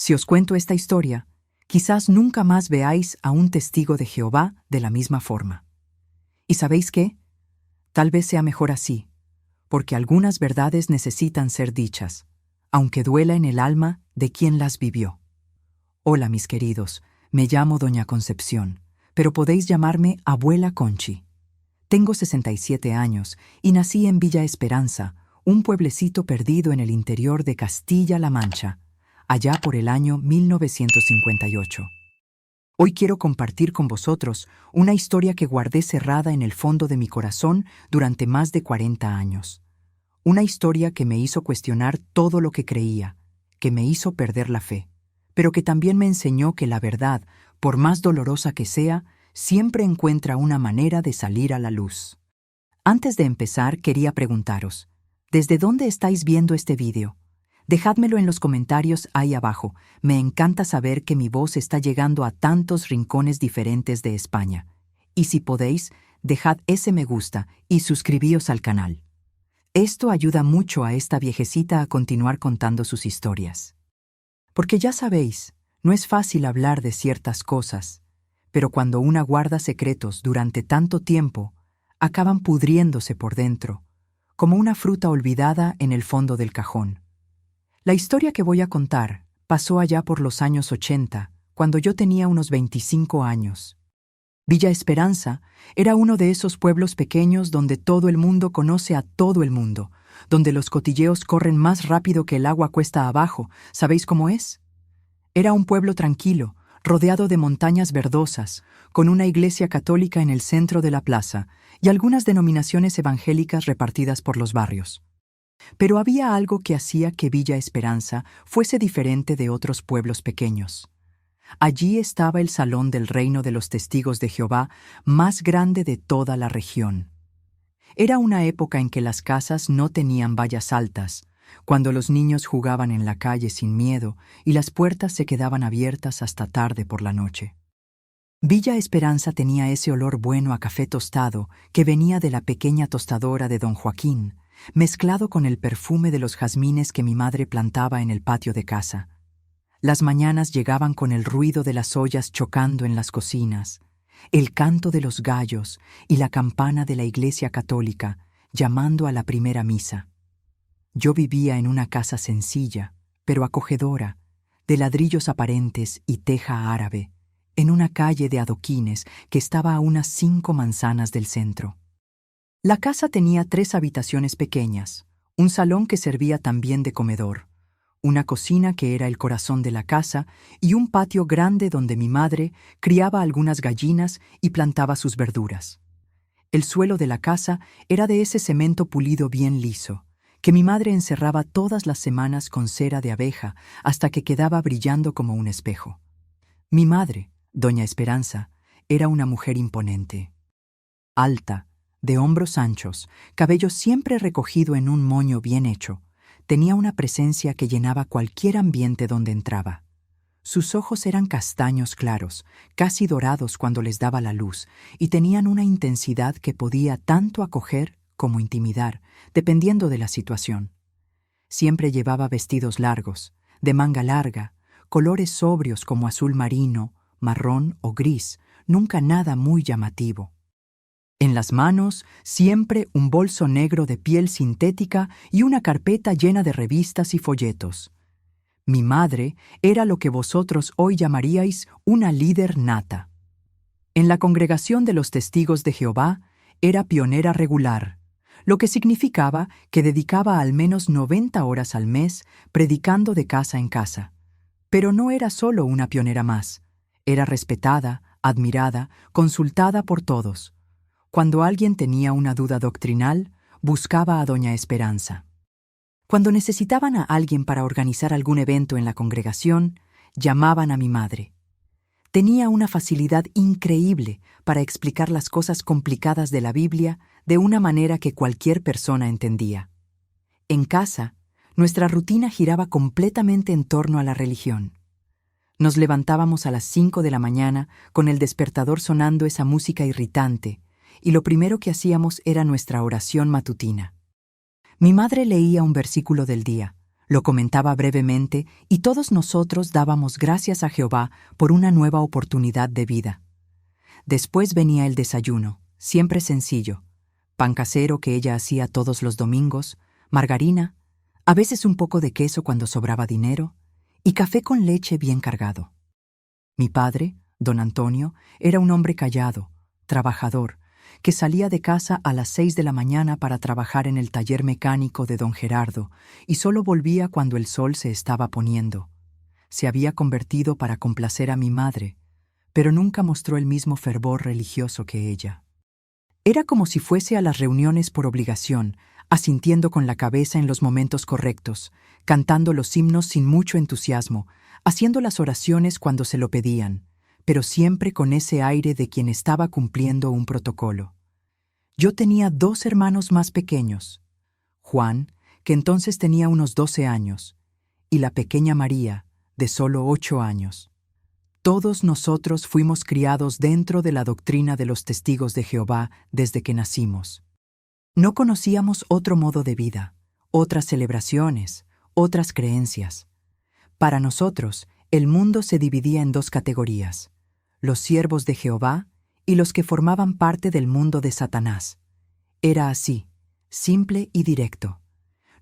Si os cuento esta historia, quizás nunca más veáis a un testigo de Jehová de la misma forma. ¿Y sabéis qué? Tal vez sea mejor así, porque algunas verdades necesitan ser dichas, aunque duela en el alma de quien las vivió. Hola, mis queridos, me llamo Doña Concepción, pero podéis llamarme Abuela Conchi. Tengo 67 años y nací en Villa Esperanza, un pueblecito perdido en el interior de Castilla-La Mancha, allá por el año 1958. Hoy quiero compartir con vosotros una historia que guardé cerrada en el fondo de mi corazón durante más de 40 años. Una historia que me hizo cuestionar todo lo que creía, que me hizo perder la fe, pero que también me enseñó que la verdad, por más dolorosa que sea, siempre encuentra una manera de salir a la luz. Antes de empezar, quería preguntaros, ¿desde dónde estáis viendo este vídeo? Dejádmelo en los comentarios ahí abajo. Me encanta saber que mi voz está llegando a tantos rincones diferentes de España. Y si podéis, dejad ese me gusta y suscribíos al canal. Esto ayuda mucho a esta viejecita a continuar contando sus historias. Porque ya sabéis, no es fácil hablar de ciertas cosas, pero cuando una guarda secretos durante tanto tiempo, acaban pudriéndose por dentro, como una fruta olvidada en el fondo del cajón. La historia que voy a contar pasó allá por los años 80, cuando yo tenía unos 25 años. Villa Esperanza era uno de esos pueblos pequeños donde todo el mundo conoce a todo el mundo, donde los cotilleos corren más rápido que el agua cuesta abajo. ¿Sabéis cómo es? Era un pueblo tranquilo, rodeado de montañas verdosas, con una iglesia católica en el centro de la plaza y algunas denominaciones evangélicas repartidas por los barrios. Pero había algo que hacía que Villa Esperanza fuese diferente de otros pueblos pequeños. Allí estaba el Salón del Reino de los Testigos de Jehová, más grande de toda la región. Era una época en que las casas no tenían vallas altas, cuando los niños jugaban en la calle sin miedo y las puertas se quedaban abiertas hasta tarde por la noche. Villa Esperanza tenía ese olor bueno a café tostado que venía de la pequeña tostadora de don Joaquín, mezclado con el perfume de los jazmines que mi madre plantaba en el patio de casa. Las mañanas llegaban con el ruido de las ollas chocando en las cocinas, el canto de los gallos y la campana de la iglesia católica llamando a la primera misa. Yo vivía en una casa sencilla, pero acogedora, de ladrillos aparentes y teja árabe, en una calle de adoquines que estaba a unas 5 manzanas del centro. La casa tenía 3 habitaciones pequeñas, un salón que servía también de comedor, una cocina que era el corazón de la casa y un patio grande donde mi madre criaba algunas gallinas y plantaba sus verduras. El suelo de la casa era de ese cemento pulido bien liso, que mi madre encerraba todas las semanas con cera de abeja hasta que quedaba brillando como un espejo. Mi madre, Doña Esperanza, era una mujer imponente, alta, de hombros anchos, cabello siempre recogido en un moño bien hecho. Tenía una presencia que llenaba cualquier ambiente donde entraba. Sus ojos eran castaños claros, casi dorados cuando les daba la luz, y tenían una intensidad que podía tanto acoger como intimidar, dependiendo de la situación. Siempre llevaba vestidos largos, de manga larga, colores sobrios como azul marino, marrón o gris, nunca nada muy llamativo. En las manos, siempre un bolso negro de piel sintética y una carpeta llena de revistas y folletos. Mi madre era lo que vosotros hoy llamaríais una líder nata. En la congregación de los Testigos de Jehová era pionera regular, lo que significaba que dedicaba al menos 90 horas al mes predicando de casa en casa. Pero no era solo una pionera más. Era respetada, admirada, consultada por todos. Cuando alguien tenía una duda doctrinal, buscaba a Doña Esperanza. Cuando necesitaban a alguien para organizar algún evento en la congregación, llamaban a mi madre. Tenía una facilidad increíble para explicar las cosas complicadas de la Biblia de una manera que cualquier persona entendía. En casa, nuestra rutina giraba completamente en torno a la religión. Nos levantábamos a las 5 de la mañana con el despertador sonando esa música irritante, y lo primero que hacíamos era nuestra oración matutina. Mi madre leía un versículo del día, Lo comentaba brevemente y todos nosotros dábamos gracias a Jehová por una nueva oportunidad de vida. Después venía el desayuno, siempre sencillo: pan casero que ella hacía todos los domingos, margarina, a veces un poco de queso cuando sobraba dinero, y café con leche bien cargado. Mi padre, don Antonio, era un hombre callado, trabajador, que salía de casa a las 6 de la mañana para trabajar en el taller mecánico de don Gerardo y solo volvía cuando el sol se estaba poniendo. Se había convertido para complacer a mi madre, pero nunca mostró el mismo fervor religioso que ella. Era como si fuese a las reuniones por obligación, asintiendo con la cabeza en los momentos correctos, cantando los himnos sin mucho entusiasmo, haciendo las oraciones cuando se lo pedían, pero siempre con ese aire de quien estaba cumpliendo un protocolo. Yo tenía 2 hermanos más pequeños: Juan, que entonces tenía unos 12 años, y la pequeña María, de solo 8 años. Todos nosotros fuimos criados dentro de la doctrina de los testigos de Jehová desde que nacimos. No conocíamos otro modo de vida, otras celebraciones, otras creencias. Para nosotros, el mundo se dividía en 2 categorías: los siervos de Jehová y los que formaban parte del mundo de Satanás. Era así, simple y directo.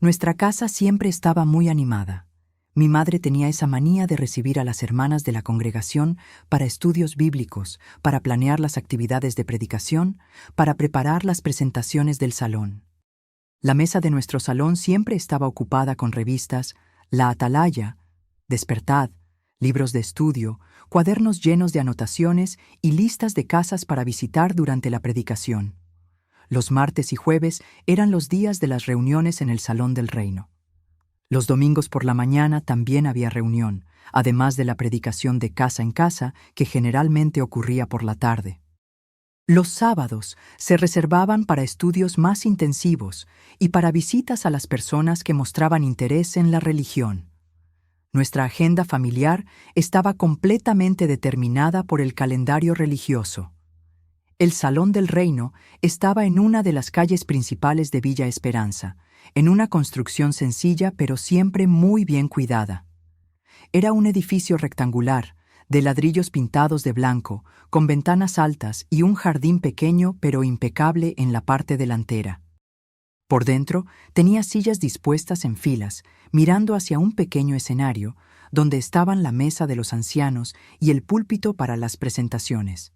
Nuestra casa siempre estaba muy animada. Mi madre tenía esa manía de recibir a las hermanas de la congregación para estudios bíblicos, para planear las actividades de predicación, para preparar las presentaciones del salón. La mesa de nuestro salón siempre estaba ocupada con revistas, La Atalaya, Despertad, libros de estudio, cuadernos llenos de anotaciones y listas de casas para visitar durante la predicación. Los martes y jueves eran los días de las reuniones en el Salón del Reino. Los domingos por la mañana también había reunión, además de la predicación de casa en casa, que generalmente ocurría por la tarde. Los sábados se reservaban para estudios más intensivos y para visitas a las personas que mostraban interés en la religión. Nuestra agenda familiar estaba completamente determinada por el calendario religioso. El Salón del Reino estaba en una de las calles principales de Villa Esperanza, en una construcción sencilla pero siempre muy bien cuidada. Era un edificio rectangular, de ladrillos pintados de blanco, con ventanas altas y un jardín pequeño pero impecable en la parte delantera. Por dentro tenía sillas dispuestas en filas, mirando hacia un pequeño escenario, donde estaban la mesa de los ancianos y el púlpito para las presentaciones.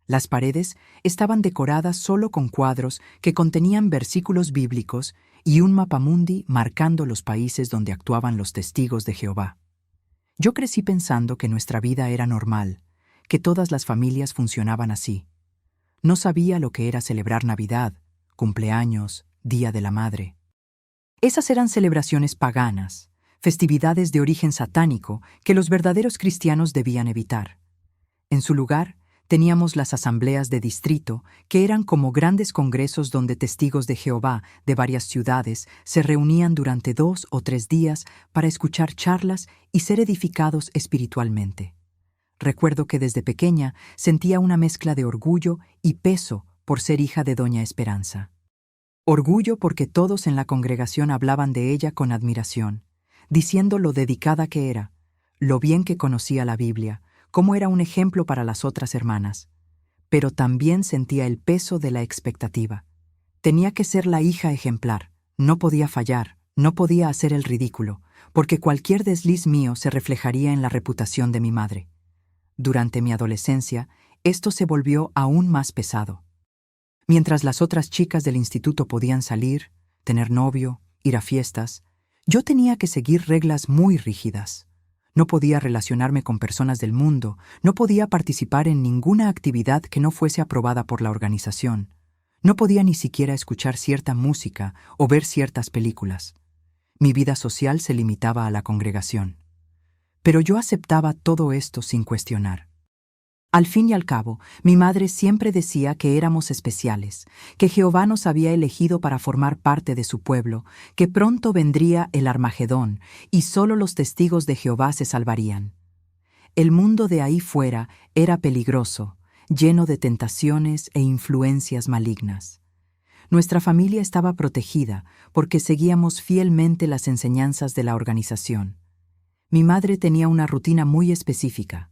Las paredes estaban decoradas solo con cuadros que contenían versículos bíblicos y un mapamundi marcando los países donde actuaban los testigos de Jehová. Yo crecí pensando que nuestra vida era normal, que todas las familias funcionaban así. No sabía lo que era celebrar Navidad, cumpleaños, Día de la Madre. Esas eran celebraciones paganas, festividades de origen satánico que los verdaderos cristianos debían evitar. En su lugar, teníamos las asambleas de distrito, que eran como grandes congresos donde testigos de Jehová de varias ciudades se reunían durante 2 o 3 días para escuchar charlas y ser edificados espiritualmente. Recuerdo que desde pequeña sentía una mezcla de orgullo y peso por ser hija de Doña Esperanza. Orgullo porque todos en la congregación hablaban de ella con admiración, diciendo lo dedicada que era, lo bien que conocía la Biblia, cómo era un ejemplo para las otras hermanas. Pero también sentía el peso de la expectativa. Tenía que ser la hija ejemplar, no podía fallar, no podía hacer el ridículo, porque cualquier desliz mío se reflejaría en la reputación de mi madre. Durante mi adolescencia, esto se volvió aún más pesado. Mientras las otras chicas del instituto podían salir, tener novio, ir a fiestas, yo tenía que seguir reglas muy rígidas. No podía relacionarme con personas del mundo, no podía participar en ninguna actividad que no fuese aprobada por la organización. No podía ni siquiera escuchar cierta música o ver ciertas películas. Mi vida social se limitaba a la congregación. Pero yo aceptaba todo esto sin cuestionar. Al fin y al cabo, mi madre siempre decía que éramos especiales, que Jehová nos había elegido para formar parte de su pueblo, que pronto vendría el Armagedón y solo los testigos de Jehová se salvarían. El mundo de ahí fuera era peligroso, lleno de tentaciones e influencias malignas. Nuestra familia estaba protegida porque seguíamos fielmente las enseñanzas de la organización. Mi madre tenía una rutina muy específica.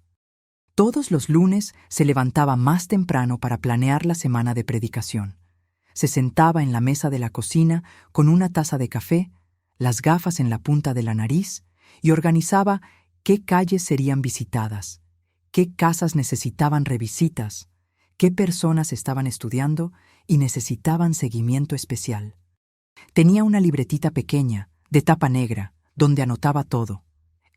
Todos los lunes se levantaba más temprano para planear la semana de predicación. Se sentaba en la mesa de la cocina con una taza de café, las gafas en la punta de la nariz y organizaba qué calles serían visitadas, qué casas necesitaban revisitas, qué personas estaban estudiando y necesitaban seguimiento especial. Tenía una libretita pequeña, de tapa negra, donde anotaba todo: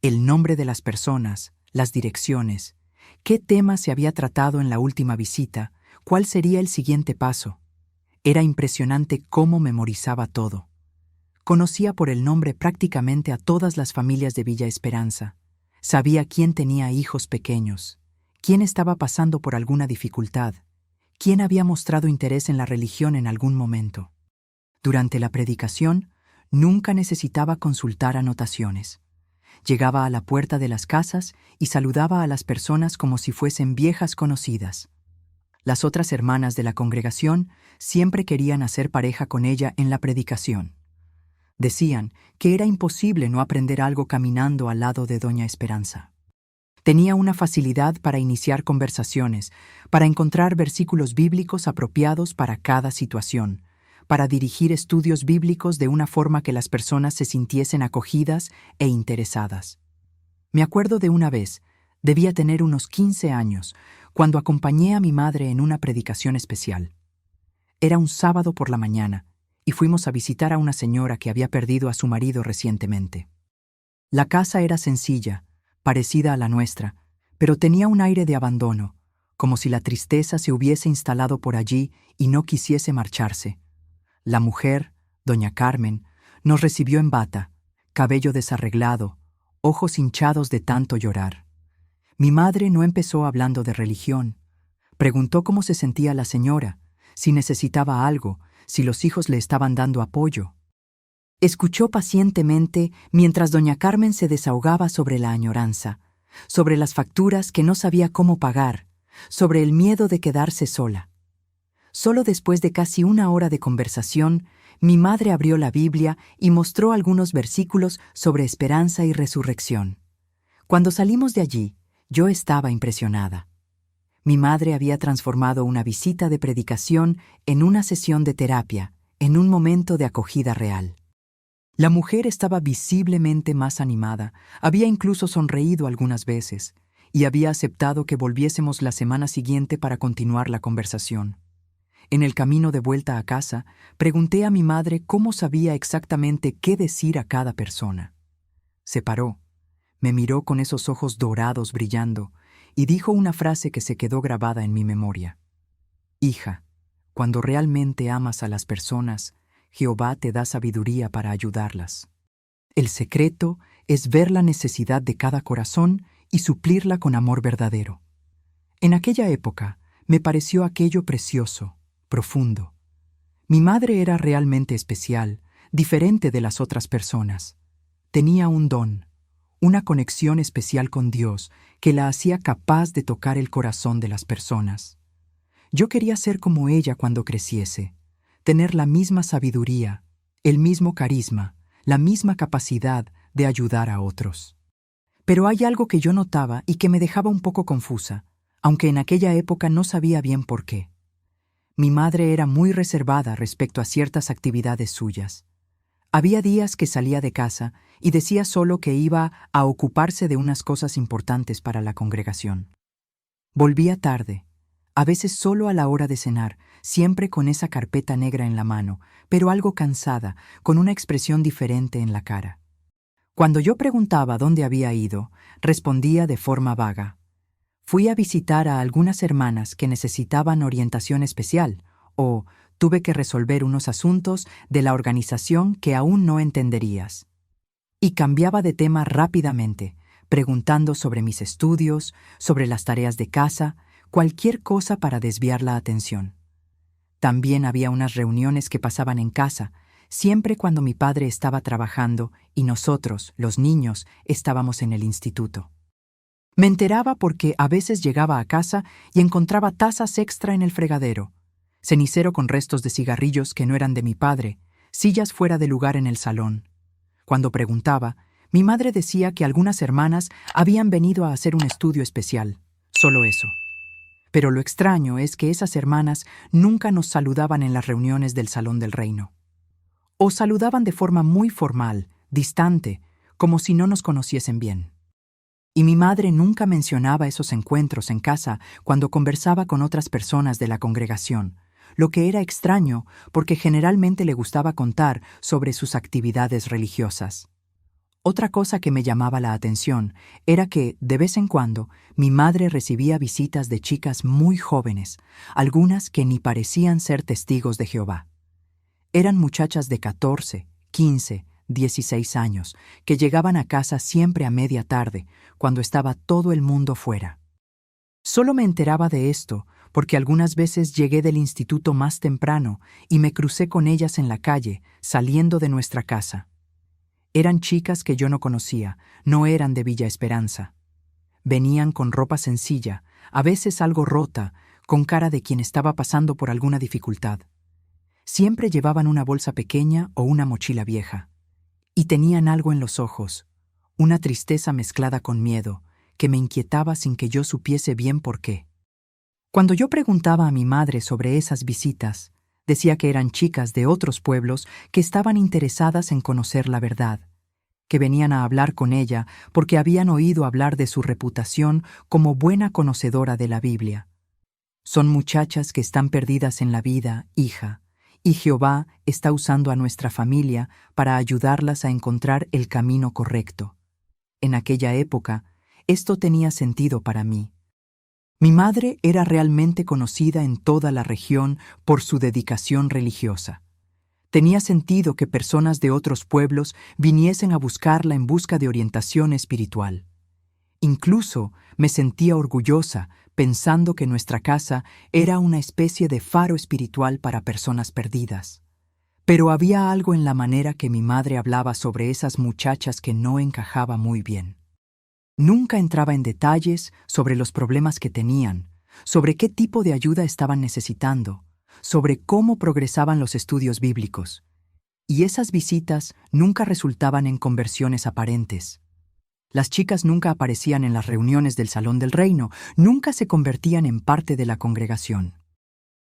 el nombre de las personas, las direcciones, qué tema se había tratado en la última visita, cuál sería el siguiente paso. Era impresionante cómo memorizaba todo. Conocía por el nombre prácticamente a todas las familias de Villa Esperanza. Sabía quién tenía hijos pequeños, quién estaba pasando por alguna dificultad, quién había mostrado interés en la religión en algún momento. Durante la predicación, nunca necesitaba consultar anotaciones. Llegaba a la puerta de las casas y saludaba a las personas como si fuesen viejas conocidas. Las otras hermanas de la congregación siempre querían hacer pareja con ella en la predicación. Decían que era imposible no aprender algo caminando al lado de Doña Esperanza. Tenía una facilidad para iniciar conversaciones, para encontrar versículos bíblicos apropiados para cada situación, para dirigir estudios bíblicos de una forma que las personas se sintiesen acogidas e interesadas. Me acuerdo de una vez, debía tener unos 15 años, cuando acompañé a mi madre en una predicación especial. Era un sábado por la mañana, y fuimos a visitar a una señora que había perdido a su marido recientemente. La casa era sencilla, parecida a la nuestra, pero tenía un aire de abandono, como si la tristeza se hubiese instalado por allí y no quisiese marcharse. La mujer, doña Carmen, nos recibió en bata, cabello desarreglado, ojos hinchados de tanto llorar. Mi madre no empezó hablando de religión. Preguntó cómo se sentía la señora, si necesitaba algo, si los hijos le estaban dando apoyo. Escuchó pacientemente mientras doña Carmen se desahogaba sobre la añoranza, sobre las facturas que no sabía cómo pagar, sobre el miedo de quedarse sola. Solo después de casi una hora de conversación, mi madre abrió la Biblia y mostró algunos versículos sobre esperanza y resurrección. Cuando salimos de allí, yo estaba impresionada. Mi madre había transformado una visita de predicación en una sesión de terapia, en un momento de acogida real. La mujer estaba visiblemente más animada, había incluso sonreído algunas veces, y había aceptado que volviésemos la semana siguiente para continuar la conversación. En el camino de vuelta a casa, pregunté a mi madre cómo sabía exactamente qué decir a cada persona. Se paró, me miró con esos ojos dorados brillando y dijo una frase que se quedó grabada en mi memoria. Hija, cuando realmente amas a las personas, Jehová te da sabiduría para ayudarlas. El secreto es ver la necesidad de cada corazón y suplirla con amor verdadero. En aquella época me pareció aquello precioso, profundo. Mi madre era realmente especial, diferente de las otras personas. Tenía un don, una conexión especial con Dios que la hacía capaz de tocar el corazón de las personas. Yo quería ser como ella cuando creciese, tener la misma sabiduría, el mismo carisma, la misma capacidad de ayudar a otros. Pero hay algo que yo notaba y que me dejaba un poco confusa, aunque en aquella época no sabía bien por qué. Mi madre era muy reservada respecto a ciertas actividades suyas. Había días que salía de casa y decía solo que iba a ocuparse de unas cosas importantes para la congregación. Volvía tarde, a veces solo a la hora de cenar, siempre con esa carpeta negra en la mano, pero algo cansada, con una expresión diferente en la cara. Cuando yo preguntaba dónde había ido, respondía de forma vaga: fui a visitar a algunas hermanas que necesitaban orientación especial, o tuve que resolver unos asuntos de la organización que aún no entenderías. Y cambiaba de tema rápidamente, preguntando sobre mis estudios, sobre las tareas de casa, cualquier cosa para desviar la atención. También había unas reuniones que pasaban en casa, siempre cuando mi padre estaba trabajando y nosotros, los niños, estábamos en el instituto. Me enteraba porque a veces llegaba a casa y encontraba tazas extra en el fregadero. cenicero con restos de cigarrillos que no eran de mi padre, sillas fuera de lugar en el salón. Cuando preguntaba, mi madre decía que algunas hermanas habían venido a hacer un estudio especial, solo eso. Pero lo extraño es que esas hermanas nunca nos saludaban en las reuniones del Salón del Reino. O saludaban de forma muy formal, distante, como si no nos conociesen bien. Y mi madre nunca mencionaba esos encuentros en casa cuando conversaba con otras personas de la congregación, lo que era extraño porque generalmente le gustaba contar sobre sus actividades religiosas. Otra cosa que me llamaba la atención era que, de vez en cuando, mi madre recibía visitas de chicas muy jóvenes, algunas que ni parecían ser testigos de Jehová. Eran muchachas de 14, 15, 16 años, que llegaban a casa siempre a media tarde, cuando estaba todo el mundo fuera. Solo me enteraba de esto porque algunas veces llegué del instituto más temprano y me crucé con ellas en la calle, saliendo de nuestra casa. Eran chicas que yo no conocía, no eran de Villa Esperanza. Venían con ropa sencilla, a veces algo rota, con cara de quien estaba pasando por alguna dificultad. Siempre llevaban una bolsa pequeña o una mochila vieja. Y tenían algo en los ojos, una tristeza mezclada con miedo, que me inquietaba sin que yo supiese bien por qué. Cuando yo preguntaba a mi madre sobre esas visitas, decía que eran chicas de otros pueblos que estaban interesadas en conocer la verdad, que venían a hablar con ella porque habían oído hablar de su reputación como buena conocedora de la Biblia. Son muchachas que están perdidas en la vida, hija, y Jehová está usando a nuestra familia para ayudarlas a encontrar el camino correcto. En aquella época, esto tenía sentido para mí. Mi madre era realmente conocida en toda la región por su dedicación religiosa. Tenía sentido que personas de otros pueblos viniesen a buscarla en busca de orientación espiritual. Incluso me sentía orgullosa pensando que nuestra casa era una especie de faro espiritual para personas perdidas. Pero había algo en la manera que mi madre hablaba sobre esas muchachas que no encajaba muy bien. Nunca entraba en detalles sobre los problemas que tenían, sobre qué tipo de ayuda estaban necesitando, sobre cómo progresaban los estudios bíblicos. Y esas visitas nunca resultaban en conversiones aparentes. Las chicas nunca aparecían en las reuniones del Salón del Reino, nunca se convertían en parte de la congregación.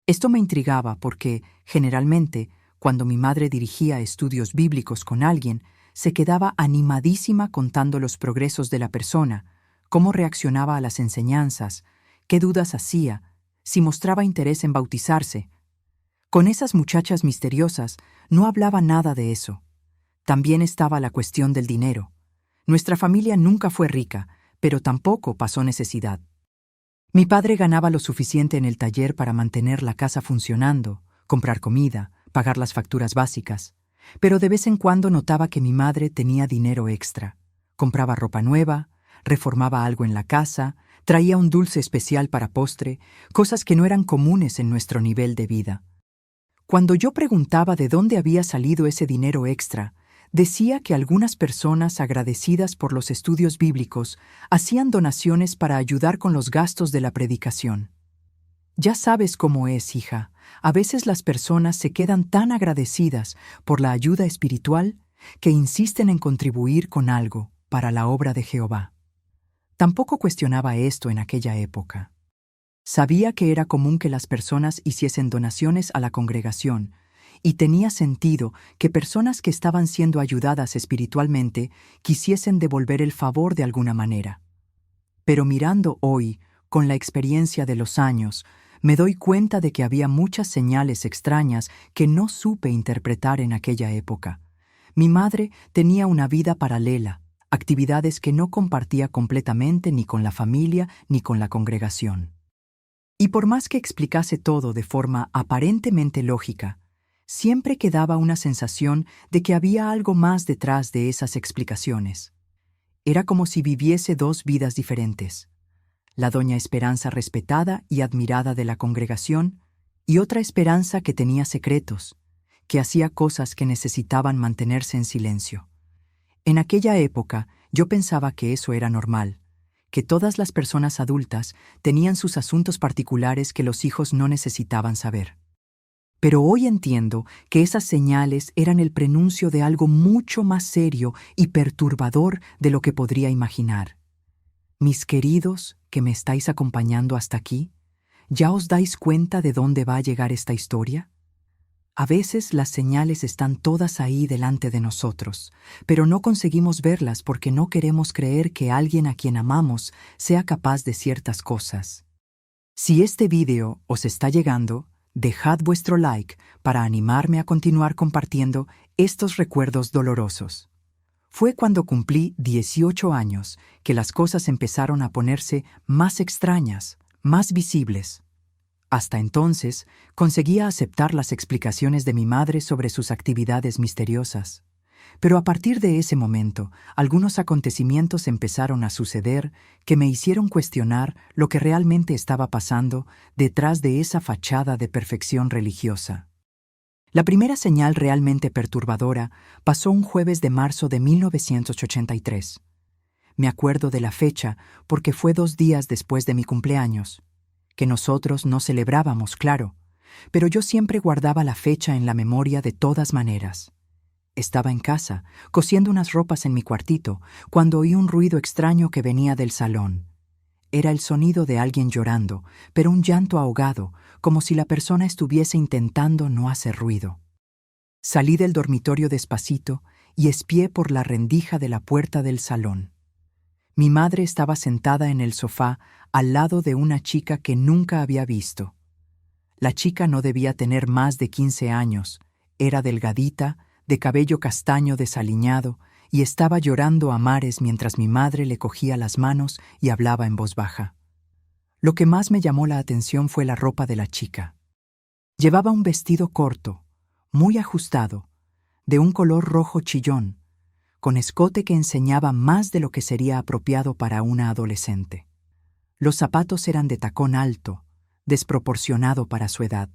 Esto me intrigaba porque, generalmente, cuando mi madre dirigía estudios bíblicos con alguien, se quedaba animadísima contando los progresos de la persona, cómo reaccionaba a las enseñanzas, qué dudas hacía, si mostraba interés en bautizarse. Con esas muchachas misteriosas no hablaba nada de eso. También estaba la cuestión del dinero. Nuestra familia nunca fue rica, pero tampoco pasó necesidad. Mi padre ganaba lo suficiente en el taller para mantener la casa funcionando, comprar comida, pagar las facturas básicas, pero de vez en cuando notaba que mi madre tenía dinero extra. Compraba ropa nueva, reformaba algo en la casa, traía un dulce especial para postre, cosas que no eran comunes en nuestro nivel de vida. Cuando yo preguntaba de dónde había salido ese dinero extra, decía que algunas personas agradecidas por los estudios bíblicos hacían donaciones para ayudar con los gastos de la predicación. Ya sabes cómo es, hija. A veces las personas se quedan tan agradecidas por la ayuda espiritual que insisten en contribuir con algo para la obra de Jehová. Tampoco cuestionaba esto en aquella época. Sabía que era común que las personas hiciesen donaciones a la congregación, y tenía sentido que personas que estaban siendo ayudadas espiritualmente quisiesen devolver el favor de alguna manera. Pero mirando hoy, con la experiencia de los años, me doy cuenta de que había muchas señales extrañas que no supe interpretar en aquella época. Mi madre tenía una vida paralela, actividades que no compartía completamente ni con la familia ni con la congregación. Y por más que explicase todo de forma aparentemente lógica, siempre quedaba una sensación de que había algo más detrás de esas explicaciones. Era como si viviese dos vidas diferentes. La doña Esperanza respetada y admirada de la congregación, y otra Esperanza que tenía secretos, que hacía cosas que necesitaban mantenerse en silencio. En aquella época yo pensaba que eso era normal, que todas las personas adultas tenían sus asuntos particulares que los hijos no necesitaban saber. Pero hoy entiendo que esas señales eran el prenuncio de algo mucho más serio y perturbador de lo que podría imaginar. Mis queridos, que me estáis acompañando hasta aquí, ¿ya os dais cuenta de dónde va a llegar esta historia? A veces las señales están todas ahí delante de nosotros, pero no conseguimos verlas porque no queremos creer que alguien a quien amamos sea capaz de ciertas cosas. Si este video os está llegando, dejad vuestro like para animarme a continuar compartiendo estos recuerdos dolorosos. Fue cuando cumplí 18 años que las cosas empezaron a ponerse más extrañas, más visibles. Hasta entonces, conseguía aceptar las explicaciones de mi madre sobre sus actividades misteriosas. Pero a partir de ese momento, algunos acontecimientos empezaron a suceder que me hicieron cuestionar lo que realmente estaba pasando detrás de esa fachada de perfección religiosa. La primera señal realmente perturbadora pasó un jueves de marzo de 1983. Me acuerdo de la fecha porque fue 2 días después de mi cumpleaños, que nosotros no celebrábamos, claro, pero yo siempre guardaba la fecha en la memoria de todas maneras. Estaba en casa, cosiendo unas ropas en mi cuartito, cuando oí un ruido extraño que venía del salón. Era el sonido de alguien llorando, pero un llanto ahogado, como si la persona estuviese intentando no hacer ruido. Salí del dormitorio despacito y espié por la rendija de la puerta del salón. Mi madre estaba sentada en el sofá al lado de una chica que nunca había visto. La chica no debía tener más de 15 años, era delgadita, de cabello castaño desaliñado, y estaba llorando a mares mientras mi madre le cogía las manos y hablaba en voz baja. Lo que más me llamó la atención fue la ropa de la chica. Llevaba un vestido corto, muy ajustado, de un color rojo chillón, con escote que enseñaba más de lo que sería apropiado para una adolescente. Los zapatos eran de tacón alto, desproporcionado para su edad,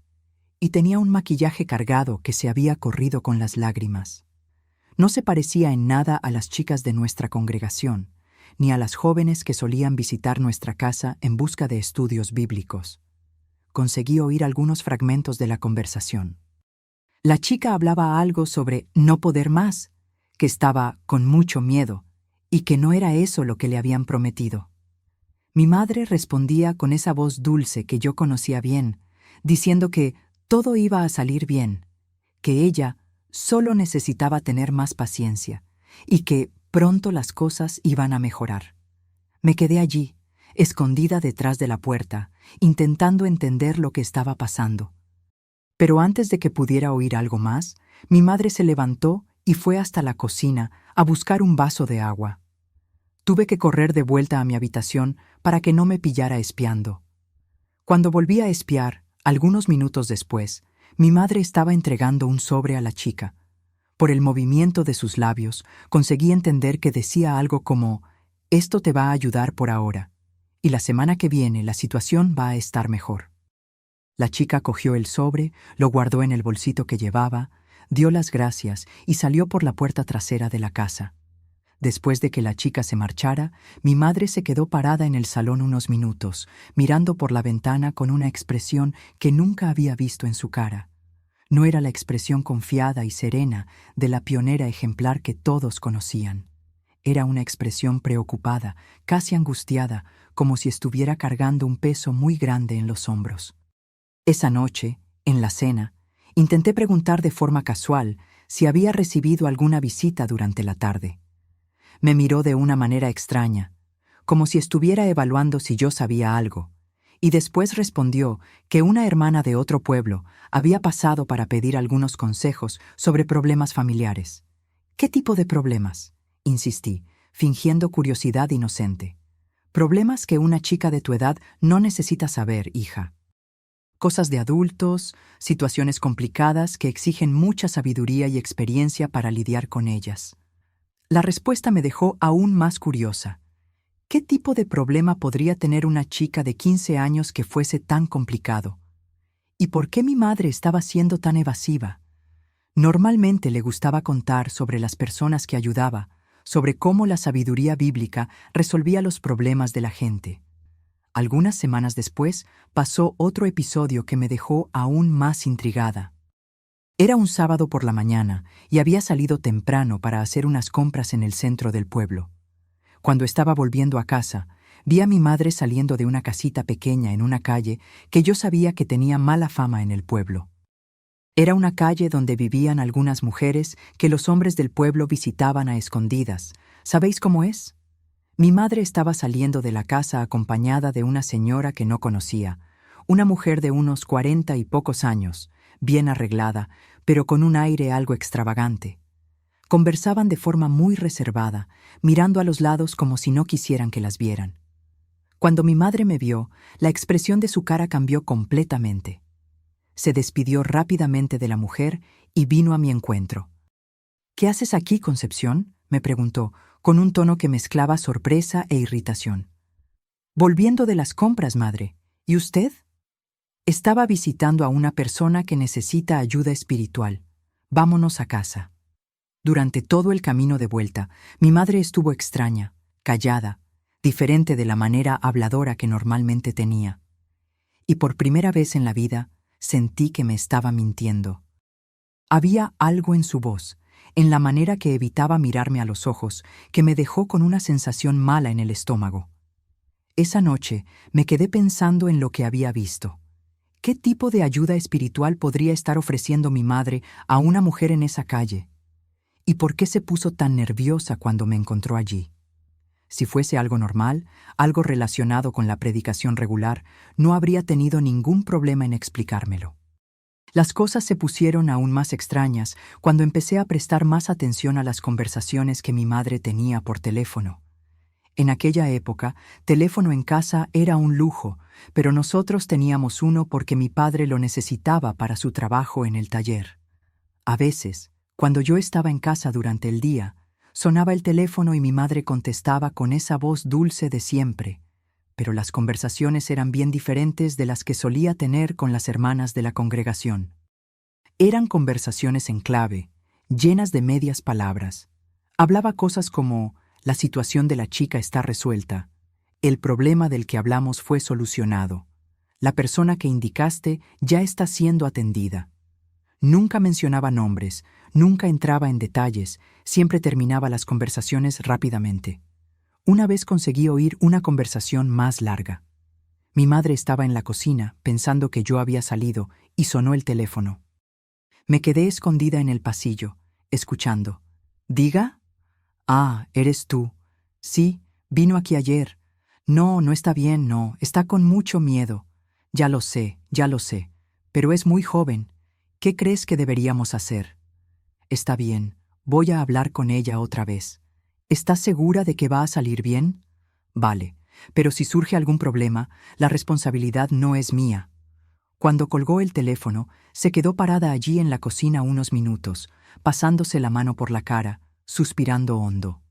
y tenía un maquillaje cargado que se había corrido con las lágrimas. No se parecía en nada a las chicas de nuestra congregación, ni a las jóvenes que solían visitar nuestra casa en busca de estudios bíblicos. Conseguí oír algunos fragmentos de la conversación. La chica hablaba algo sobre no poder más, que estaba con mucho miedo, y que no era eso lo que le habían prometido. Mi madre respondía con esa voz dulce que yo conocía bien, diciendo que todo iba a salir bien, que ella solo necesitaba tener más paciencia y que pronto las cosas iban a mejorar. Me quedé allí, escondida detrás de la puerta, intentando entender lo que estaba pasando. Pero antes de que pudiera oír algo más, mi madre se levantó y fue hasta la cocina a buscar un vaso de agua. Tuve que correr de vuelta a mi habitación para que no me pillara espiando. Cuando volví a espiar, algunos minutos después, mi madre estaba entregando un sobre a la chica. Por el movimiento de sus labios, conseguí entender que decía algo como: «Esto te va a ayudar por ahora, y la semana que viene la situación va a estar mejor». La chica cogió el sobre, lo guardó en el bolsito que llevaba, dio las gracias y salió por la puerta trasera de la casa. Después de que la chica se marchara, mi madre se quedó parada en el salón unos minutos, mirando por la ventana con una expresión que nunca había visto en su cara. No era la expresión confiada y serena de la pionera ejemplar que todos conocían. Era una expresión preocupada, casi angustiada, como si estuviera cargando un peso muy grande en los hombros. Esa noche, en la cena, intenté preguntar de forma casual si había recibido alguna visita durante la tarde. Me miró de una manera extraña, como si estuviera evaluando si yo sabía algo, y después respondió que una hermana de otro pueblo había pasado para pedir algunos consejos sobre problemas familiares. ¿Qué tipo de problemas?, insistí, fingiendo curiosidad inocente. Problemas que una chica de tu edad no necesita saber, hija. Cosas de adultos, situaciones complicadas que exigen mucha sabiduría y experiencia para lidiar con ellas. La respuesta me dejó aún más curiosa. ¿Qué tipo de problema podría tener una chica de 15 años que fuese tan complicado? ¿Y por qué mi madre estaba siendo tan evasiva? Normalmente le gustaba contar sobre las personas que ayudaba, sobre cómo la sabiduría bíblica resolvía los problemas de la gente. Algunas semanas después pasó otro episodio que me dejó aún más intrigada. Era un sábado por la mañana y había salido temprano para hacer unas compras en el centro del pueblo. Cuando estaba volviendo a casa, vi a mi madre saliendo de una casita pequeña en una calle que yo sabía que tenía mala fama en el pueblo. Era una calle donde vivían algunas mujeres que los hombres del pueblo visitaban a escondidas. ¿Sabéis cómo es? Mi madre estaba saliendo de la casa acompañada de una señora que no conocía, una mujer de unos 40 y pocos años, bien arreglada, pero con un aire algo extravagante. Conversaban de forma muy reservada, mirando a los lados como si no quisieran que las vieran. Cuando mi madre me vio, la expresión de su cara cambió completamente. Se despidió rápidamente de la mujer y vino a mi encuentro. «¿Qué haces aquí, Concepción?», me preguntó, con un tono que mezclaba sorpresa e irritación. «Volviendo de las compras, madre. ¿Y usted?» «Estaba visitando a una persona que necesita ayuda espiritual. Vámonos a casa». Durante todo el camino de vuelta, mi madre estuvo extraña, callada, diferente de la manera habladora que normalmente tenía. Y por primera vez en la vida, sentí que me estaba mintiendo. Había algo en su voz, en la manera que evitaba mirarme a los ojos, que me dejó con una sensación mala en el estómago. Esa noche me quedé pensando en lo que había visto. ¿Qué tipo de ayuda espiritual podría estar ofreciendo mi madre a una mujer en esa calle? ¿Y por qué se puso tan nerviosa cuando me encontró allí? Si fuese algo normal, algo relacionado con la predicación regular, no habría tenido ningún problema en explicármelo. Las cosas se pusieron aún más extrañas cuando empecé a prestar más atención a las conversaciones que mi madre tenía por teléfono. En aquella época, teléfono en casa era un lujo, pero nosotros teníamos uno porque mi padre lo necesitaba para su trabajo en el taller. A veces, cuando yo estaba en casa durante el día, sonaba el teléfono y mi madre contestaba con esa voz dulce de siempre, pero las conversaciones eran bien diferentes de las que solía tener con las hermanas de la congregación. Eran conversaciones en clave, llenas de medias palabras. Hablaba cosas como: la situación de la chica está resuelta, el problema del que hablamos fue solucionado, la persona que indicaste ya está siendo atendida. Nunca mencionaba nombres, nunca entraba en detalles, siempre terminaba las conversaciones rápidamente. Una vez conseguí oír una conversación más larga. Mi madre estaba en la cocina, pensando que yo había salido, y sonó el teléfono. Me quedé escondida en el pasillo, escuchando. «¿Diga?» «Ah, eres tú. Sí, vino aquí ayer. No, no está bien, no, está con mucho miedo. Ya lo sé, pero es muy joven. ¿Qué crees que deberíamos hacer?» «Está bien, voy a hablar con ella otra vez. ¿Estás segura de que va a salir bien?» «Vale, pero si surge algún problema, la responsabilidad no es mía». Cuando colgó el teléfono, se quedó parada allí en la cocina unos minutos, pasándose la mano por la cara, suspirando hondo.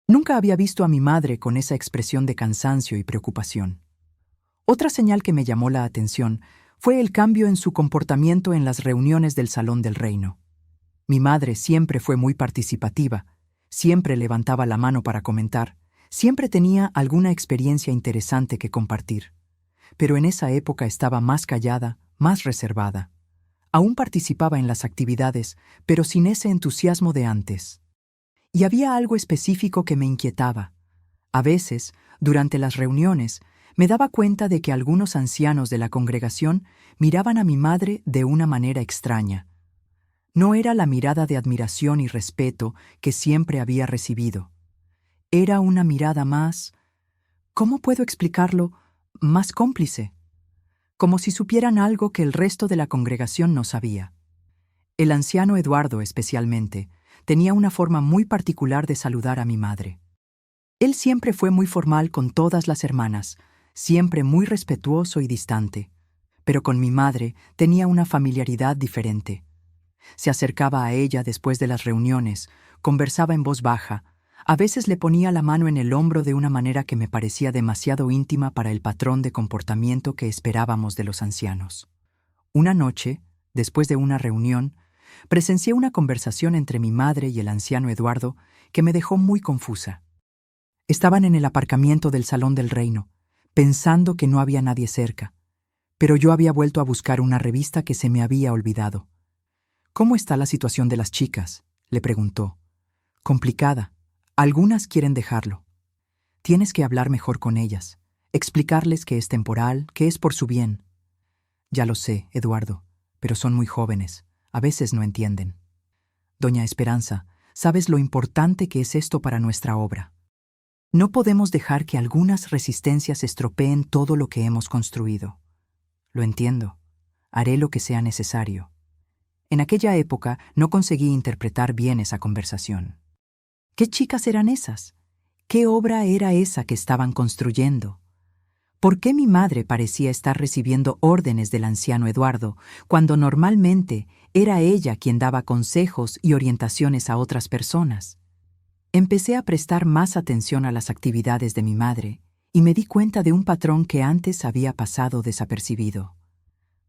Nunca había visto a mi madre con esa expresión de cansancio y preocupación. Otra señal que me llamó la atención fue el cambio en su comportamiento en las reuniones del Salón del Reino. Mi madre siempre fue muy participativa, siempre levantaba la mano para comentar, siempre tenía alguna experiencia interesante que compartir. Pero en esa época estaba más callada, más reservada. Aún participaba en las actividades, pero sin ese entusiasmo de antes. Y había algo específico que me inquietaba. A veces, durante las reuniones, me daba cuenta de que algunos ancianos de la congregación miraban a mi madre de una manera extraña. No era la mirada de admiración y respeto que siempre había recibido. Era una mirada más, ¿cómo puedo explicarlo?, más cómplice. Como si supieran algo que el resto de la congregación no sabía. El anciano Eduardo, especialmente, tenía una forma muy particular de saludar a mi madre. Él siempre fue muy formal con todas las hermanas, siempre muy respetuoso y distante, pero con mi madre tenía una familiaridad diferente. Se acercaba a ella después de las reuniones, conversaba en voz baja, a veces le ponía la mano en el hombro de una manera que me parecía demasiado íntima para el patrón de comportamiento que esperábamos de los ancianos. Una noche, después de una reunión, presencié una conversación entre mi madre y el anciano Eduardo que me dejó muy confusa. Estaban en el aparcamiento del Salón del Reino, pensando que no había nadie cerca, pero yo había vuelto a buscar una revista que se me había olvidado. ¿Cómo está la situación de las chicas?, le preguntó. Complicada. Algunas quieren dejarlo. Tienes que hablar mejor con ellas, explicarles que es temporal, que es por su bien. Ya lo sé, Eduardo, pero son muy jóvenes. A veces no entienden. Doña Esperanza, ¿sabes lo importante que es esto para nuestra obra? No podemos dejar que algunas resistencias estropeen todo lo que hemos construido. Lo entiendo. Haré lo que sea necesario. En aquella época no conseguí interpretar bien esa conversación. ¿Qué chicas eran esas? ¿Qué obra era esa que estaban construyendo? ¿Por qué mi madre parecía estar recibiendo órdenes del anciano Eduardo, cuando normalmente era ella quien daba consejos y orientaciones a otras personas? Empecé a prestar más atención a las actividades de mi madre y me di cuenta de un patrón que antes había pasado desapercibido.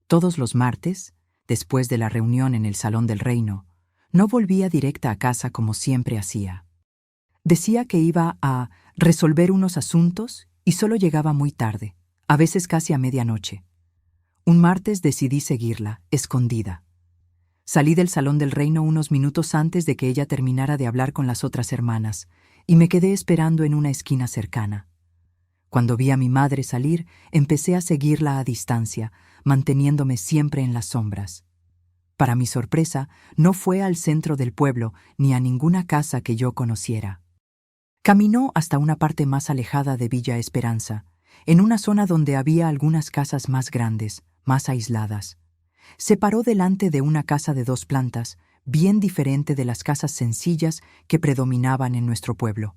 Todos los martes, después de la reunión en el Salón del Reino, no volvía directa a casa como siempre hacía. Decía que iba a resolver unos asuntos y solo llegaba muy tarde, a veces casi a medianoche. Un martes decidí seguirla, escondida. Salí del Salón del Reino unos minutos antes de que ella terminara de hablar con las otras hermanas, y me quedé esperando en una esquina cercana. Cuando vi a mi madre salir, empecé a seguirla a distancia, manteniéndome siempre en las sombras. Para mi sorpresa, no fue al centro del pueblo ni a ninguna casa que yo conociera. Caminó hasta una parte más alejada de Villa Esperanza, en una zona donde había algunas casas más grandes, más aisladas. Se paró delante de una casa de 2 plantas, bien diferente de las casas sencillas que predominaban en nuestro pueblo.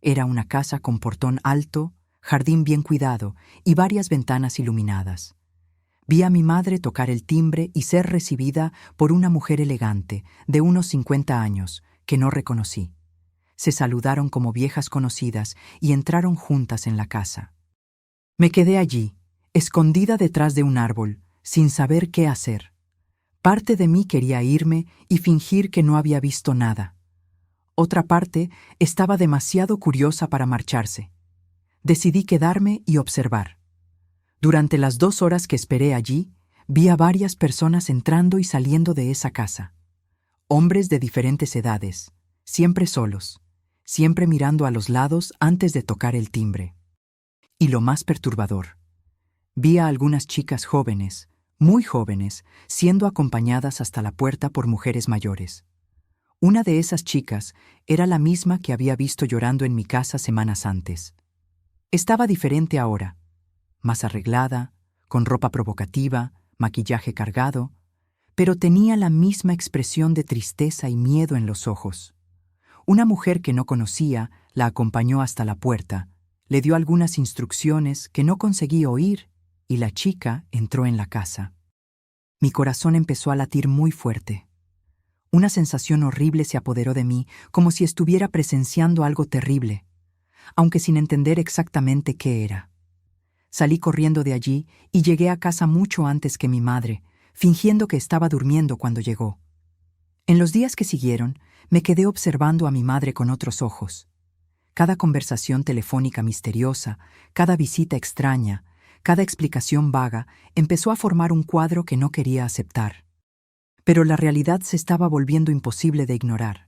Era una casa con portón alto, jardín bien cuidado y varias ventanas iluminadas. Vi a mi madre tocar el timbre y ser recibida por una mujer elegante, de unos 50 años, que no reconocí. Se saludaron como viejas conocidas y entraron juntas en la casa. Me quedé allí, escondida detrás de un árbol, sin saber qué hacer. Parte de mí quería irme y fingir que no había visto nada. Otra parte estaba demasiado curiosa para marcharse. Decidí quedarme y observar. Durante las 2 horas que esperé allí, vi a varias personas entrando y saliendo de esa casa. Hombres de diferentes edades, siempre solos, siempre mirando a los lados antes de tocar el timbre. Y lo más perturbador, vi a algunas chicas jóvenes, muy jóvenes, siendo acompañadas hasta la puerta por mujeres mayores. Una de esas chicas era la misma que había visto llorando en mi casa semanas antes. Estaba diferente ahora, más arreglada, con ropa provocativa, maquillaje cargado, pero tenía la misma expresión de tristeza y miedo en los ojos. Una mujer que no conocía la acompañó hasta la puerta, le dio algunas instrucciones que no conseguí oír y la chica entró en la casa. Mi corazón empezó a latir muy fuerte. Una sensación horrible se apoderó de mí, como si estuviera presenciando algo terrible, aunque sin entender exactamente qué era. Salí corriendo de allí y llegué a casa mucho antes que mi madre, fingiendo que estaba durmiendo cuando llegó. En los días que siguieron, me quedé observando a mi madre con otros ojos. Cada conversación telefónica misteriosa, cada visita extraña, cada explicación vaga, empezó a formar un cuadro que no quería aceptar. Pero la realidad se estaba volviendo imposible de ignorar.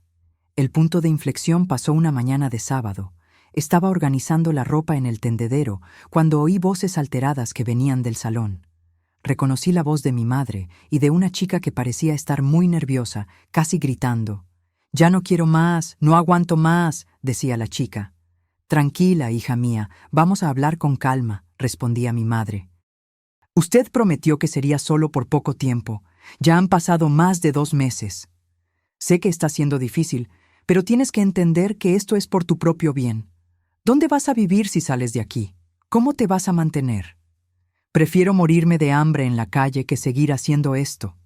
El punto de inflexión pasó una mañana de sábado. Estaba organizando la ropa en el tendedero cuando oí voces alteradas que venían del salón. Reconocí la voz de mi madre y de una chica que parecía estar muy nerviosa, casi gritando. «Ya no quiero más, no aguanto más», decía la chica. «Tranquila, hija mía, vamos a hablar con calma», respondía mi madre. «Usted prometió que sería solo por poco tiempo. Ya han pasado más de 2 meses. Sé que está siendo difícil, pero tienes que entender que esto es por tu propio bien. ¿Dónde vas a vivir si sales de aquí? ¿Cómo te vas a mantener? Prefiero morirme de hambre en la calle que seguir haciendo esto».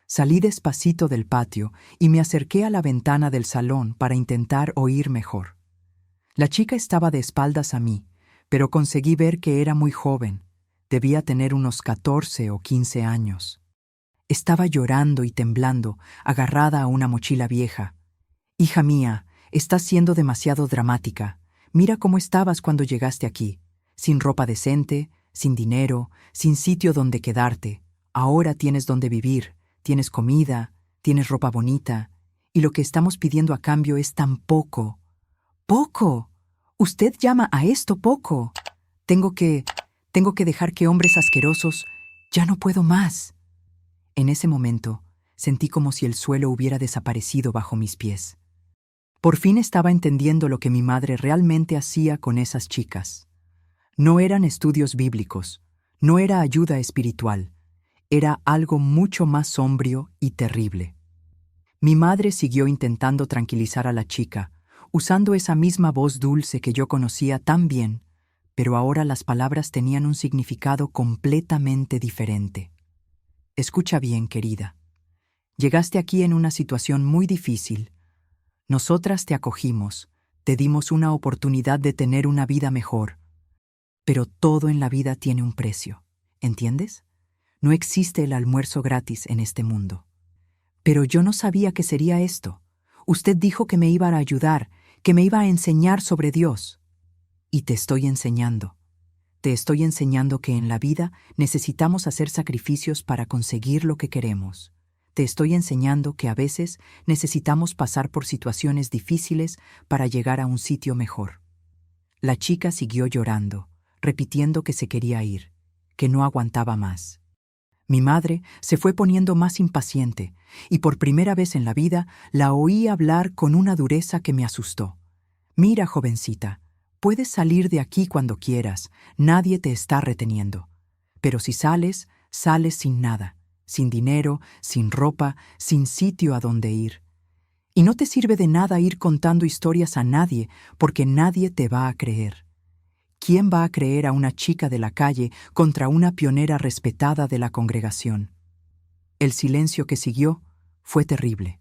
Salí despacito del patio y me acerqué a la ventana del salón para intentar oír mejor. La chica estaba de espaldas a mí, pero conseguí ver que era muy joven. Debía tener unos 14 o 15 años. Estaba llorando y temblando, agarrada a una mochila vieja. «Hija mía, estás siendo demasiado dramática. Mira cómo estabas cuando llegaste aquí, sin ropa decente, sin dinero, sin sitio donde quedarte. Ahora tienes donde vivir, tienes comida, tienes ropa bonita, y lo que estamos pidiendo a cambio es tan poco. ¡Poco! Usted llama a esto poco. Tengo que dejar que hombres asquerosos... Ya no puedo más. En ese momento, sentí como si el suelo hubiera desaparecido bajo mis pies. Por fin estaba entendiendo lo que mi madre realmente hacía con esas chicas. No eran estudios bíblicos, no era ayuda espiritual, era algo mucho más sombrío y terrible. Mi madre siguió intentando tranquilizar a la chica, usando esa misma voz dulce que yo conocía tan bien, pero ahora las palabras tenían un significado completamente diferente. Escucha bien, querida. Llegaste aquí en una situación muy difícil. Nosotras te acogimos, te dimos una oportunidad de tener una vida mejor. Pero todo en la vida tiene un precio, ¿entiendes? No existe el almuerzo gratis en este mundo. Pero yo no sabía que sería esto. Usted dijo que me iba a ayudar, que me iba a enseñar sobre Dios. Y te estoy enseñando. Te estoy enseñando que en la vida necesitamos hacer sacrificios para conseguir lo que queremos. Te estoy enseñando que a veces necesitamos pasar por situaciones difíciles para llegar a un sitio mejor. La chica siguió llorando, repitiendo que se quería ir, que no aguantaba más. Mi madre se fue poniendo más impaciente, y por primera vez en la vida la oí hablar con una dureza que me asustó. Mira, jovencita, puedes salir de aquí cuando quieras, nadie te está reteniendo. Pero si sales, sales sin nada, sin dinero, sin ropa, sin sitio a donde ir. Y no te sirve de nada ir contando historias a nadie, porque nadie te va a creer. ¿Quién va a creer a una chica de la calle contra una pionera respetada de la congregación? El silencio que siguió fue terrible.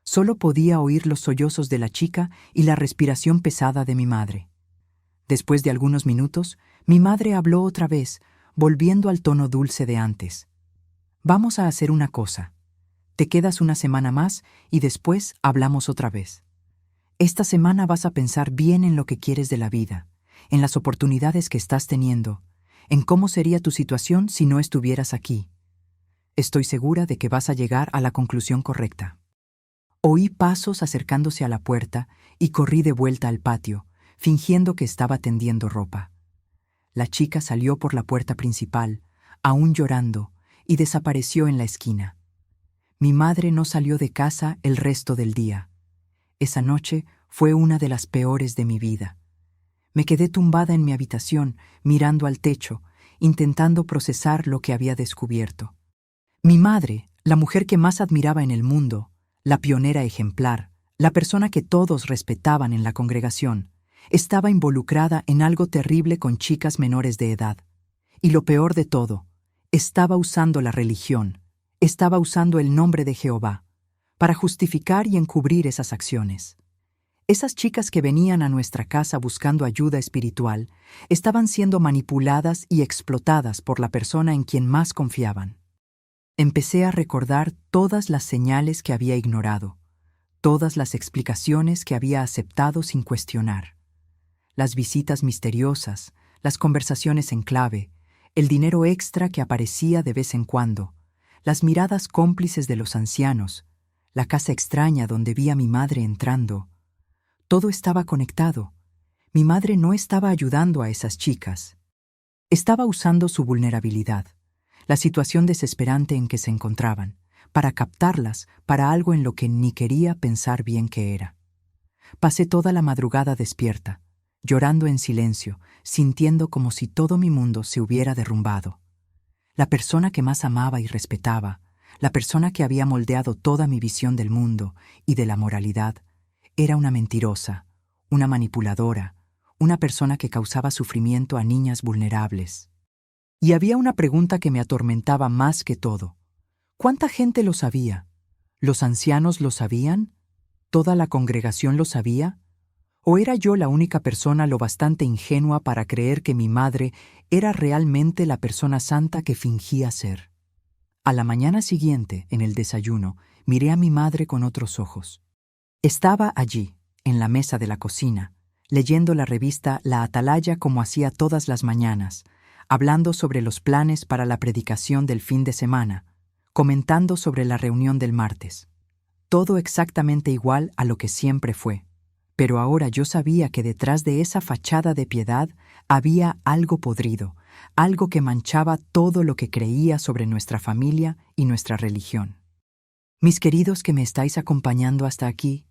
Solo podía oír los sollozos de la chica y la respiración pesada de mi madre. Después de algunos minutos, mi madre habló otra vez, volviendo al tono dulce de antes. Vamos a hacer una cosa. Te quedas una semana más y después hablamos otra vez. Esta semana vas a pensar bien en lo que quieres de la vida, en las oportunidades que estás teniendo, en cómo sería tu situación si no estuvieras aquí. Estoy segura de que vas a llegar a la conclusión correcta. Oí pasos acercándose a la puerta y corrí de vuelta al patio, fingiendo que estaba tendiendo ropa. La chica salió por la puerta principal, aún llorando, y desapareció en la esquina. Mi madre no salió de casa el resto del día. Esa noche fue una de las peores de mi vida. Me quedé tumbada en mi habitación, mirando al techo, intentando procesar lo que había descubierto. Mi madre, la mujer que más admiraba en el mundo, la pionera ejemplar, la persona que todos respetaban en la congregación, estaba involucrada en algo terrible con chicas menores de edad. Y lo peor de todo, estaba usando la religión, estaba usando el nombre de Jehová, para justificar y encubrir esas acciones. Esas chicas que venían a nuestra casa buscando ayuda espiritual estaban siendo manipuladas y explotadas por la persona en quien más confiaban. Empecé a recordar todas las señales que había ignorado, todas las explicaciones que había aceptado sin cuestionar. Las visitas misteriosas, las conversaciones en clave, el dinero extra que aparecía de vez en cuando, las miradas cómplices de los ancianos, la casa extraña donde vi a mi madre entrando. Todo estaba conectado. Mi madre no estaba ayudando a esas chicas. Estaba usando su vulnerabilidad, la situación desesperante en que se encontraban, para captarlas para algo en lo que ni quería pensar bien qué era. Pasé toda la madrugada despierta, llorando en silencio, sintiendo como si todo mi mundo se hubiera derrumbado. La persona que más amaba y respetaba, la persona que había moldeado toda mi visión del mundo y de la moralidad, era una mentirosa, una manipuladora, una persona que causaba sufrimiento a niñas vulnerables. Y había una pregunta que me atormentaba más que todo. ¿Cuánta gente lo sabía? ¿Los ancianos lo sabían? ¿Toda la congregación lo sabía? ¿O era yo la única persona lo bastante ingenua para creer que mi madre era realmente la persona santa que fingía ser? A la mañana siguiente, en el desayuno, miré a mi madre con otros ojos. Estaba allí, en la mesa de la cocina, leyendo la revista La Atalaya como hacía todas las mañanas, hablando sobre los planes para la predicación del fin de semana, comentando sobre la reunión del martes. Todo exactamente igual a lo que siempre fue. Pero ahora yo sabía que detrás de esa fachada de piedad había algo podrido, algo que manchaba todo lo que creía sobre nuestra familia y nuestra religión. Mis queridos que me estáis acompañando hasta aquí,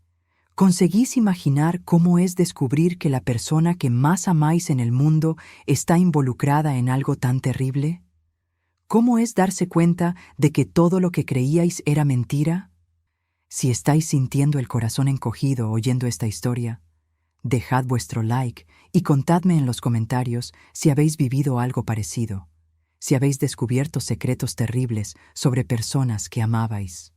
¿conseguís imaginar cómo es descubrir que la persona que más amáis en el mundo está involucrada en algo tan terrible? ¿Cómo es darse cuenta de que todo lo que creíais era mentira? Si estáis sintiendo el corazón encogido oyendo esta historia, dejad vuestro like y contadme en los comentarios si habéis vivido algo parecido, si habéis descubierto secretos terribles sobre personas que amabais.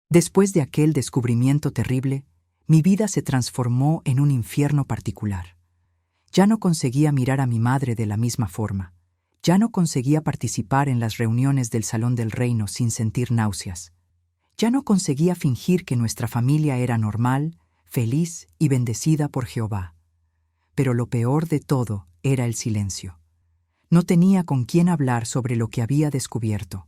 Después de aquel descubrimiento terrible, mi vida se transformó en un infierno particular. Ya no conseguía mirar a mi madre de la misma forma. Ya no conseguía participar en las reuniones del Salón del Reino sin sentir náuseas. Ya no conseguía fingir que nuestra familia era normal, feliz y bendecida por Jehová. Pero lo peor de todo era el silencio. No tenía con quién hablar sobre lo que había descubierto.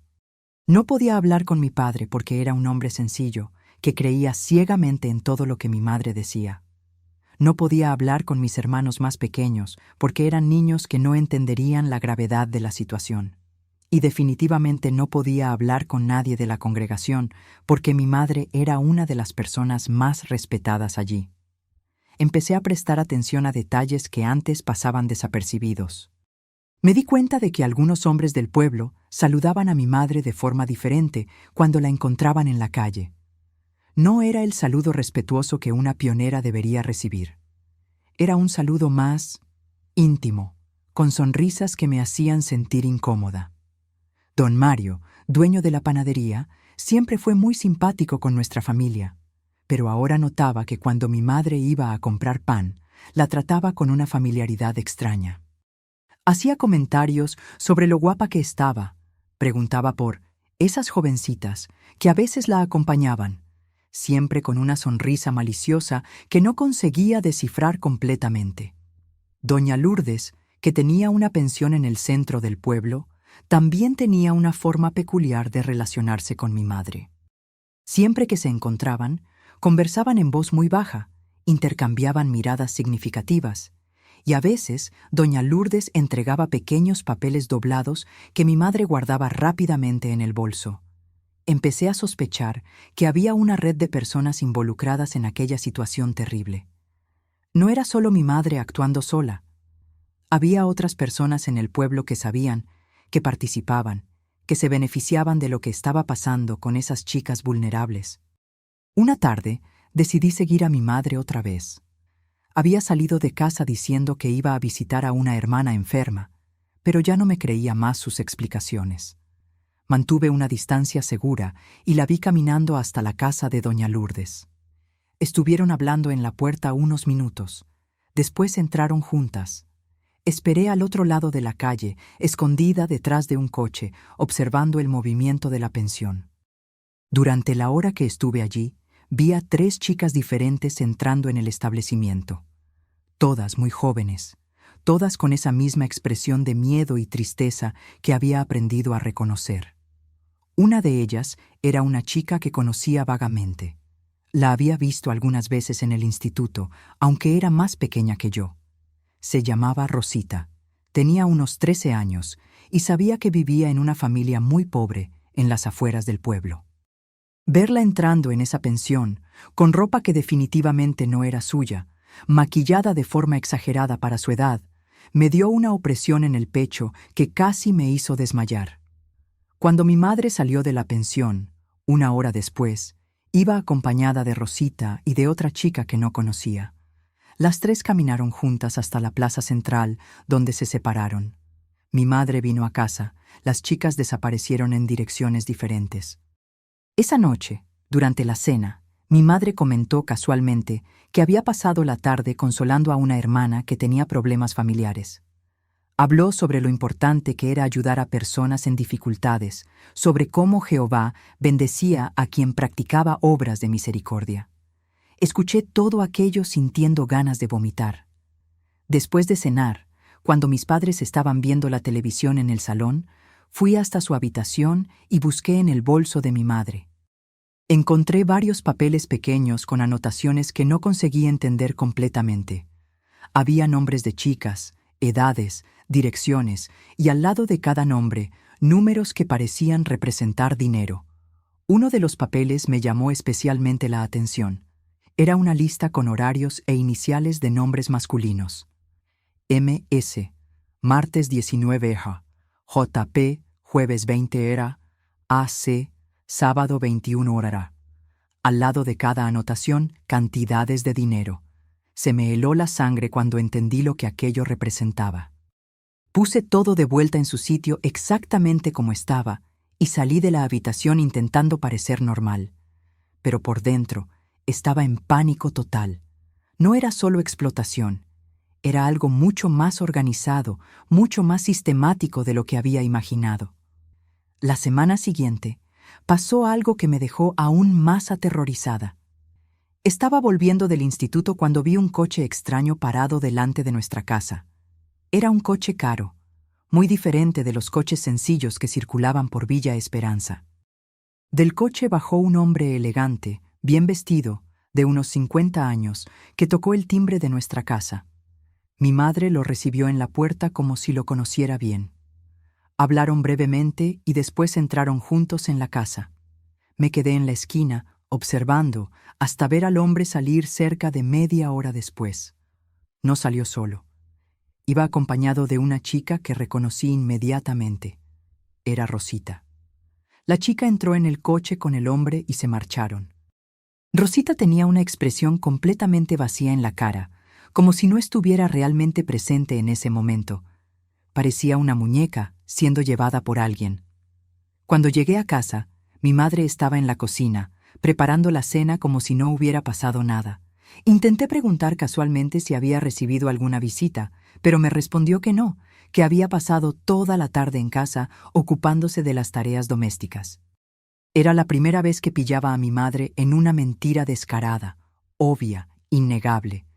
No podía hablar con mi padre porque era un hombre sencillo, que creía ciegamente en todo lo que mi madre decía. No podía hablar con mis hermanos más pequeños porque eran niños que no entenderían la gravedad de la situación. Y definitivamente no podía hablar con nadie de la congregación porque mi madre era una de las personas más respetadas allí. Empecé a prestar atención a detalles que antes pasaban desapercibidos. Me di cuenta de que algunos hombres del pueblo saludaban a mi madre de forma diferente cuando la encontraban en la calle. No era el saludo respetuoso que una pionera debería recibir. Era un saludo más íntimo, con sonrisas que me hacían sentir incómoda. Don Mario, dueño de la panadería, siempre fue muy simpático con nuestra familia, pero ahora notaba que cuando mi madre iba a comprar pan, la trataba con una familiaridad extraña. Hacía comentarios sobre lo guapa que estaba, preguntaba por esas jovencitas que a veces la acompañaban, siempre con una sonrisa maliciosa que no conseguía descifrar completamente. Doña Lourdes, que tenía una pensión en el centro del pueblo, también tenía una forma peculiar de relacionarse con mi madre. Siempre que se encontraban, conversaban en voz muy baja, intercambiaban miradas significativas, y a veces doña Lourdes entregaba pequeños papeles doblados que mi madre guardaba rápidamente en el bolso. Empecé a sospechar que había una red de personas involucradas en aquella situación terrible. No era solo mi madre actuando sola. Había otras personas en el pueblo que sabían, que participaban, que se beneficiaban de lo que estaba pasando con esas chicas vulnerables. Una tarde decidí seguir a mi madre otra vez. Había salido de casa diciendo que iba a visitar a una hermana enferma, pero ya no me creía más sus explicaciones. Mantuve una distancia segura y la vi caminando hasta la casa de doña Lourdes. Estuvieron hablando en la puerta unos minutos. Después entraron juntas. Esperé al otro lado de la calle, escondida detrás de un coche, observando el movimiento de la pensión. Durante la hora que estuve allí, vi a 3 chicas diferentes entrando en el establecimiento. Todas muy jóvenes, todas con esa misma expresión de miedo y tristeza que había aprendido a reconocer. Una de ellas era una chica que conocía vagamente. La había visto algunas veces en el instituto, aunque era más pequeña que yo. Se llamaba Rosita, tenía unos 13 años y sabía que vivía en una familia muy pobre en las afueras del pueblo. Verla entrando en esa pensión, con ropa que definitivamente no era suya, maquillada de forma exagerada para su edad, me dio una opresión en el pecho que casi me hizo desmayar. Cuando mi madre salió de la pensión, 1 hora después, iba acompañada de Rosita y de otra chica que no conocía. Las 3 caminaron juntas hasta la plaza central, donde se separaron. Mi madre vino a casa, las chicas desaparecieron en direcciones diferentes. Esa noche, durante la cena, mi madre comentó casualmente que había pasado la tarde consolando a una hermana que tenía problemas familiares. Habló sobre lo importante que era ayudar a personas en dificultades, sobre cómo Jehová bendecía a quien practicaba obras de misericordia. Escuché todo aquello sintiendo ganas de vomitar. Después de cenar, cuando mis padres estaban viendo la televisión en el salón, Fui hasta su habitación y busqué en el bolso de mi madre. Encontré varios papeles pequeños con anotaciones que no conseguí entender completamente. Había nombres de chicas, edades, direcciones y al lado de cada nombre, números que parecían representar dinero. Uno de los papeles me llamó especialmente la atención. Era una lista con horarios e iniciales de nombres masculinos. M.S., martes 19 era, J.P., jueves 20 era, A.C., sábado 21 hora. Al lado de cada anotación, cantidades de dinero. Se me heló la sangre cuando entendí lo que aquello representaba. Puse todo de vuelta en su sitio exactamente como estaba y salí de la habitación intentando parecer normal. Pero por dentro estaba en pánico total. No era solo explotación. Era algo mucho más organizado, mucho más sistemático de lo que había imaginado. La semana siguiente, pasó algo que me dejó aún más aterrorizada. Estaba volviendo del instituto cuando vi un coche extraño parado delante de nuestra casa. Era un coche caro, muy diferente de los coches sencillos que circulaban por Villa Esperanza. Del coche bajó un hombre elegante, bien vestido, de unos 50 años, que tocó el timbre de nuestra casa. Mi madre lo recibió en la puerta como si lo conociera bien. Hablaron brevemente y después entraron juntos en la casa. Me quedé en la esquina, observando, hasta ver al hombre salir cerca de media hora después. No salió solo. Iba acompañado de una chica que reconocí inmediatamente. Era Rosita. La chica entró en el coche con el hombre y se marcharon. Rosita tenía una expresión completamente vacía en la cara, como si no estuviera realmente presente en ese momento. Parecía una muñeca siendo llevada por alguien. Cuando llegué a casa, mi madre estaba en la cocina, preparando la cena como si no hubiera pasado nada. Intenté preguntar casualmente si había recibido alguna visita, pero me respondió que no, que había pasado toda la tarde en casa ocupándose de las tareas domésticas. Era la primera vez que pillaba a mi madre en una mentira descarada, obvia, innegable.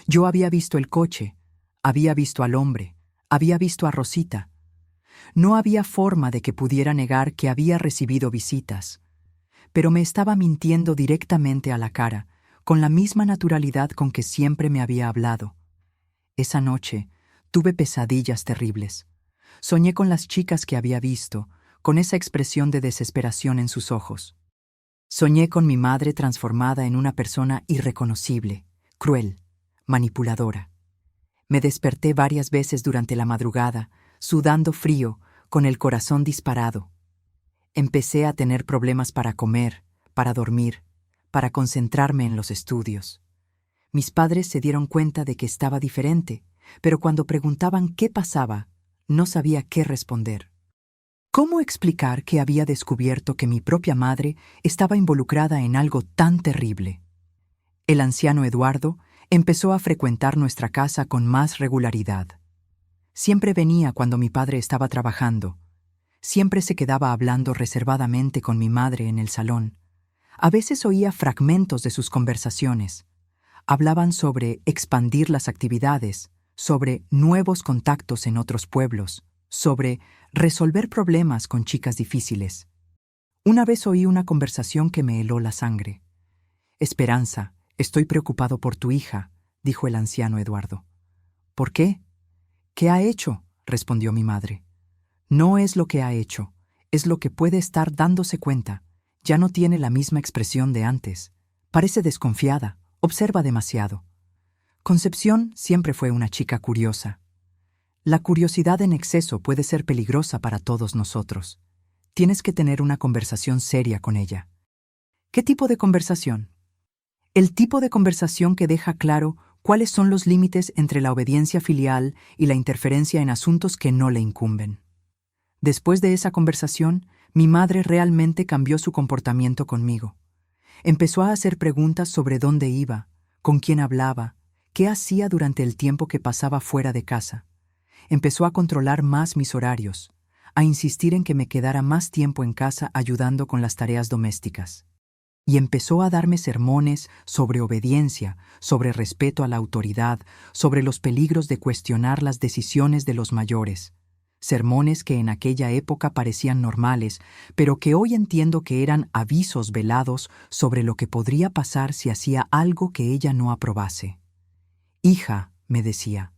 Yo había visto el coche, había visto al hombre, había visto a Rosita. No había forma de que pudiera negar que había recibido visitas, pero me estaba mintiendo directamente a la cara, con la misma naturalidad con que siempre me había hablado. Esa noche tuve pesadillas terribles. Soñé con las chicas que había visto, con esa expresión de desesperación en sus ojos. Soñé con mi madre transformada en una persona irreconocible, cruel, manipuladora. Me desperté varias veces durante la madrugada, sudando frío, con el corazón disparado. Empecé a tener problemas para comer, para dormir, para concentrarme en los estudios. Mis padres se dieron cuenta de que estaba diferente, pero cuando preguntaban qué pasaba, no sabía qué responder. ¿Cómo explicar que había descubierto que mi propia madre estaba involucrada en algo tan terrible? El anciano Eduardo empezó a frecuentar nuestra casa con más regularidad. Siempre venía cuando mi padre estaba trabajando. Siempre se quedaba hablando reservadamente con mi madre en el salón. A veces oía fragmentos de sus conversaciones. Hablaban sobre expandir las actividades, sobre nuevos contactos en otros pueblos, sobre resolver problemas con chicas difíciles. Una vez oí una conversación que me heló la sangre. «Esperanza, estoy preocupado por tu hija», dijo el anciano Eduardo. «¿Por qué?» «¿Qué ha hecho?», respondió mi madre. «No es lo que ha hecho, es lo que puede estar dándose cuenta. Ya no tiene la misma expresión de antes. Parece desconfiada, observa demasiado». Concepción siempre fue una chica curiosa. La curiosidad en exceso puede ser peligrosa para todos nosotros. Tienes que tener una conversación seria con ella. ¿Qué tipo de conversación? El tipo de conversación que deja claro cuáles son los límites entre la obediencia filial y la interferencia en asuntos que no le incumben. Después de esa conversación, mi madre realmente cambió su comportamiento conmigo. Empezó a hacer preguntas sobre dónde iba, con quién hablaba, qué hacía durante el tiempo que pasaba fuera de casa. Empezó a controlar más mis horarios, a insistir en que me quedara más tiempo en casa ayudando con las tareas domésticas. Y empezó a darme sermones sobre obediencia, sobre respeto a la autoridad, sobre los peligros de cuestionar las decisiones de los mayores. sermones que en aquella época parecían normales, pero que hoy entiendo que eran avisos velados sobre lo que podría pasar si hacía algo que ella no aprobase. Hija, me decía,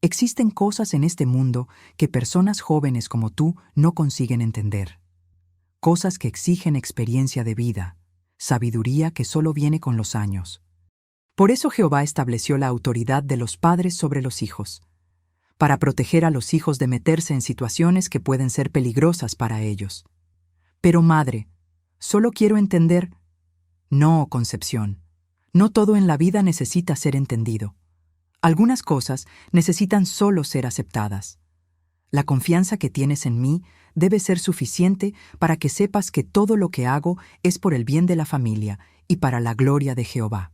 existen cosas en este mundo que personas jóvenes como tú no consiguen entender. Cosas que exigen experiencia de vida, sabiduría que solo viene con los años. Por eso Jehová estableció la autoridad de los padres sobre los hijos, para proteger a los hijos de meterse en situaciones que pueden ser peligrosas para ellos. Pero madre, solo quiero entender. No, Concepción, no todo en la vida necesita ser entendido. Algunas cosas necesitan solo ser aceptadas. La confianza que tienes en mí debe ser suficiente para que sepas que todo lo que hago es por el bien de la familia y para la gloria de Jehová.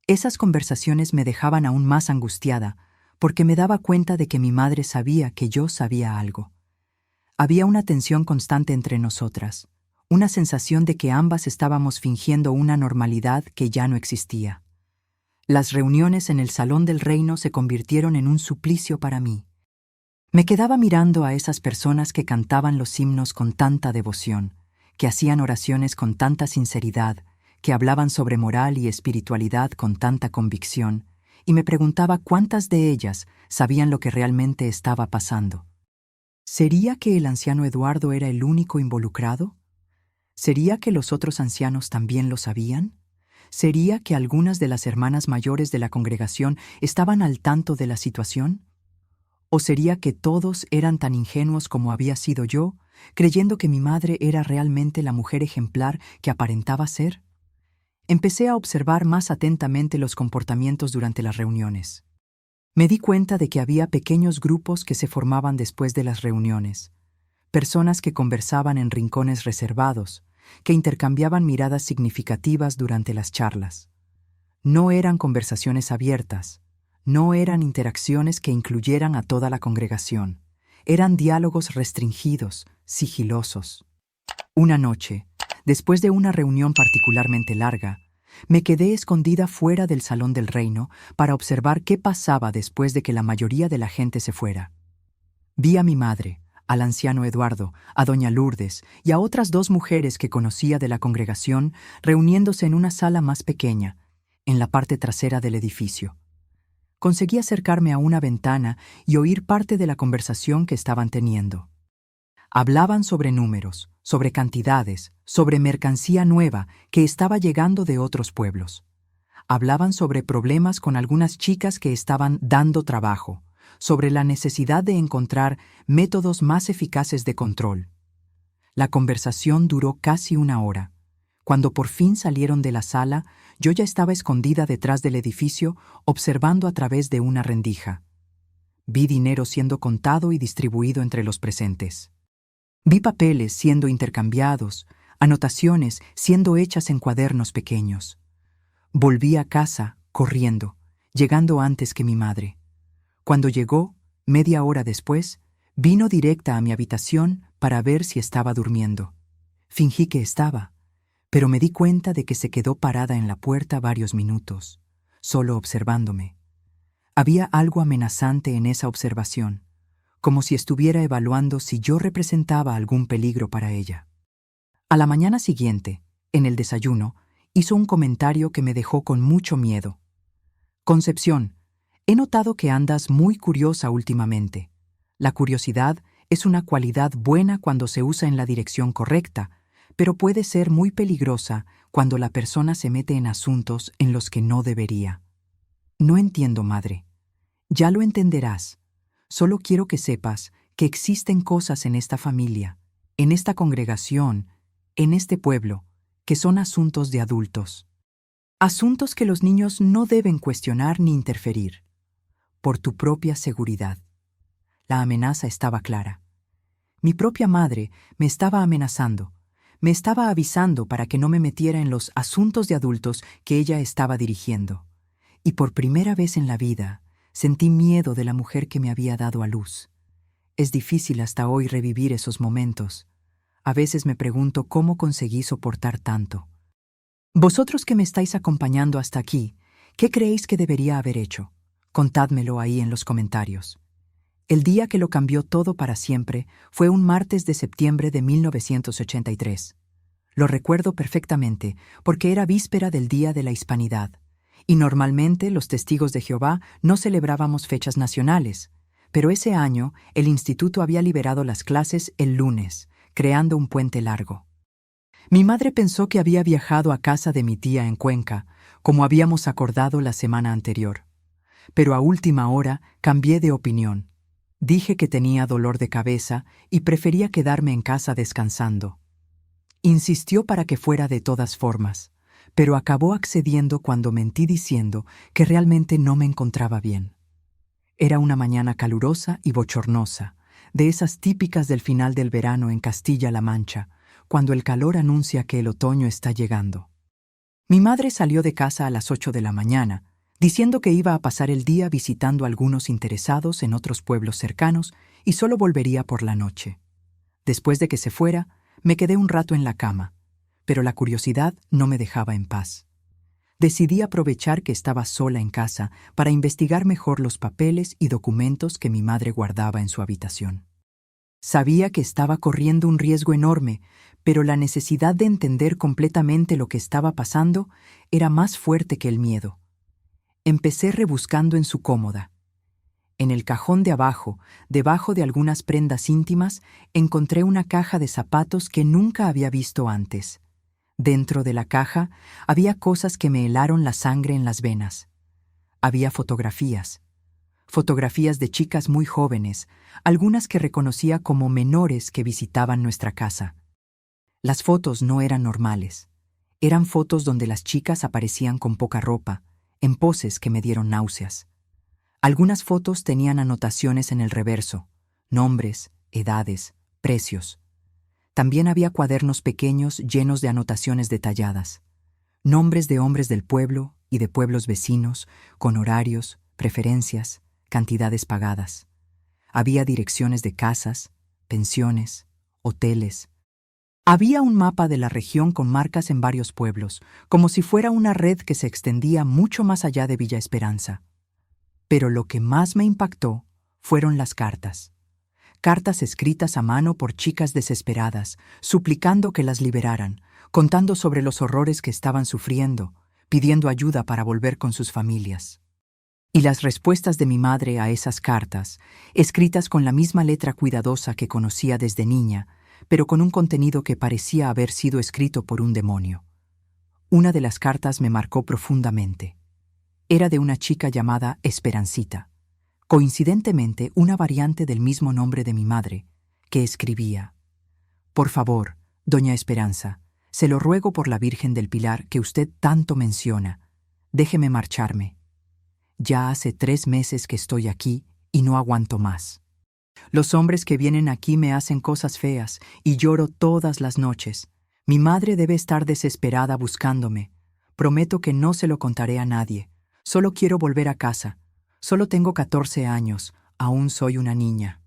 Esas conversaciones me dejaban aún más angustiada, porque me daba cuenta de que mi madre sabía que yo sabía algo. Había una tensión constante entre nosotras, una sensación de que ambas estábamos fingiendo una normalidad que ya no existía. Las reuniones en el Salón del Reino se convirtieron en un suplicio para mí. Me quedaba mirando a esas personas que cantaban los himnos con tanta devoción, que hacían oraciones con tanta sinceridad, que hablaban sobre moral y espiritualidad con tanta convicción, y me preguntaba cuántas de ellas sabían lo que realmente estaba pasando. ¿Sería que el anciano Eduardo era el único involucrado? ¿Sería que los otros ancianos también lo sabían? ¿Sería que algunas de las hermanas mayores de la congregación estaban al tanto de la situación? ¿O sería que todos eran tan ingenuos como había sido yo, creyendo que mi madre era realmente la mujer ejemplar que aparentaba ser? Empecé a observar más atentamente los comportamientos durante las reuniones. Me di cuenta de que había pequeños grupos que se formaban después de las reuniones, personas que conversaban en rincones reservados, que intercambiaban miradas significativas durante las charlas. No eran conversaciones abiertas, no eran interacciones que incluyeran a toda la congregación, eran diálogos restringidos, sigilosos. Una noche, después de una reunión particularmente larga, me quedé escondida fuera del Salón del Reino para observar qué pasaba después de que la mayoría de la gente se fuera. Vi a mi madre, al anciano Eduardo, a doña Lourdes y a otras 2 mujeres que conocía de la congregación reuniéndose en una sala más pequeña, en la parte trasera del edificio. Conseguí acercarme a una ventana y oír parte de la conversación que estaban teniendo. Hablaban sobre números, sobre cantidades, sobre mercancía nueva que estaba llegando de otros pueblos. Hablaban sobre problemas con algunas chicas que estaban dando trabajo, sobre la necesidad de encontrar métodos más eficaces de control. La conversación duró casi 1 hora. Cuando por fin salieron de la sala, yo ya estaba escondida detrás del edificio, observando a través de una rendija. Vi dinero siendo contado y distribuido entre los presentes. Vi papeles siendo intercambiados, anotaciones siendo hechas en cuadernos pequeños. Volví a casa, corriendo, llegando antes que mi madre. Cuando llegó, media hora después, vino directa a mi habitación para ver si estaba durmiendo. Fingí que estaba, pero me di cuenta de que se quedó parada en la puerta varios minutos, solo observándome. Había algo amenazante en esa observación, como si estuviera evaluando si yo representaba algún peligro para ella. A la mañana siguiente, en el desayuno, hizo un comentario que me dejó con mucho miedo. Concepción, he notado que andas muy curiosa últimamente. La curiosidad es una cualidad buena cuando se usa en la dirección correcta, pero puede ser muy peligrosa cuando la persona se mete en asuntos en los que no debería. No entiendo, madre. Ya lo entenderás. Solo quiero que sepas que existen cosas en esta familia, en esta congregación, en este pueblo, que son asuntos de adultos. Asuntos que los niños no deben cuestionar ni interferir. Por tu propia seguridad. La amenaza estaba clara. Mi propia madre me estaba amenazando, me estaba avisando para que no me metiera en los asuntos de adultos que ella estaba dirigiendo. Y por primera vez en la vida, sentí miedo de la mujer que me había dado a luz. Es difícil hasta hoy revivir esos momentos. A veces me pregunto cómo conseguí soportar tanto. Vosotros que me estáis acompañando hasta aquí, ¿qué creéis que debería haber hecho? Contádmelo ahí en los comentarios. El día que lo cambió todo para siempre fue un martes de septiembre de 1983. Lo recuerdo perfectamente porque era víspera del Día de la Hispanidad, y normalmente los testigos de Jehová no celebrábamos fechas nacionales, pero ese año el instituto había liberado las clases el lunes, creando un puente largo. Mi madre pensó que había viajado a casa de mi tía en Cuenca, como habíamos acordado la semana anterior. Pero a última hora cambié de opinión. Dije que tenía dolor de cabeza y prefería quedarme en casa descansando. Insistió para que fuera de todas formas, pero acabó accediendo cuando mentí diciendo que realmente no me encontraba bien. Era una mañana calurosa y bochornosa, de esas típicas del final del verano en Castilla-La Mancha, cuando el calor anuncia que el otoño está llegando. Mi madre salió de casa a las 8 de la mañana, diciendo que iba a pasar el día visitando a algunos interesados en otros pueblos cercanos y solo volvería por la noche. Después de que se fuera, me quedé un rato en la cama, pero la curiosidad no me dejaba en paz. Decidí aprovechar que estaba sola en casa para investigar mejor los papeles y documentos que mi madre guardaba en su habitación. Sabía que estaba corriendo un riesgo enorme, pero la necesidad de entender completamente lo que estaba pasando era más fuerte que el miedo. Empecé rebuscando en su cómoda. En el cajón de abajo, debajo de algunas prendas íntimas, encontré una caja de zapatos que nunca había visto antes. Dentro de la caja había cosas que me helaron la sangre en las venas. Había fotografías de chicas muy jóvenes, algunas que reconocía como menores que visitaban nuestra casa. Las fotos no eran normales. Eran fotos donde las chicas aparecían con poca ropa, en poses que me dieron náuseas. Algunas fotos tenían anotaciones en el reverso, nombres, edades, precios. También había cuadernos pequeños llenos de anotaciones detalladas, nombres de hombres del pueblo y de pueblos vecinos, con horarios, preferencias, cantidades pagadas. Había direcciones de casas, pensiones, hoteles. Había un mapa de la región con marcas en varios pueblos, como si fuera una red que se extendía mucho más allá de Villa Esperanza. Pero lo que más me impactó fueron las cartas. Cartas escritas a mano por chicas desesperadas, suplicando que las liberaran, contando sobre los horrores que estaban sufriendo, pidiendo ayuda para volver con sus familias. Y las respuestas de mi madre a esas cartas, escritas con la misma letra cuidadosa que conocía desde niña, pero con un contenido que parecía haber sido escrito por un demonio. Una de las cartas me marcó profundamente. Era de una chica llamada Esperancita, coincidentemente una variante del mismo nombre de mi madre, que escribía: «Por favor, doña Esperanza, se lo ruego por la Virgen del Pilar que usted tanto menciona, déjeme marcharme. Ya hace 3 meses que estoy aquí y no aguanto más. Los hombres que vienen aquí me hacen cosas feas y lloro todas las noches. Mi madre debe estar desesperada buscándome. Prometo que no se lo contaré a nadie. Solo quiero volver a casa. Solo tengo 14 años. Aún soy una niña».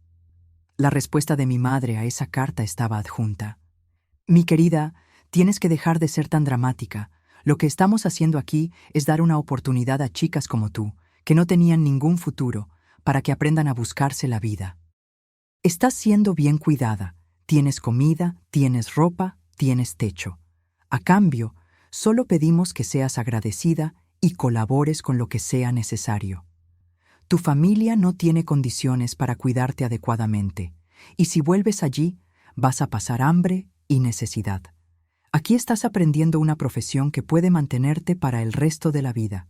La respuesta de mi madre a esa carta estaba adjunta. «Mi querida, tienes que dejar de ser tan dramática. Lo que estamos haciendo aquí es dar una oportunidad a chicas como tú, que no tenían ningún futuro, para que aprendan a buscarse la vida. Estás siendo bien cuidada. Tienes comida, tienes ropa, tienes techo. A cambio, solo pedimos que seas agradecida y colabores con lo que sea necesario. Tu familia no tiene condiciones para cuidarte adecuadamente, y si vuelves allí, vas a pasar hambre y necesidad. Aquí estás aprendiendo una profesión que puede mantenerte para el resto de la vida.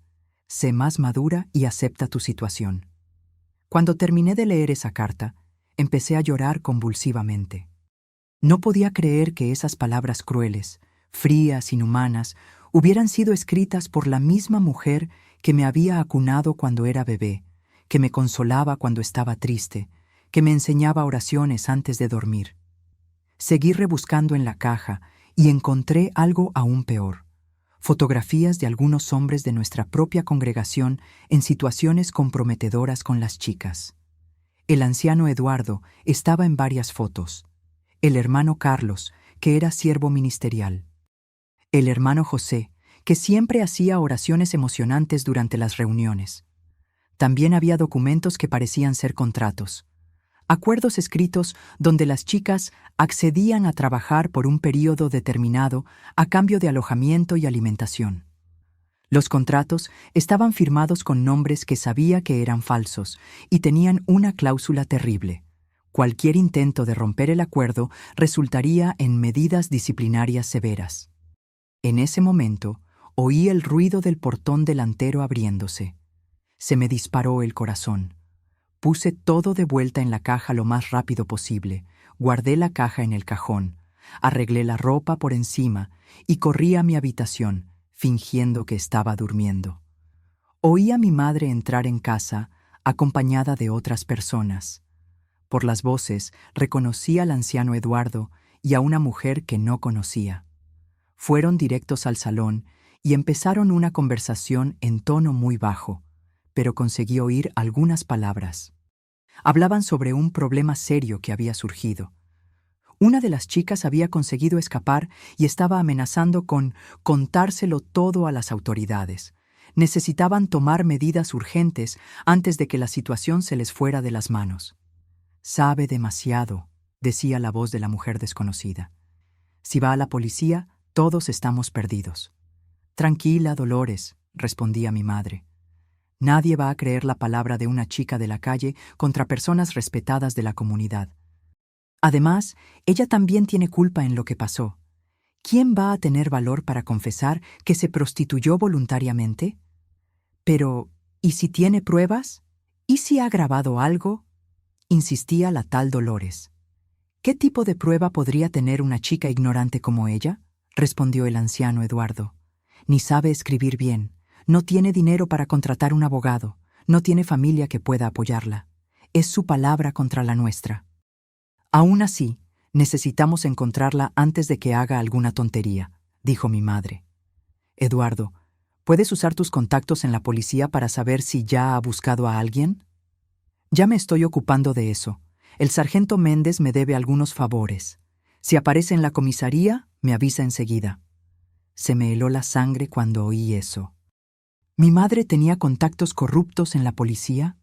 Sé más madura y acepta tu situación». Cuando terminé de leer esa carta, empecé a llorar convulsivamente. No podía creer que esas palabras crueles, frías, inhumanas, hubieran sido escritas por la misma mujer que me había acunado cuando era bebé, que me consolaba cuando estaba triste, que me enseñaba oraciones antes de dormir. Seguí rebuscando en la caja y encontré algo aún peor: fotografías de algunos hombres de nuestra propia congregación en situaciones comprometedoras con las chicas. El anciano Eduardo estaba en varias fotos. El hermano Carlos, que era siervo ministerial. El hermano José, que siempre hacía oraciones emocionantes durante las reuniones. También había documentos que parecían ser contratos. Acuerdos escritos donde las chicas accedían a trabajar por un período determinado a cambio de alojamiento y alimentación. Los contratos estaban firmados con nombres que sabía que eran falsos y tenían una cláusula terrible. Cualquier intento de romper el acuerdo resultaría en medidas disciplinarias severas. En ese momento, oí el ruido del portón delantero abriéndose. Se me disparó el corazón. Puse todo de vuelta en la caja lo más rápido posible, guardé la caja en el cajón, arreglé la ropa por encima y corrí a mi habitación, fingiendo que estaba durmiendo. Oí a mi madre entrar en casa, acompañada de otras personas. Por las voces reconocí al anciano Eduardo y a una mujer que no conocía. Fueron directos al salón y empezaron una conversación en tono muy bajo, pero conseguí oír algunas palabras. Hablaban sobre un problema serio que había surgido. Una de las chicas había conseguido escapar y estaba amenazando con contárselo todo a las autoridades. Necesitaban tomar medidas urgentes antes de que la situación se les fuera de las manos. «Sabe demasiado», decía la voz de la mujer desconocida. «Si va a la policía, todos estamos perdidos». «Tranquila, Dolores», respondía mi madre. «Nadie va a creer la palabra de una chica de la calle contra personas respetadas de la comunidad. Además, ella también tiene culpa en lo que pasó. ¿Quién va a tener valor para confesar que se prostituyó voluntariamente? Pero, ¿y si tiene pruebas? ¿Y si ha grabado algo?», insistía la tal Dolores. «¿Qué tipo de prueba podría tener una chica ignorante como ella?», respondió el anciano Eduardo. «Ni sabe escribir bien, no tiene dinero para contratar un abogado, no tiene familia que pueda apoyarla. Es su palabra contra la nuestra. Aún así, necesitamos encontrarla antes de que haga alguna tontería», dijo mi madre. «Eduardo, ¿puedes usar tus contactos en la policía para saber si ya ha buscado a alguien?» «Ya me estoy ocupando de eso. El sargento Méndez me debe algunos favores. Si aparece en la comisaría, me avisa enseguida». Se me heló la sangre cuando oí eso. ¿Mi madre tenía contactos corruptos en la policía?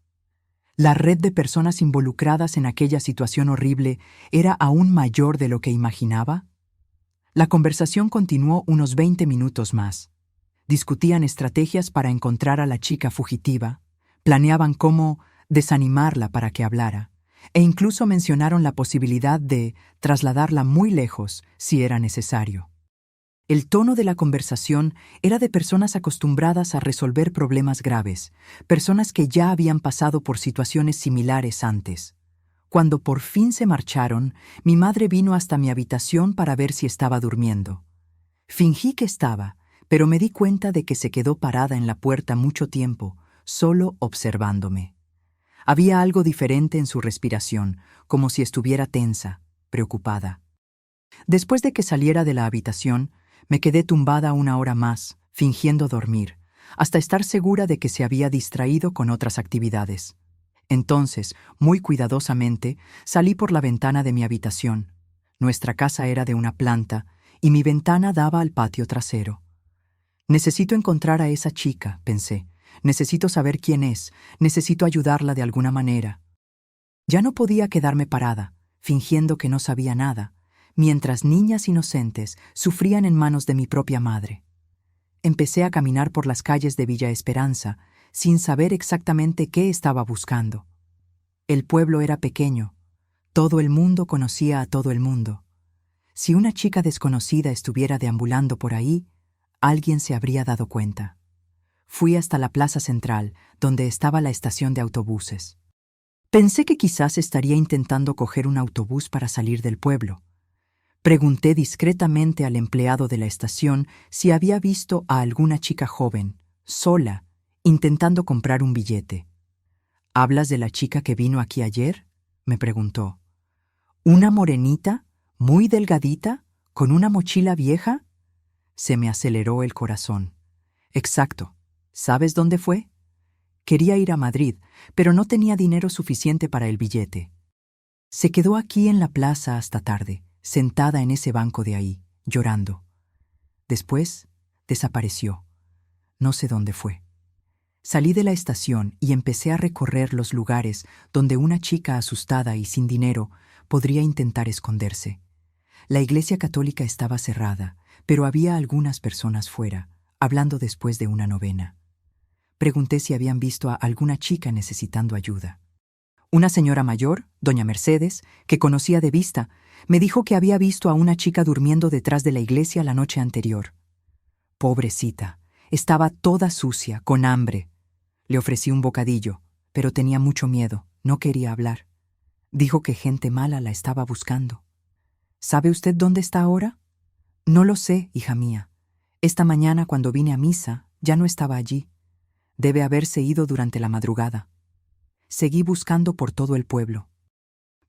La red de personas involucradas en aquella situación horrible era aún mayor de lo que imaginaba. La conversación continuó unos 20 minutos más. Discutían estrategias para encontrar a la chica fugitiva, planeaban cómo desanimarla para que hablara, e incluso mencionaron la posibilidad de trasladarla muy lejos si era necesario. El tono de la conversación era de personas acostumbradas a resolver problemas graves, personas que ya habían pasado por situaciones similares antes. Cuando por fin se marcharon, mi madre vino hasta mi habitación para ver si estaba durmiendo. Fingí que estaba, pero me di cuenta de que se quedó parada en la puerta mucho tiempo, solo observándome. Había algo diferente en su respiración, como si estuviera tensa, preocupada. Después de que saliera de la habitación, me quedé tumbada una hora más, fingiendo dormir, hasta estar segura de que se había distraído con otras actividades. Entonces, muy cuidadosamente, salí por la ventana de mi habitación. Nuestra casa era de una planta, y mi ventana daba al patio trasero. «Necesito encontrar a esa chica», pensé. «Necesito saber quién es, necesito ayudarla de alguna manera». Ya no podía quedarme parada, fingiendo que no sabía nada, mientras niñas inocentes sufrían en manos de mi propia madre. Empecé a caminar por las calles de Villa Esperanza, sin saber exactamente qué estaba buscando. El pueblo era pequeño. Todo el mundo conocía a todo el mundo. Si una chica desconocida estuviera deambulando por ahí, alguien se habría dado cuenta. Fui hasta la plaza central, donde estaba la estación de autobuses. Pensé que quizás estaría intentando coger un autobús para salir del pueblo. Pregunté discretamente al empleado de la estación si había visto a alguna chica joven, sola, intentando comprar un billete. «¿Hablas de la chica que vino aquí ayer?», me preguntó. «¿Una morenita, muy delgadita, con una mochila vieja?». Se me aceleró el corazón. «Exacto. ¿Sabes dónde fue?». «Quería ir a Madrid, pero no tenía dinero suficiente para el billete. Se quedó aquí en la plaza hasta tarde, sentada en ese banco de ahí, llorando. Después, desapareció. No sé dónde fue». Salí de la estación y empecé a recorrer los lugares donde una chica asustada y sin dinero podría intentar esconderse. La iglesia católica estaba cerrada, pero había algunas personas fuera, hablando después de una novena. Pregunté si habían visto a alguna chica necesitando ayuda. Una señora mayor, doña Mercedes, que conocía de vista, me dijo que había visto a una chica durmiendo detrás de la iglesia la noche anterior. Pobrecita, estaba toda sucia, con hambre. Le ofrecí un bocadillo, pero tenía mucho miedo, no quería hablar. Dijo que gente mala la estaba buscando. ¿Sabe usted dónde está ahora? No lo sé, hija mía. Esta mañana, cuando vine a misa, ya no estaba allí. Debe haberse ido durante la madrugada. Seguí buscando por todo el pueblo.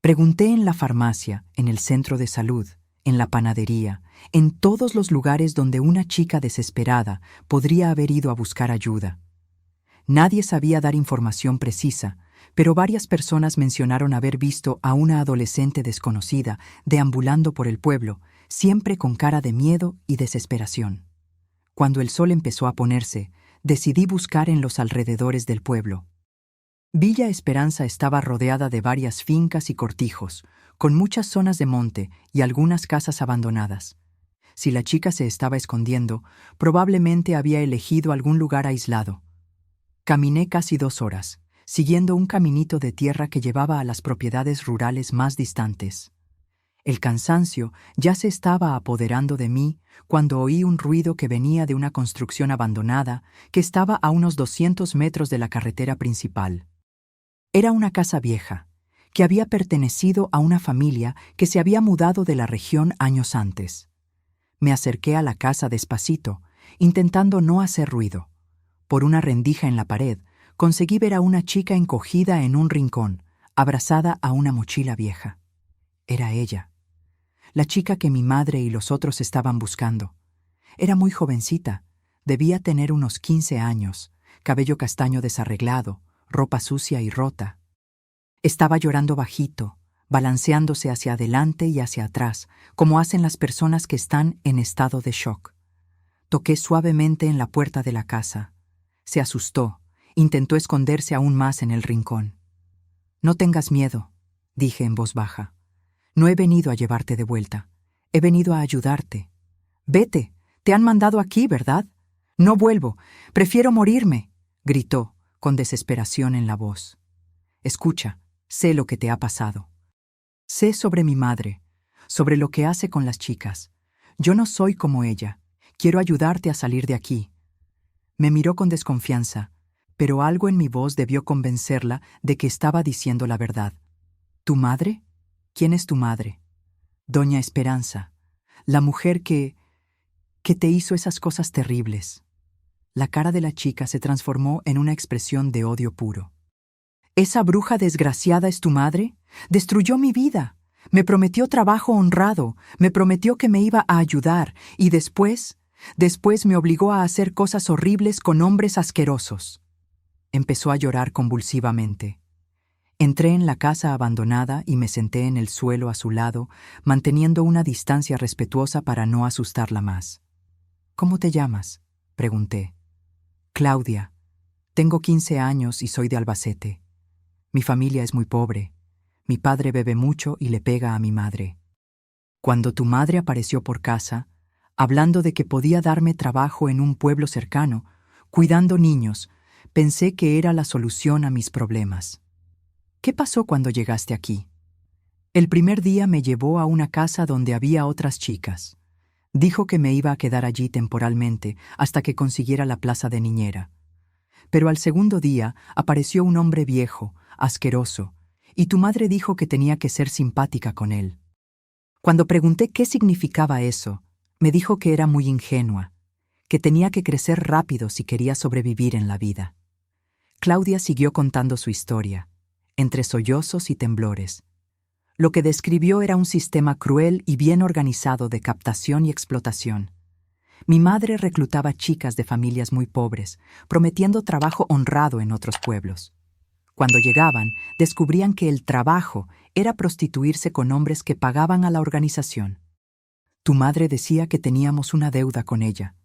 Pregunté en la farmacia, en el centro de salud, en la panadería, en todos los lugares donde una chica desesperada podría haber ido a buscar ayuda. Nadie sabía dar información precisa, pero varias personas mencionaron haber visto a una adolescente desconocida deambulando por el pueblo, siempre con cara de miedo y desesperación. Cuando el sol empezó a ponerse, decidí buscar en los alrededores del pueblo. Villa Esperanza estaba rodeada de varias fincas y cortijos, con muchas zonas de monte y algunas casas abandonadas. Si la chica se estaba escondiendo, probablemente había elegido algún lugar aislado. Caminé casi 2 horas, siguiendo un caminito de tierra que llevaba a las propiedades rurales más distantes. El cansancio ya se estaba apoderando de mí cuando oí un ruido que venía de una construcción abandonada que estaba a unos 200 metros de la carretera principal. Era una casa vieja, que había pertenecido a una familia que se había mudado de la región años antes. Me acerqué a la casa despacito, intentando no hacer ruido. Por una rendija en la pared, conseguí ver a una chica encogida en un rincón, abrazada a una mochila vieja. Era ella, la chica que mi madre y los otros estaban buscando. Era muy jovencita, debía tener unos 15 años, cabello castaño desarreglado, ropa sucia y rota. Estaba llorando bajito, balanceándose hacia adelante y hacia atrás, como hacen las personas que están en estado de shock. Toqué suavemente en la puerta de la casa. Se asustó, intentó esconderse aún más en el rincón. «No tengas miedo», dije en voz baja. «No he venido a llevarte de vuelta. He venido a ayudarte. Vete, te han mandado aquí, ¿verdad?» «No vuelvo, prefiero morirme», gritó, con desesperación en la voz. «Escucha, sé lo que te ha pasado. Sé sobre mi madre, sobre lo que hace con las chicas. Yo no soy como ella. Quiero ayudarte a salir de aquí». Me miró con desconfianza, pero algo en mi voz debió convencerla de que estaba diciendo la verdad. «¿Tu madre? ¿Quién es tu madre?» «Doña Esperanza, la mujer que te hizo esas cosas terribles». La cara de la chica se transformó en una expresión de odio puro. «¿Esa bruja desgraciada es tu madre? Destruyó mi vida. Me prometió trabajo honrado, me prometió que me iba a ayudar y después me obligó a hacer cosas horribles con hombres asquerosos». Empezó a llorar convulsivamente. Entré en la casa abandonada y me senté en el suelo a su lado, manteniendo una distancia respetuosa para no asustarla más. «¿Cómo te llamas?», pregunté. «Claudia. Tengo 15 años y soy de Albacete. Mi familia es muy pobre. Mi padre bebe mucho y le pega a mi madre. Cuando tu madre apareció por casa, hablando de que podía darme trabajo en un pueblo cercano, cuidando niños, pensé que era la solución a mis problemas. ¿Qué pasó cuando llegaste aquí?» «El primer día me llevó a una casa donde había otras chicas. Dijo que me iba a quedar allí temporalmente hasta que consiguiera la plaza de niñera. Pero al segundo día apareció un hombre viejo, asqueroso, y tu madre dijo que tenía que ser simpática con él. Cuando pregunté qué significaba eso, me dijo que era muy ingenua, que tenía que crecer rápido si quería sobrevivir en la vida». Claudia siguió contando su historia, entre sollozos y temblores. Lo que describió era un sistema cruel y bien organizado de captación y explotación. Mi madre reclutaba chicas de familias muy pobres, prometiendo trabajo honrado en otros pueblos. Cuando llegaban, descubrían que el trabajo era prostituirse con hombres que pagaban a la organización. Tu madre decía que teníamos una deuda con ella,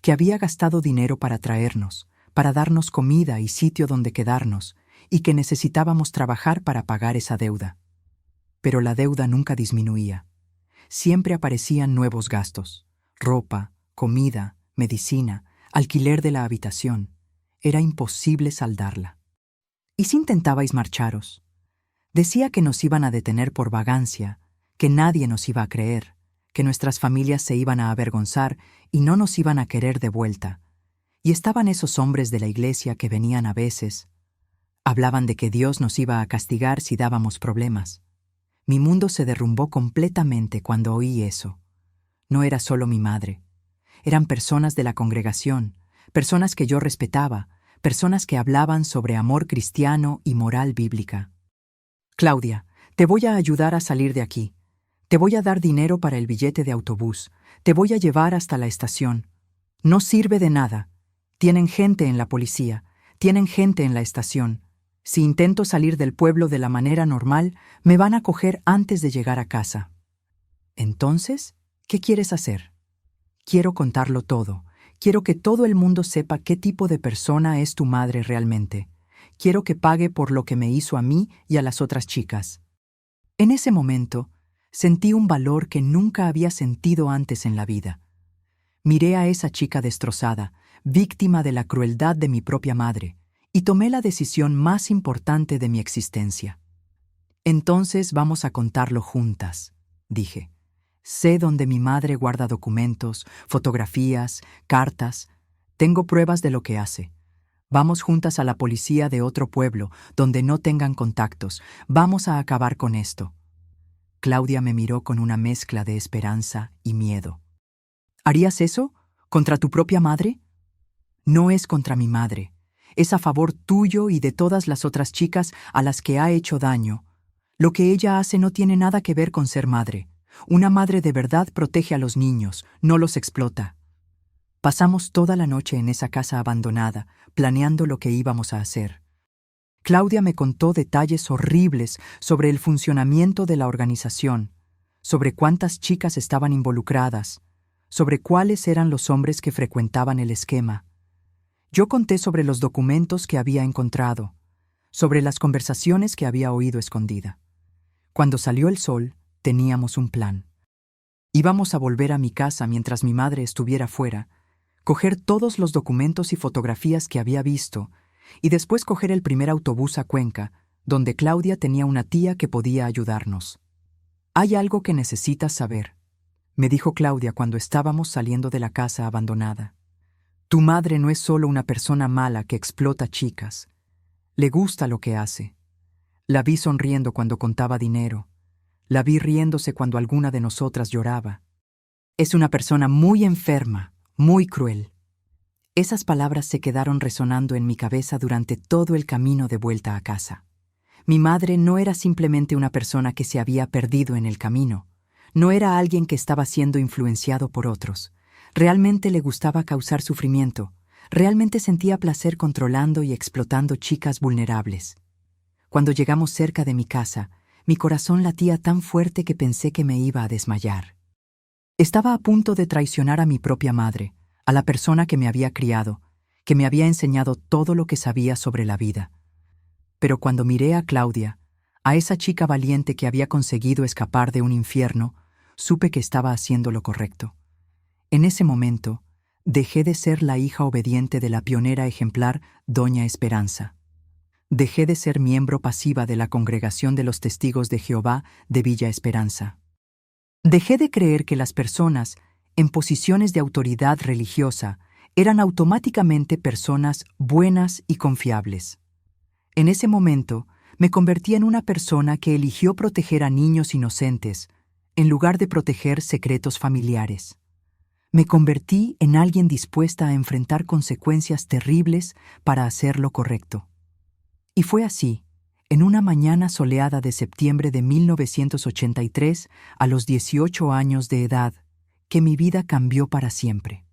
que había gastado dinero para traernos, para darnos comida y sitio donde quedarnos, y que necesitábamos trabajar para pagar esa deuda. Pero la deuda nunca disminuía. Siempre aparecían nuevos gastos: ropa, comida, medicina, alquiler de la habitación. Era imposible saldarla. ¿Y si intentabais marcharos? Decía que nos iban a detener por vagancia, que nadie nos iba a creer, que nuestras familias se iban a avergonzar y no nos iban a querer de vuelta. Y estaban esos hombres de la iglesia que venían a veces. Hablaban de que Dios nos iba a castigar si dábamos problemas. Mi mundo se derrumbó completamente cuando oí eso. No era solo mi madre. Eran personas de la congregación, personas que yo respetaba, personas que hablaban sobre amor cristiano y moral bíblica. Claudia, te voy a ayudar a salir de aquí. Te voy a dar dinero para el billete de autobús. Te voy a llevar hasta la estación. No sirve de nada. Tienen gente en la policía. Tienen gente en la estación. Si intento salir del pueblo de la manera normal, me van a coger antes de llegar a casa. Entonces, ¿qué quieres hacer? Quiero contarlo todo. Quiero que todo el mundo sepa qué tipo de persona es tu madre realmente. Quiero que pague por lo que me hizo a mí y a las otras chicas. En ese momento, sentí un valor que nunca había sentido antes en la vida. Miré a esa chica destrozada, víctima de la crueldad de mi propia madre, y tomé la decisión más importante de mi existencia. Entonces vamos a contarlo juntas, dije. Sé dónde mi madre guarda documentos, fotografías, cartas. Tengo pruebas de lo que hace. Vamos juntas a la policía de otro pueblo, donde no tengan contactos. Vamos a acabar con esto. Claudia me miró con una mezcla de esperanza y miedo. ¿Harías eso? ¿Contra tu propia madre? No es contra mi madre. Es a favor tuyo y de todas las otras chicas a las que ha hecho daño. Lo que ella hace no tiene nada que ver con ser madre. Una madre de verdad protege a los niños, no los explota. Pasamos toda la noche en esa casa abandonada, planeando lo que íbamos a hacer. Claudia me contó detalles horribles sobre el funcionamiento de la organización, sobre cuántas chicas estaban involucradas, sobre cuáles eran los hombres que frecuentaban el esquema. Yo conté sobre los documentos que había encontrado, sobre las conversaciones que había oído escondida. Cuando salió el sol, teníamos un plan. Íbamos a volver a mi casa mientras mi madre estuviera fuera, coger todos los documentos y fotografías que había visto, y después coger el primer autobús a Cuenca, donde Claudia tenía una tía que podía ayudarnos. «Hay algo que necesitas saber», me dijo Claudia cuando estábamos saliendo de la casa abandonada. «Tu madre no es solo una persona mala que explota chicas. Le gusta lo que hace. La vi sonriendo cuando contaba dinero. La vi riéndose cuando alguna de nosotras lloraba. Es una persona muy enferma, muy cruel». Esas palabras se quedaron resonando en mi cabeza durante todo el camino de vuelta a casa. Mi madre no era simplemente una persona que se había perdido en el camino. No era alguien que estaba siendo influenciado por otros. Realmente le gustaba causar sufrimiento. Realmente sentía placer controlando y explotando chicas vulnerables. Cuando llegamos cerca de mi casa, mi corazón latía tan fuerte que pensé que me iba a desmayar. Estaba a punto de traicionar a mi propia madre, a la persona que me había criado, que me había enseñado todo lo que sabía sobre la vida. Pero cuando miré a Claudia, a esa chica valiente que había conseguido escapar de un infierno, supe que estaba haciendo lo correcto. En ese momento, dejé de ser la hija obediente de la pionera ejemplar Doña Esperanza. Dejé de ser miembro pasiva de la Congregación de los Testigos de Jehová de Villa Esperanza. Dejé de creer que las personas en posiciones de autoridad religiosa eran automáticamente personas buenas y confiables. En ese momento, me convertí en una persona que eligió proteger a niños inocentes, en lugar de proteger secretos familiares. Me convertí en alguien dispuesta a enfrentar consecuencias terribles para hacer lo correcto. Y fue así, en una mañana soleada de septiembre de 1983, a los 18 años de edad, que mi vida cambió para siempre.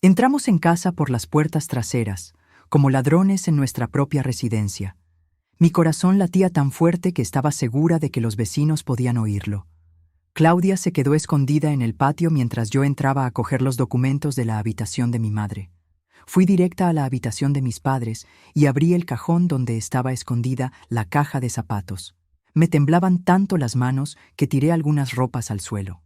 Entramos en casa por las puertas traseras, como ladrones en nuestra propia residencia. Mi corazón latía tan fuerte que estaba segura de que los vecinos podían oírlo. Claudia se quedó escondida en el patio mientras yo entraba a coger los documentos de la habitación de mi madre. Fui directa a la habitación de mis padres y abrí el cajón donde estaba escondida la caja de zapatos. Me temblaban tanto las manos que tiré algunas ropas al suelo.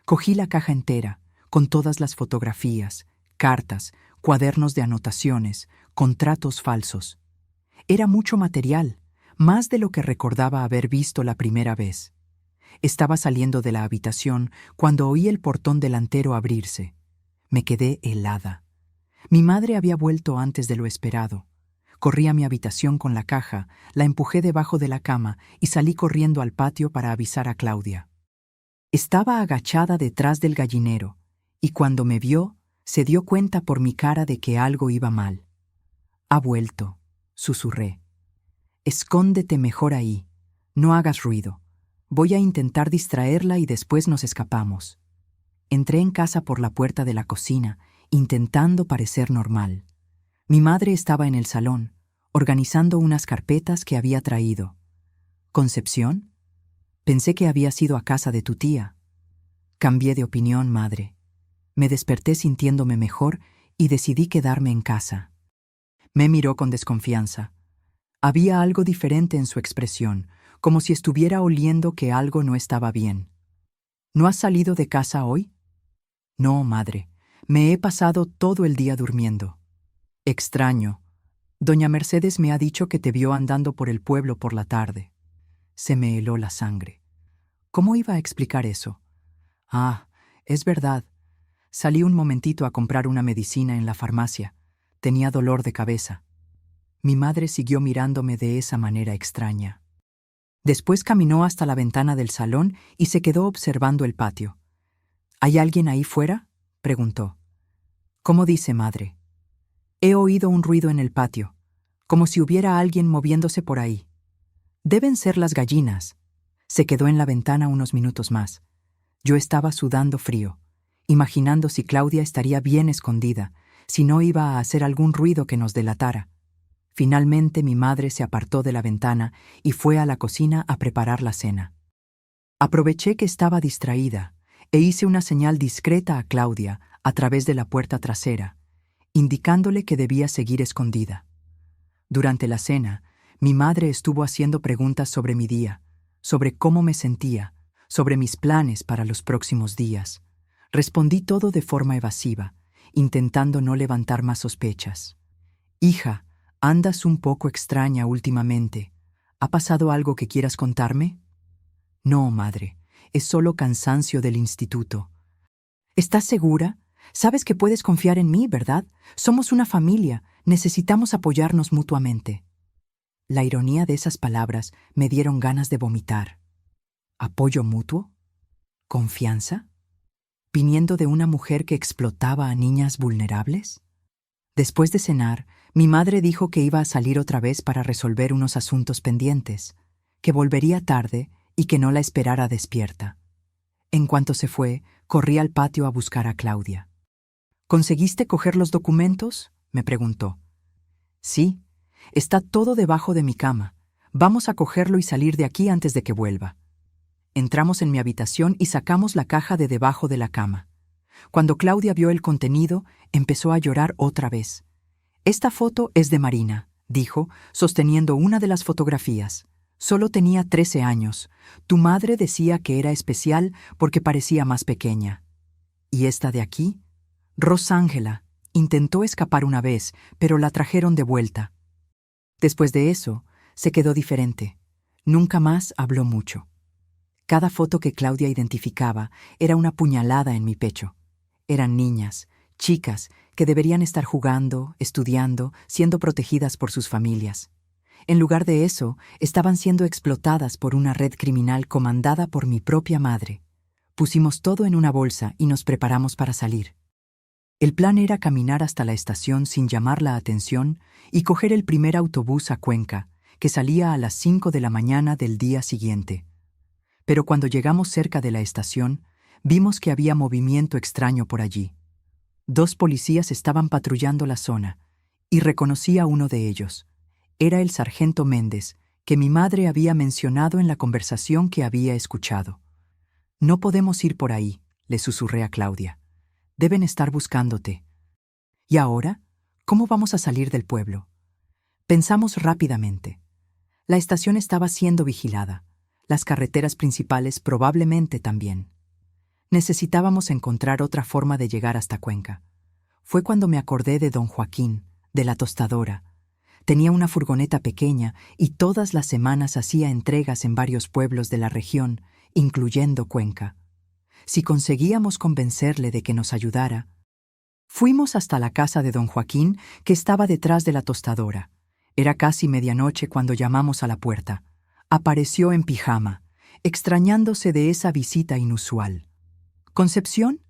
Cogí la caja entera, con todas las fotografías, cartas, cuadernos de anotaciones, contratos falsos. Era mucho material, más de lo que recordaba haber visto la primera vez. Estaba saliendo de la habitación cuando oí el portón delantero abrirse. Me quedé helada. Mi madre había vuelto antes de lo esperado. Corrí a mi habitación con la caja, la empujé debajo de la cama y salí corriendo al patio para avisar a Claudia. Estaba agachada detrás del gallinero, y cuando me vio, se dio cuenta por mi cara de que algo iba mal. «Ha vuelto», susurré. «Escóndete mejor ahí. No hagas ruido. Voy a intentar distraerla y después nos escapamos». Entré en casa por la puerta de la cocina, intentando parecer normal. Mi madre estaba en el salón, organizando unas carpetas que había traído. «¿Concepción? Pensé que habías ido a casa de tu tía». Cambié de opinión, madre. Me desperté sintiéndome mejor y decidí quedarme en casa. Me miró con desconfianza. Había algo diferente en su expresión, como si estuviera oliendo que algo no estaba bien. «¿No has salido de casa hoy?» «No, madre. Me he pasado todo el día durmiendo». «Extraño. Doña Mercedes me ha dicho que te vio andando por el pueblo por la tarde». Se me heló la sangre. ¿Cómo iba a explicar eso? «Ah, es verdad. Salí un momentito a comprar una medicina en la farmacia. Tenía dolor de cabeza». Mi madre siguió mirándome de esa manera extraña. Después caminó hasta la ventana del salón y se quedó observando el patio. «¿Hay alguien ahí fuera?», preguntó. «¿Cómo dice, madre?» «He oído un ruido en el patio, como si hubiera alguien moviéndose por ahí». «Deben ser las gallinas». Se quedó en la ventana unos minutos más. Yo estaba sudando frío, imaginando si Claudia estaría bien escondida, si no iba a hacer algún ruido que nos delatara. Finalmente mi madre se apartó de la ventana y fue a la cocina a preparar la cena. Aproveché que estaba distraída e hice una señal discreta a Claudia a través de la puerta trasera, indicándole que debía seguir escondida. Durante la cena, mi madre estuvo haciendo preguntas sobre mi día, sobre cómo me sentía, sobre mis planes para los próximos días. Respondí todo de forma evasiva, intentando no levantar más sospechas. «Hija, andas un poco extraña últimamente. ¿Ha pasado algo que quieras contarme?» «No, madre, es solo cansancio del instituto». «¿Estás segura? Sabes que puedes confiar en mí, ¿verdad? Somos una familia, necesitamos apoyarnos mutuamente». La ironía de esas palabras me dieron ganas de vomitar. ¿Apoyo mutuo? ¿Confianza? ¿Viniendo de una mujer que explotaba a niñas vulnerables? Después de cenar, mi madre dijo que iba a salir otra vez para resolver unos asuntos pendientes, que volvería tarde y que no la esperara despierta. En cuanto se fue, corrí al patio a buscar a Claudia. «¿Conseguiste coger los documentos?», me preguntó. «Sí, está todo debajo de mi cama. Vamos a cogerlo y salir de aquí antes de que vuelva». Entramos en mi habitación y sacamos la caja de debajo de la cama. Cuando Claudia vio el contenido, empezó a llorar otra vez. «Esta foto es de Marina», dijo, sosteniendo una de las fotografías. «Solo tenía 13 años. Tu madre decía que era especial porque parecía más pequeña». «¿Y esta de aquí?» «Rosángela. Intentó escapar una vez, pero la trajeron de vuelta». Después de eso, se quedó diferente. Nunca más habló mucho. Cada foto que Claudia identificaba era una puñalada en mi pecho. Eran niñas, chicas, que deberían estar jugando, estudiando, siendo protegidas por sus familias. En lugar de eso, estaban siendo explotadas por una red criminal comandada por mi propia madre. Pusimos todo en una bolsa y nos preparamos para salir. El plan era caminar hasta la estación sin llamar la atención y coger el primer autobús a Cuenca, que salía a las 5 de la mañana del día siguiente. Pero cuando llegamos cerca de la estación, vimos que había movimiento extraño por allí. 2 policías estaban patrullando la zona, y reconocí a uno de ellos. Era el sargento Méndez, que mi madre había mencionado en la conversación que había escuchado. «No podemos ir por ahí», le susurré a Claudia. «Deben estar buscándote». «¿Y ahora? ¿Cómo vamos a salir del pueblo? Pensamos rápidamente. La estación estaba siendo vigilada. Las carreteras principales probablemente también. Necesitábamos encontrar otra forma de llegar hasta Cuenca. Fue cuando me acordé de don Joaquín, de la tostadora. Tenía una furgoneta pequeña y todas las semanas hacía entregas en varios pueblos de la región, incluyendo Cuenca. Si conseguíamos convencerle de que nos ayudara, fuimos hasta la casa de don Joaquín, que estaba detrás de la tostadora. Era casi medianoche cuando llamamos a la puerta. Apareció en pijama, extrañándose de esa visita inusual. «Concepción,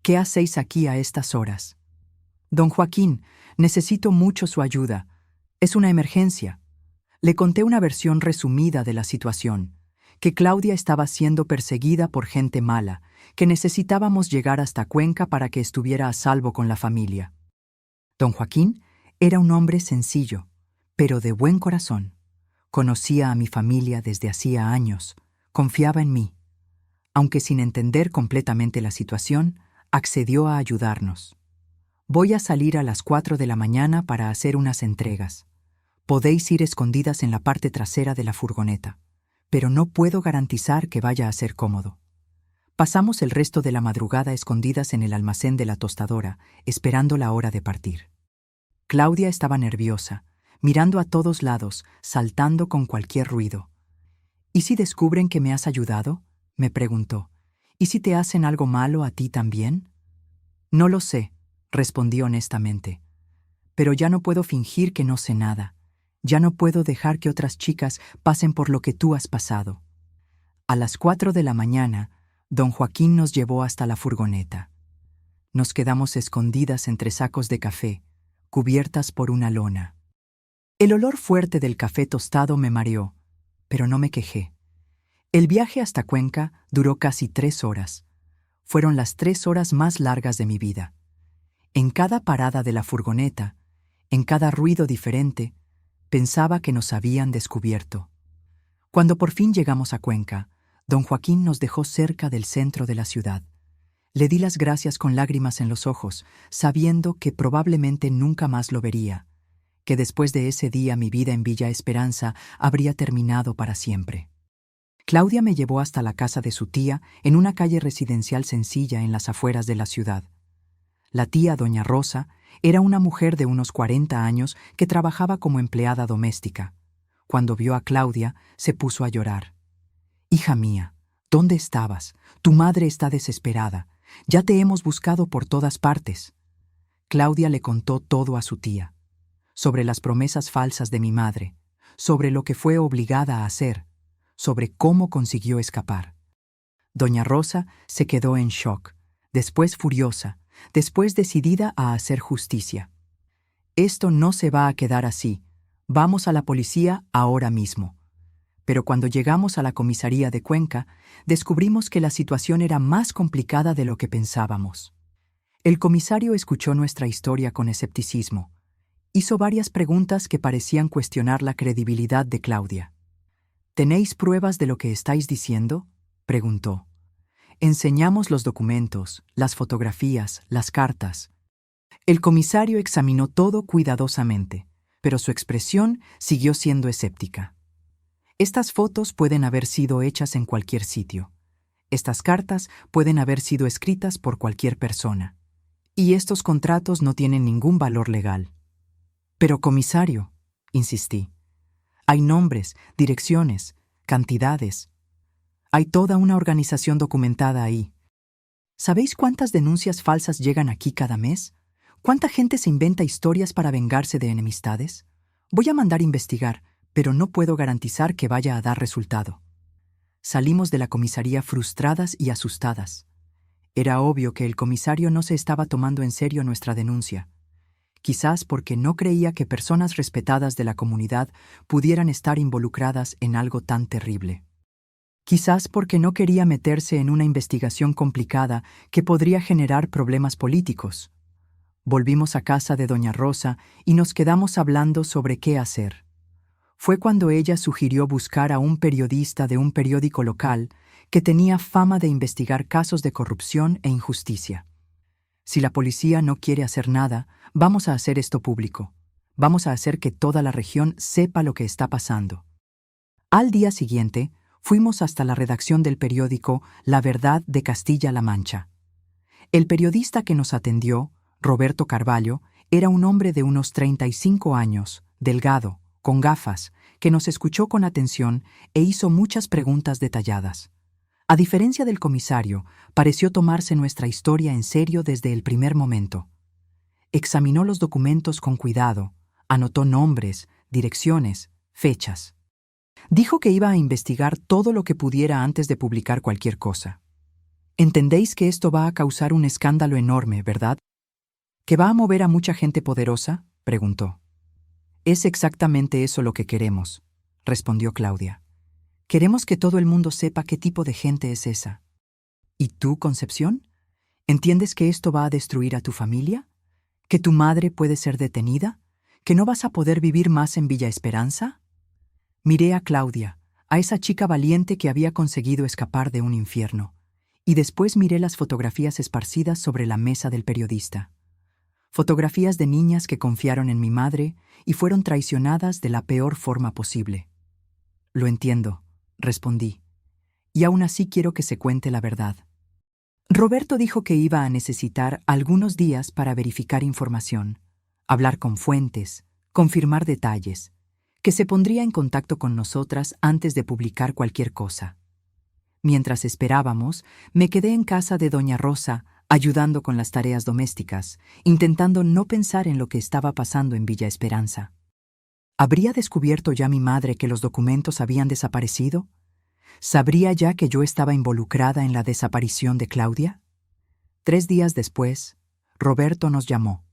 ¿qué hacéis aquí a estas horas?» «Don Joaquín, necesito mucho su ayuda. Es una emergencia». Le conté una versión resumida de la situación, que Claudia estaba siendo perseguida por gente mala, que necesitábamos llegar hasta Cuenca para que estuviera a salvo con la familia. Don Joaquín era un hombre sencillo, pero de buen corazón. Conocía a mi familia desde hacía años, confiaba en mí. Aunque sin entender completamente la situación, accedió a ayudarnos. «Voy a salir a las 4 de la mañana para hacer unas entregas. Podéis ir escondidas en la parte trasera de la furgoneta, pero no puedo garantizar que vaya a ser cómodo». Pasamos el resto de la madrugada escondidas en el almacén de la tostadora, esperando la hora de partir. Claudia estaba nerviosa, mirando a todos lados, saltando con cualquier ruido. «¿Y si descubren que me has ayudado?», me preguntó. «¿Y si te hacen algo malo a ti también?» «No lo sé», respondí honestamente. «Pero ya no puedo fingir que no sé nada. Ya no puedo dejar que otras chicas pasen por lo que tú has pasado». A las 4 de la mañana, don Joaquín nos llevó hasta la furgoneta. Nos quedamos escondidas entre sacos de café, cubiertas por una lona. El olor fuerte del café tostado me mareó, pero no me quejé. El viaje hasta Cuenca duró casi 3 horas. Fueron las 3 horas más largas de mi vida. En cada parada de la furgoneta, en cada ruido diferente, pensaba que nos habían descubierto. Cuando por fin llegamos a Cuenca, don Joaquín nos dejó cerca del centro de la ciudad. Le di las gracias con lágrimas en los ojos, sabiendo que probablemente nunca más lo vería, que después de ese día mi vida en Villa Esperanza habría terminado para siempre. Claudia me llevó hasta la casa de su tía en una calle residencial sencilla en las afueras de la ciudad. La tía, doña Rosa, era una mujer de unos 40 años que trabajaba como empleada doméstica. Cuando vio a Claudia, se puso a llorar. «Hija mía, ¿dónde estabas? Tu madre está desesperada. Ya te hemos buscado por todas partes». Claudia le contó todo a su tía, sobre las promesas falsas de mi madre, sobre lo que fue obligada a hacer, sobre cómo consiguió escapar. Doña Rosa se quedó en shock, después furiosa, después decidida a hacer justicia. «Esto no se va a quedar así. Vamos a la policía ahora mismo». Pero cuando llegamos a la comisaría de Cuenca, descubrimos que la situación era más complicada de lo que pensábamos. El comisario escuchó nuestra historia con escepticismo. Hizo varias preguntas que parecían cuestionar la credibilidad de Claudia. «¿Tenéis pruebas de lo que estáis diciendo?», preguntó. Enseñamos los documentos, las fotografías, las cartas. El comisario examinó todo cuidadosamente, pero su expresión siguió siendo escéptica. «Estas fotos pueden haber sido hechas en cualquier sitio. Estas cartas pueden haber sido escritas por cualquier persona. Y estos contratos no tienen ningún valor legal». «Pero, comisario», insistí, «hay nombres, direcciones, cantidades. Hay toda una organización documentada ahí. ¿Sabéis cuántas denuncias falsas llegan aquí cada mes? ¿Cuánta gente se inventa historias para vengarse de enemistades? Voy a mandar investigar, pero no puedo garantizar que vaya a dar resultado». Salimos de la comisaría frustradas y asustadas. Era obvio que el comisario no se estaba tomando en serio nuestra denuncia. Quizás porque no creía que personas respetadas de la comunidad pudieran estar involucradas en algo tan terrible. Quizás porque no quería meterse en una investigación complicada que podría generar problemas políticos. Volvimos a casa de doña Rosa y nos quedamos hablando sobre qué hacer. Fue cuando ella sugirió buscar a un periodista de un periódico local que tenía fama de investigar casos de corrupción e injusticia. Si la policía no quiere hacer nada, vamos a hacer esto público. Vamos a hacer que toda la región sepa lo que está pasando. Al día siguiente, fuimos hasta la redacción del periódico La Verdad de Castilla-La Mancha. El periodista que nos atendió, Roberto Carvalho, era un hombre de unos 35 años, delgado, con gafas, que nos escuchó con atención e hizo muchas preguntas detalladas. A diferencia del comisario, pareció tomarse nuestra historia en serio desde el primer momento. Examinó los documentos con cuidado, anotó nombres, direcciones, fechas. Dijo que iba a investigar todo lo que pudiera antes de publicar cualquier cosa. Entendéis que esto va a causar un escándalo enorme, ¿verdad? ¿Que va a mover a mucha gente poderosa?, preguntó. Es exactamente eso lo que queremos, respondió Claudia. Queremos que todo el mundo sepa qué tipo de gente es esa. ¿Y tú, Concepción? ¿Entiendes que esto va a destruir a tu familia? ¿Que tu madre puede ser detenida? ¿Que no vas a poder vivir más en Villa Esperanza? Miré a Claudia, a esa chica valiente que había conseguido escapar de un infierno, y después miré las fotografías esparcidas sobre la mesa del periodista. Fotografías de niñas que confiaron en mi madre y fueron traicionadas de la peor forma posible. Lo entiendo, respondí, y aún así quiero que se cuente la verdad. Roberto dijo que iba a necesitar algunos días para verificar información, hablar con fuentes, confirmar detalles, que se pondría en contacto con nosotras antes de publicar cualquier cosa. Mientras esperábamos, me quedé en casa de doña Rosa, ayudando con las tareas domésticas, intentando no pensar en lo que estaba pasando en Villa Esperanza. ¿Habría descubierto ya mi madre que los documentos habían desaparecido? ¿Sabría ya que yo estaba involucrada en la desaparición de Claudia? 3 días después, Roberto nos llamó.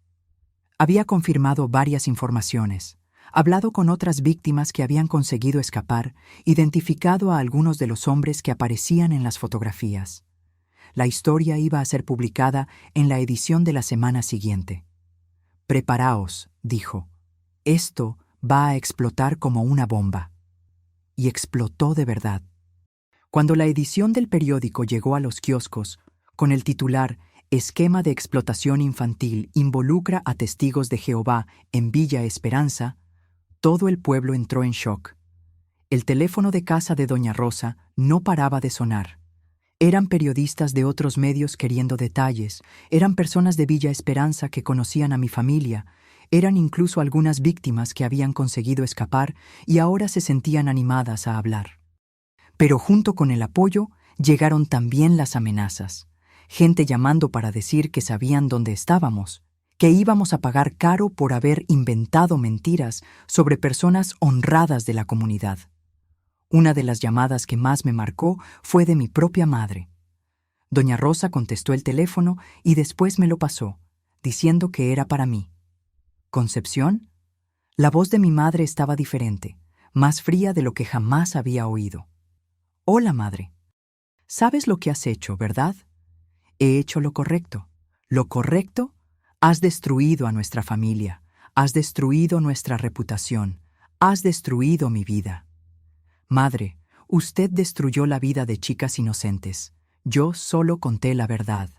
Había confirmado varias informaciones, hablado con otras víctimas que habían conseguido escapar, identificado a algunos de los hombres que aparecían en las fotografías. La historia iba a ser publicada en la edición de la semana siguiente. «Preparaos», dijo. «Esto va a explotar como una bomba». Y explotó de verdad. Cuando la edición del periódico llegó a los kioscos, con el titular «Esquema de explotación infantil involucra a testigos de Jehová en Villa Esperanza», todo el pueblo entró en shock. El teléfono de casa de doña Rosa no paraba de sonar. Eran periodistas de otros medios queriendo detalles, eran personas de Villa Esperanza que conocían a mi familia, eran incluso algunas víctimas que habían conseguido escapar y ahora se sentían animadas a hablar. Pero junto con el apoyo llegaron también las amenazas. Gente llamando para decir que sabían dónde estábamos, que íbamos a pagar caro por haber inventado mentiras sobre personas honradas de la comunidad. Una de las llamadas que más me marcó fue de mi propia madre. Doña Rosa contestó el teléfono y después me lo pasó, diciendo que era para mí. ¿Concepción? La voz de mi madre estaba diferente, más fría de lo que jamás había oído. Hola, madre. Sabes lo que has hecho, ¿verdad? He hecho lo correcto. ¿Lo correcto? Has destruido a nuestra familia, has destruido nuestra reputación, has destruido mi vida. Madre, usted destruyó la vida de chicas inocentes. Yo solo conté la verdad.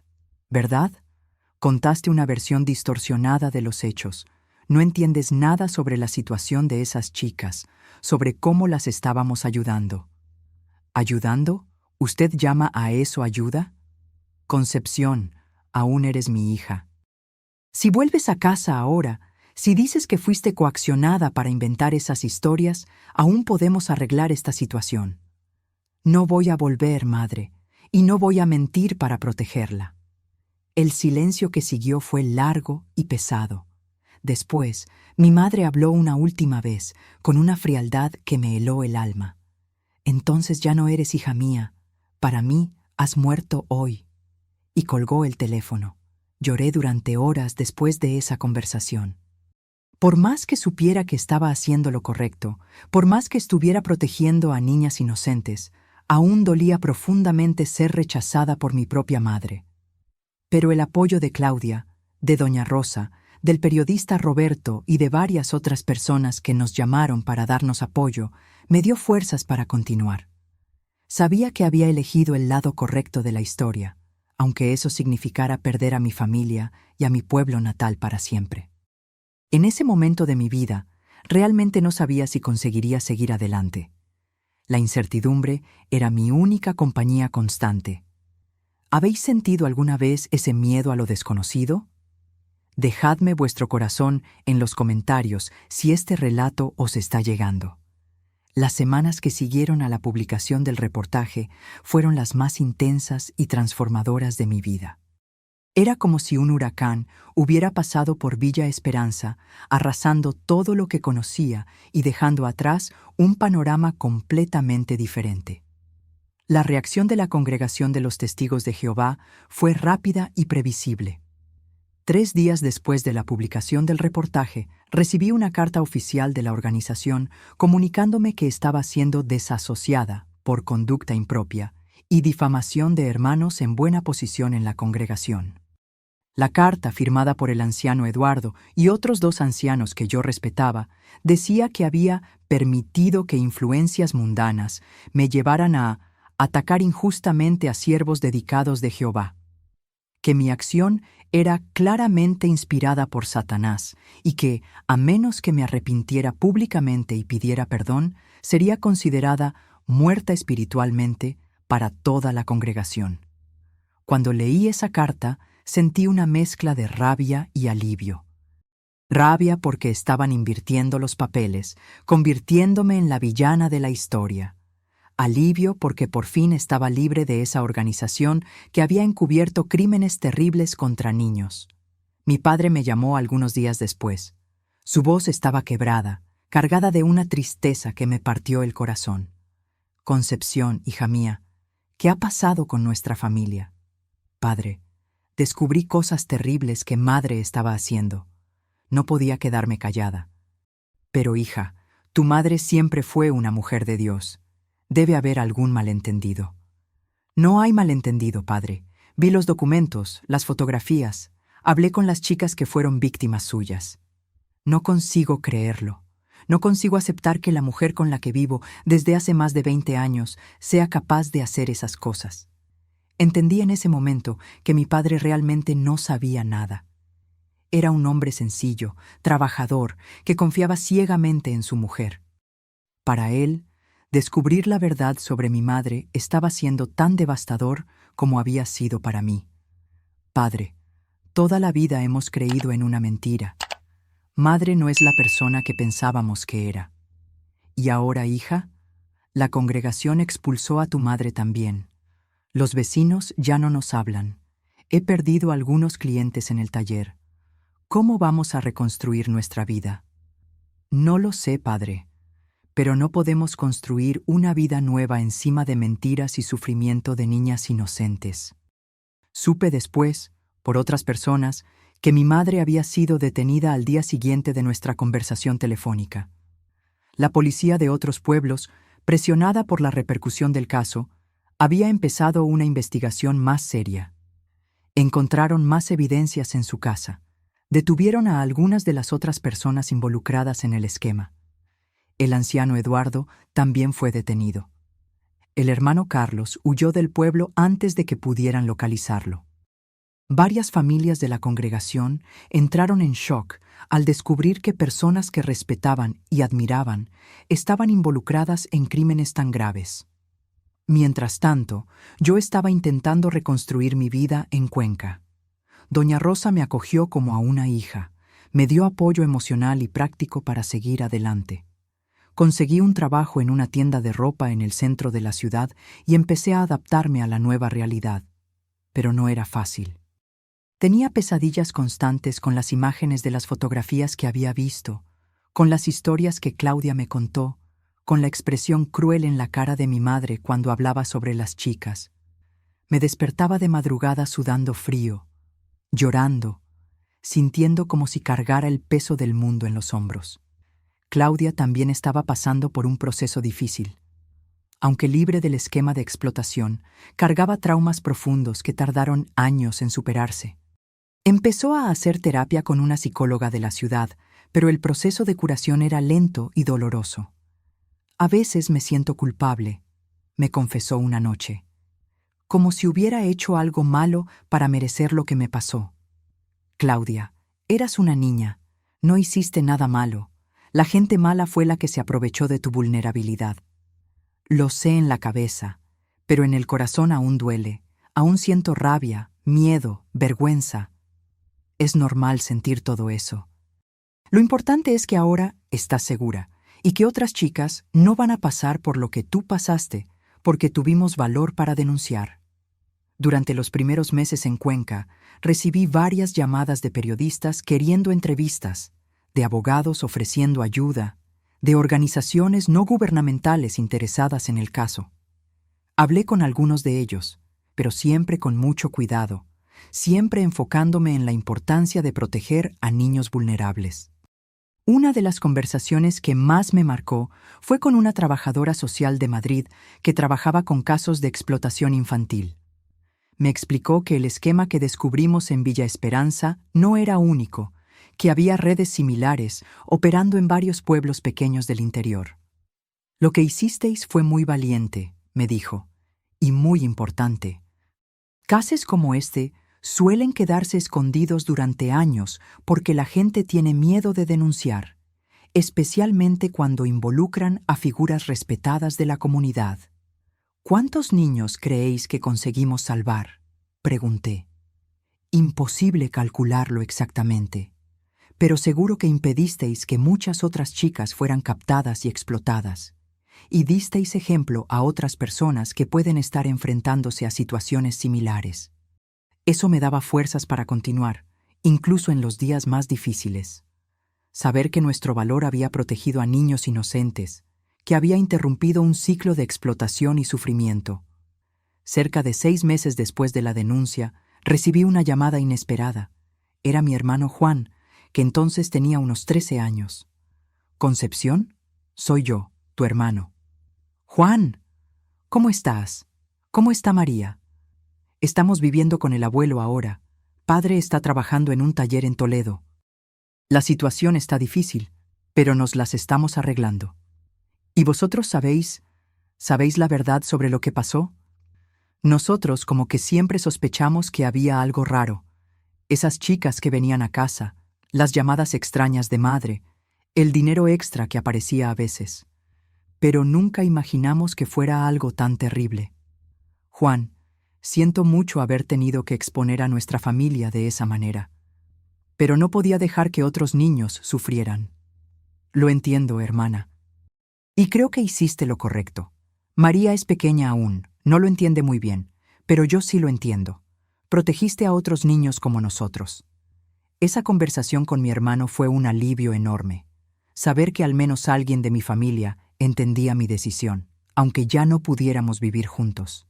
¿Verdad? Contaste una versión distorsionada de los hechos. No entiendes nada sobre la situación de esas chicas, sobre cómo las estábamos ayudando. ¿Ayudando? ¿Usted llama a eso ayuda? Concepción, aún eres mi hija. Si vuelves a casa ahora, si dices que fuiste coaccionada para inventar esas historias, aún podemos arreglar esta situación. No voy a volver, madre, y no voy a mentir para protegerla. El silencio que siguió fue largo y pesado. Después, mi madre habló una última vez, con una frialdad que me heló el alma. Entonces ya no eres hija mía. Para mí, has muerto hoy. Y colgó el teléfono. Lloré durante horas después de esa conversación. Por más que supiera que estaba haciendo lo correcto, por más que estuviera protegiendo a niñas inocentes, aún dolía profundamente ser rechazada por mi propia madre. Pero el apoyo de Claudia, de doña Rosa, del periodista Roberto y de varias otras personas que nos llamaron para darnos apoyo, me dio fuerzas para continuar. Sabía que había elegido el lado correcto de la historia. aunque eso significara perder a mi familia y a mi pueblo natal para siempre. En ese momento de mi vida, realmente no sabía si conseguiría seguir adelante. La incertidumbre era mi única compañía constante. ¿Habéis sentido alguna vez ese miedo a lo desconocido? Dejadme vuestro corazón en los comentarios si este relato os está llegando. Las semanas que siguieron a la publicación del reportaje fueron las más intensas y transformadoras de mi vida. Era como si un huracán hubiera pasado por Villa Esperanza, arrasando todo lo que conocía y dejando atrás un panorama completamente diferente. La reacción de la Congregación de los Testigos de Jehová fue rápida y previsible. 3 días después de la publicación del reportaje, recibí una carta oficial de la organización comunicándome que estaba siendo desasociada por conducta impropia y difamación de hermanos en buena posición en la congregación. La carta, firmada por el anciano Eduardo y otros 2 ancianos que yo respetaba, decía que había permitido que influencias mundanas me llevaran a atacar injustamente a siervos dedicados de Jehová, que mi acción era claramente inspirada por Satanás y que, a menos que me arrepintiera públicamente y pidiera perdón, sería considerada muerta espiritualmente para toda la congregación. Cuando leí esa carta, sentí una mezcla de rabia y alivio. Rabia porque estaban invirtiendo los papeles, convirtiéndome en la villana de la historia. Alivio porque por fin estaba libre de esa organización que había encubierto crímenes terribles contra niños. Mi padre me llamó algunos días después. Su voz estaba quebrada, cargada de una tristeza que me partió el corazón. Concepción, hija mía, ¿qué ha pasado con nuestra familia? Padre, descubrí cosas terribles que madre estaba haciendo. No podía quedarme callada. Pero, hija, tu madre siempre fue una mujer de Dios. Debe haber algún malentendido. No hay malentendido, padre. Vi los documentos, las fotografías. Hablé con las chicas que fueron víctimas suyas. No consigo creerlo. No consigo aceptar que la mujer con la que vivo desde hace más de 20 años sea capaz de hacer esas cosas. Entendí en ese momento que mi padre realmente no sabía nada. Era un hombre sencillo, trabajador, que confiaba ciegamente en su mujer. Para él, descubrir la verdad sobre mi madre estaba siendo tan devastador como había sido para mí. Padre, toda la vida hemos creído en una mentira. Madre no es la persona que pensábamos que era. Y ahora, hija, la congregación expulsó a tu madre también. Los vecinos ya no nos hablan. He perdido algunos clientes en el taller. ¿Cómo vamos a reconstruir nuestra vida? No lo sé, padre, pero no podemos construir una vida nueva encima de mentiras y sufrimiento de niñas inocentes. Supe después, por otras personas, que mi madre había sido detenida al día siguiente de nuestra conversación telefónica. La policía de otros pueblos, presionada por la repercusión del caso, había empezado una investigación más seria. Encontraron más evidencias en su casa. Detuvieron a algunas de las otras personas involucradas en el esquema. El anciano Eduardo también fue detenido. El hermano Carlos huyó del pueblo antes de que pudieran localizarlo. Varias familias de la congregación entraron en shock al descubrir que personas que respetaban y admiraban estaban involucradas en crímenes tan graves. Mientras tanto, yo estaba intentando reconstruir mi vida en Cuenca. Doña Rosa me acogió como a una hija, me dio apoyo emocional y práctico para seguir adelante. Conseguí un trabajo en una tienda de ropa en el centro de la ciudad y empecé a adaptarme a la nueva realidad. Pero no era fácil. Tenía pesadillas constantes con las imágenes de las fotografías que había visto, con las historias que Claudia me contó, con la expresión cruel en la cara de mi madre cuando hablaba sobre las chicas. Me despertaba de madrugada sudando frío, llorando, sintiendo como si cargara el peso del mundo en los hombros. Claudia también estaba pasando por un proceso difícil. Aunque libre del esquema de explotación, cargaba traumas profundos que tardaron años en superarse. Empezó a hacer terapia con una psicóloga de la ciudad, pero el proceso de curación era lento y doloroso. A veces me siento culpable, me confesó una noche. como si hubiera hecho algo malo para merecer lo que me pasó. Claudia, eras una niña, no hiciste nada malo. La gente mala fue la que se aprovechó de tu vulnerabilidad. Lo sé en la cabeza, pero en el corazón aún duele, aún siento rabia, miedo, vergüenza. Es normal sentir todo eso. Lo importante es que ahora estás segura y que otras chicas no van a pasar por lo que tú pasaste porque tuvimos valor para denunciar. Durante los primeros meses en Cuenca, recibí varias llamadas de periodistas queriendo entrevistas, de abogados ofreciendo ayuda, de organizaciones no gubernamentales interesadas en el caso. Hablé con algunos de ellos, pero siempre con mucho cuidado, siempre enfocándome en la importancia de proteger a niños vulnerables. Una de las conversaciones que más me marcó fue con una trabajadora social de Madrid que trabajaba con casos de explotación infantil. Me explicó que el esquema que descubrimos en Villa Esperanza no era único, que había redes similares operando en varios pueblos pequeños del interior. Lo que hicisteis fue muy valiente, me dijo, y muy importante. Casos como este suelen quedarse escondidos durante años porque la gente tiene miedo de denunciar, especialmente cuando involucran a figuras respetadas de la comunidad. ¿Cuántos niños creéis que conseguimos salvar?, pregunté. Imposible calcularlo exactamente, pero seguro que impedisteis que muchas otras chicas fueran captadas y explotadas, y disteis ejemplo a otras personas que pueden estar enfrentándose a situaciones similares. Eso me daba fuerzas para continuar, incluso en los días más difíciles. Saber que nuestro valor había protegido a niños inocentes, que había interrumpido un ciclo de explotación y sufrimiento. Cerca de 6 meses después de la denuncia, recibí una llamada inesperada. Era mi hermano Juan, que entonces tenía unos 13 años. «Concepción, soy yo, tu hermano». «Juan, ¿cómo estás? ¿Cómo está María?» «Estamos viviendo con el abuelo ahora. Padre está trabajando en un taller en Toledo. La situación está difícil, pero nos las estamos arreglando. ¿Y vosotros sabéis la verdad sobre lo que pasó?» Nosotros como que siempre sospechamos que había algo raro. Esas chicas que venían a casa, las llamadas extrañas de madre, el dinero extra que aparecía a veces. Pero nunca imaginamos que fuera algo tan terrible. Juan, siento mucho haber tenido que exponer a nuestra familia de esa manera. Pero no podía dejar que otros niños sufrieran. Lo entiendo, hermana. Y creo que hiciste lo correcto. María es pequeña aún, no lo entiende muy bien, pero yo sí lo entiendo. Protegiste a otros niños como nosotros. Esa conversación con mi hermano fue un alivio enorme. Saber que al menos alguien de mi familia entendía mi decisión, aunque ya no pudiéramos vivir juntos.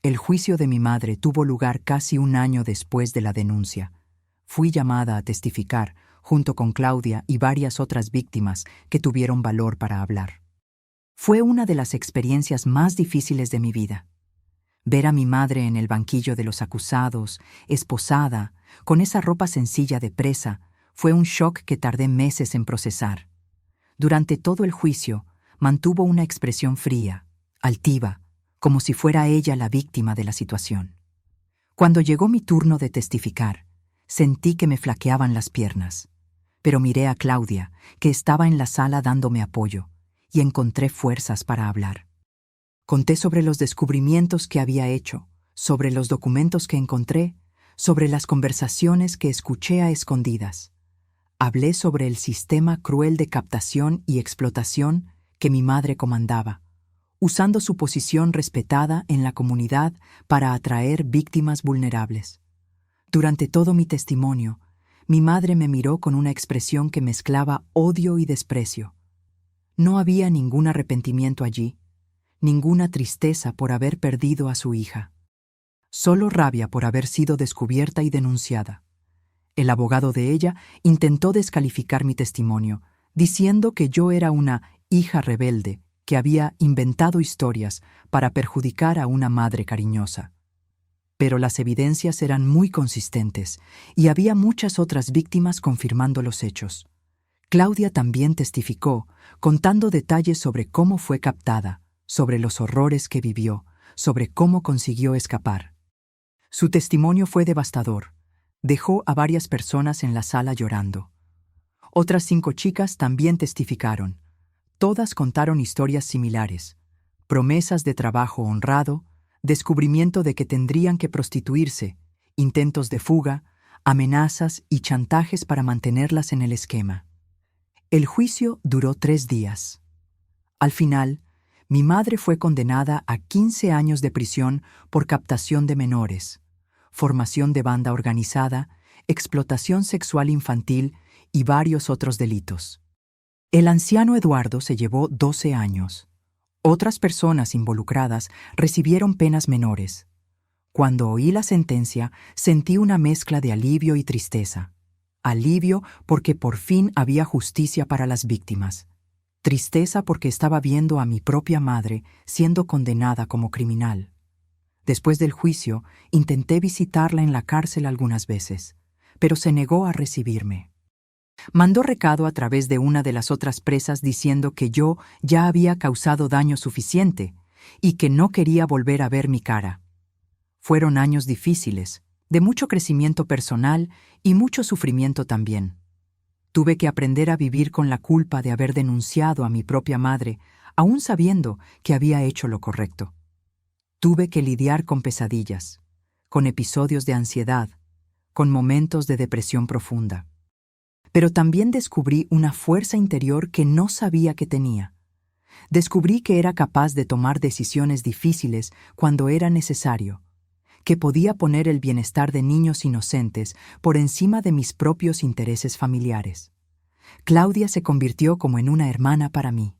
El juicio de mi madre tuvo lugar casi un año después de la denuncia. Fui llamada a testificar, junto con Claudia y varias otras víctimas que tuvieron valor para hablar. Fue una de las experiencias más difíciles de mi vida. Ver a mi madre en el banquillo de los acusados, esposada, con esa ropa sencilla de presa, fue un shock que tardé meses en procesar. Durante todo el juicio, mantuvo una expresión fría, altiva, como si fuera ella la víctima de la situación. Cuando llegó mi turno de testificar, sentí que me flaqueaban las piernas, pero miré a Claudia, que estaba en la sala dándome apoyo, y encontré fuerzas para hablar. Conté sobre los descubrimientos que había hecho, sobre los documentos que encontré, sobre las conversaciones que escuché a escondidas. Hablé sobre el sistema cruel de captación y explotación que mi madre comandaba, usando su posición respetada en la comunidad para atraer víctimas vulnerables. Durante todo mi testimonio, mi madre me miró con una expresión que mezclaba odio y desprecio. No había ningún arrepentimiento allí, ninguna tristeza por haber perdido a su hija. Solo rabia por haber sido descubierta y denunciada. El abogado de ella intentó descalificar mi testimonio, diciendo que yo era una hija rebelde que había inventado historias para perjudicar a una madre cariñosa. Pero las evidencias eran muy consistentes y había muchas otras víctimas confirmando los hechos. Claudia también testificó, contando detalles sobre cómo fue captada, sobre los horrores que vivió, sobre cómo consiguió escapar. Su testimonio fue devastador. Dejó a varias personas en la sala llorando. Otras 5 chicas también testificaron. Todas contaron historias similares: promesas de trabajo honrado, descubrimiento de que tendrían que prostituirse, intentos de fuga, amenazas y chantajes para mantenerlas en el esquema. El juicio duró 3 días. Al final, mi madre fue condenada a 15 años de prisión por captación de menores, formación de banda organizada, explotación sexual infantil y varios otros delitos. El anciano Eduardo se llevó 12 años. Otras personas involucradas recibieron penas menores. Cuando oí la sentencia, sentí una mezcla de alivio y tristeza. Alivio porque por fin había justicia para las víctimas. Tristeza porque estaba viendo a mi propia madre siendo condenada como criminal. Después del juicio, intenté visitarla en la cárcel algunas veces, pero se negó a recibirme. Mandó recado a través de una de las otras presas diciendo que yo ya había causado daño suficiente y que no quería volver a ver mi cara. Fueron años difíciles, de mucho crecimiento personal y mucho sufrimiento también. Tuve que aprender a vivir con la culpa de haber denunciado a mi propia madre, aún sabiendo que había hecho lo correcto. Tuve que lidiar con pesadillas, con episodios de ansiedad, con momentos de depresión profunda. Pero también descubrí una fuerza interior que no sabía que tenía. Descubrí que era capaz de tomar decisiones difíciles cuando era necesario, que podía poner el bienestar de niños inocentes por encima de mis propios intereses familiares. Claudia se convirtió como en una hermana para mí.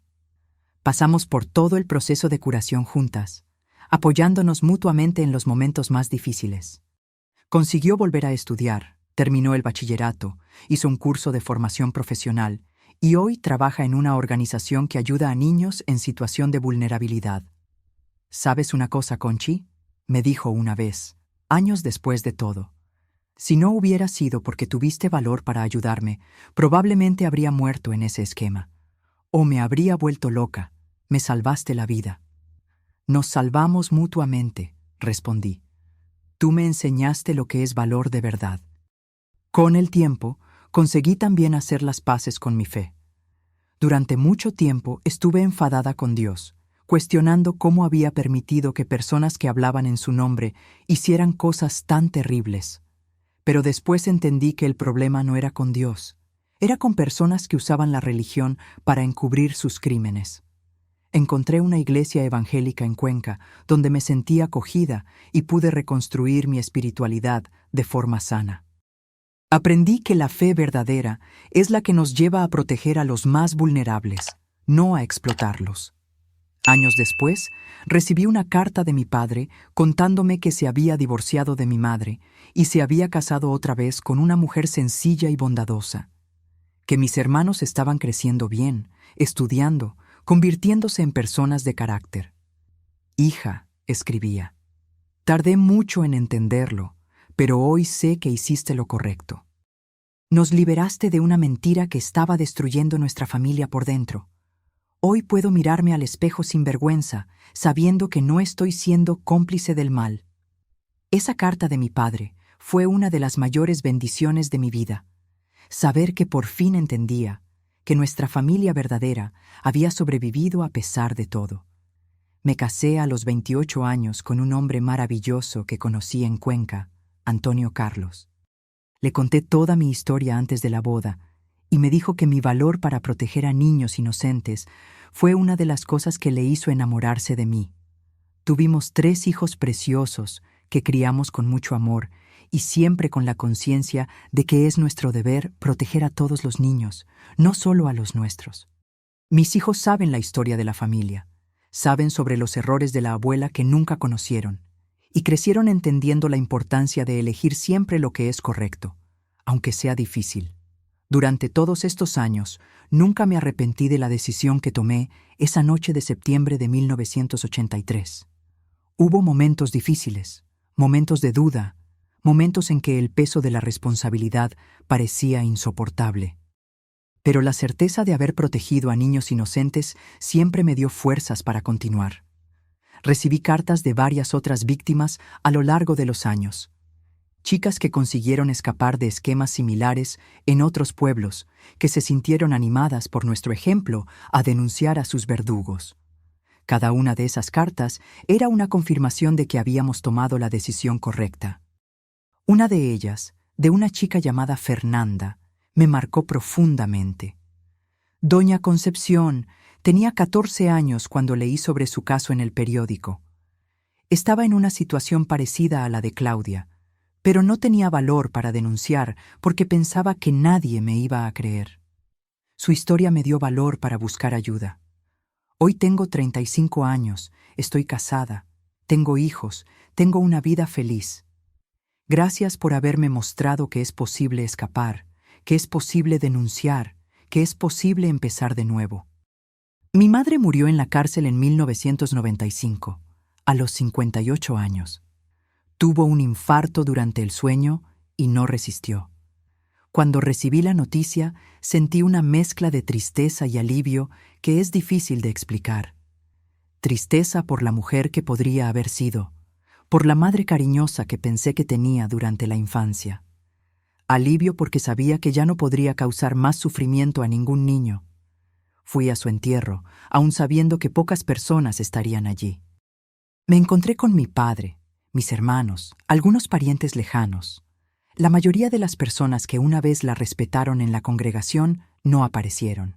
Pasamos por todo el proceso de curación juntas, apoyándonos mutuamente en los momentos más difíciles. Consiguió volver a estudiar, terminó el bachillerato, hizo un curso de formación profesional y hoy trabaja en una organización que ayuda a niños en situación de vulnerabilidad. ¿Sabes una cosa, Conchi?, me dijo una vez, años después de todo. Si no hubiera sido porque tuviste valor para ayudarme, probablemente habría muerto en ese esquema. O me habría vuelto loca. Me salvaste la vida. Nos salvamos mutuamente, respondí. Tú me enseñaste lo que es valor de verdad. Con el tiempo, conseguí también hacer las paces con mi fe. Durante mucho tiempo estuve enfadada con Dios, cuestionando cómo había permitido que personas que hablaban en su nombre hicieran cosas tan terribles. Pero después entendí que el problema no era con Dios, era con personas que usaban la religión para encubrir sus crímenes. Encontré una iglesia evangélica en Cuenca donde me sentí acogida y pude reconstruir mi espiritualidad de forma sana. Aprendí que la fe verdadera es la que nos lleva a proteger a los más vulnerables, no a explotarlos. Años después, recibí una carta de mi padre contándome que se había divorciado de mi madre y se había casado otra vez con una mujer sencilla y bondadosa, que mis hermanos estaban creciendo bien, estudiando, convirtiéndose en personas de carácter. Hija, escribía, tardé mucho en entenderlo, pero hoy sé que hiciste lo correcto. Nos liberaste de una mentira que estaba destruyendo nuestra familia por dentro. Hoy puedo mirarme al espejo sin vergüenza, sabiendo que no estoy siendo cómplice del mal. Esa carta de mi padre fue una de las mayores bendiciones de mi vida. Saber que por fin entendía que nuestra familia verdadera había sobrevivido a pesar de todo. Me casé a los 28 años con un hombre maravilloso que conocí en Cuenca, Antonio Carlos. Le conté toda mi historia antes de la boda y me dijo que mi valor para proteger a niños inocentes fue una de las cosas que le hizo enamorarse de mí. Tuvimos 3 hijos preciosos que criamos con mucho amor y siempre con la conciencia de que es nuestro deber proteger a todos los niños, no solo a los nuestros. Mis hijos saben la historia de la familia, saben sobre los errores de la abuela que nunca conocieron, y crecieron entendiendo la importancia de elegir siempre lo que es correcto, aunque sea difícil. Durante todos estos años, nunca me arrepentí de la decisión que tomé esa noche de septiembre de 1983. Hubo momentos difíciles, momentos de duda, momentos en que el peso de la responsabilidad parecía insoportable. Pero la certeza de haber protegido a niños inocentes siempre me dio fuerzas para continuar. Recibí cartas de varias otras víctimas a lo largo de los años. Chicas que consiguieron escapar de esquemas similares en otros pueblos, que se sintieron animadas por nuestro ejemplo a denunciar a sus verdugos. Cada una de esas cartas era una confirmación de que habíamos tomado la decisión correcta. Una de ellas, de una chica llamada Fernanda, me marcó profundamente. Doña Concepción tenía 14 años cuando leí sobre su caso en el periódico. Estaba en una situación parecida a la de Claudia, pero no tenía valor para denunciar porque pensaba que nadie me iba a creer. Su historia me dio valor para buscar ayuda. Hoy tengo 35 años, estoy casada, tengo hijos, tengo una vida feliz. Gracias por haberme mostrado que es posible escapar, que es posible denunciar, que es posible empezar de nuevo. Mi madre murió en la cárcel en 1995, a los 58 años. Tuvo un infarto durante el sueño y no resistió. Cuando recibí la noticia, sentí una mezcla de tristeza y alivio que es difícil de explicar. Tristeza por la mujer que podría haber sido, por la madre cariñosa que pensé que tenía durante la infancia. Alivio porque sabía que ya no podría causar más sufrimiento a ningún niño. Fui a su entierro, aun sabiendo que pocas personas estarían allí. Me encontré con mi padre, mis hermanos, algunos parientes lejanos. La mayoría de las personas que una vez la respetaron en la congregación no aparecieron.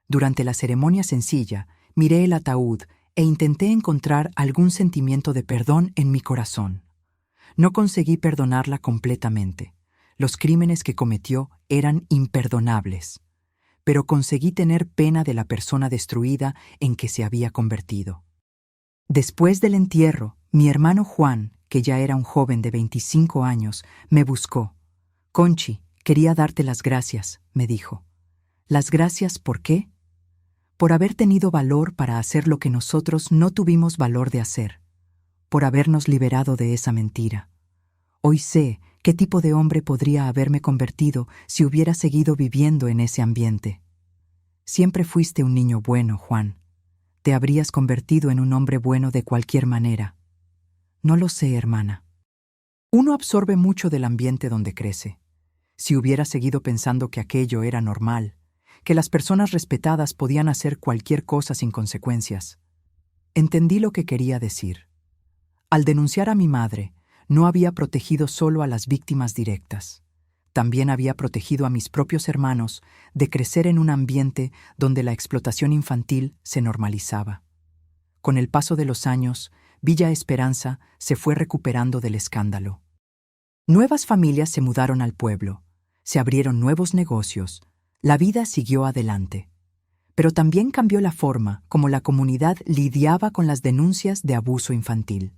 Durante la ceremonia sencilla, miré el ataúd e intenté encontrar algún sentimiento de perdón en mi corazón. No conseguí perdonarla completamente. Los crímenes que cometió eran imperdonables. Pero conseguí tener pena de la persona destruida en que se había convertido. Después del entierro, mi hermano Juan, que ya era un joven de 25 años, me buscó. «Conchi, quería darte las gracias», me dijo. «¿Las gracias por qué?» Por haber tenido valor para hacer lo que nosotros no tuvimos valor de hacer, por habernos liberado de esa mentira. Hoy sé qué tipo de hombre podría haberme convertido si hubiera seguido viviendo en ese ambiente. Siempre fuiste un niño bueno, Juan. Te habrías convertido en un hombre bueno de cualquier manera. No lo sé, hermana. Uno absorbe mucho del ambiente donde crece. Si hubiera seguido pensando que aquello era normal, que las personas respetadas podían hacer cualquier cosa sin consecuencias. Entendí lo que quería decir. Al denunciar a mi madre, no había protegido solo a las víctimas directas. También había protegido a mis propios hermanos de crecer en un ambiente donde la explotación infantil se normalizaba. Con el paso de los años, Villa Esperanza se fue recuperando del escándalo. Nuevas familias se mudaron al pueblo, se abrieron nuevos negocios, la vida siguió adelante. Pero también cambió la forma como la comunidad lidiaba con las denuncias de abuso infantil.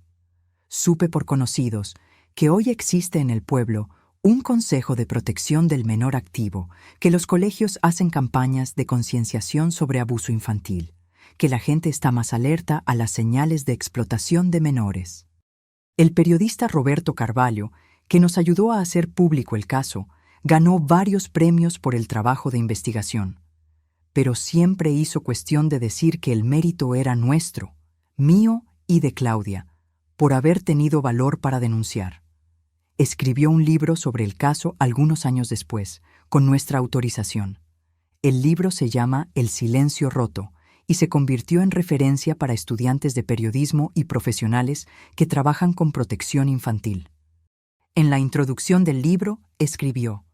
Supe por conocidos que hoy existe en el pueblo un Consejo de Protección del Menor Activo, que los colegios hacen campañas de concienciación sobre abuso infantil, que la gente está más alerta a las señales de explotación de menores. El periodista Roberto Carvalho, que nos ayudó a hacer público el caso, ganó varios premios por el trabajo de investigación. Pero siempre hizo cuestión de decir que el mérito era nuestro, mío y de Claudia, por haber tenido valor para denunciar. Escribió un libro sobre el caso algunos años después, con nuestra autorización. El libro se llama El silencio roto y se convirtió en referencia para estudiantes de periodismo y profesionales que trabajan con protección infantil. En la introducción del libro escribió: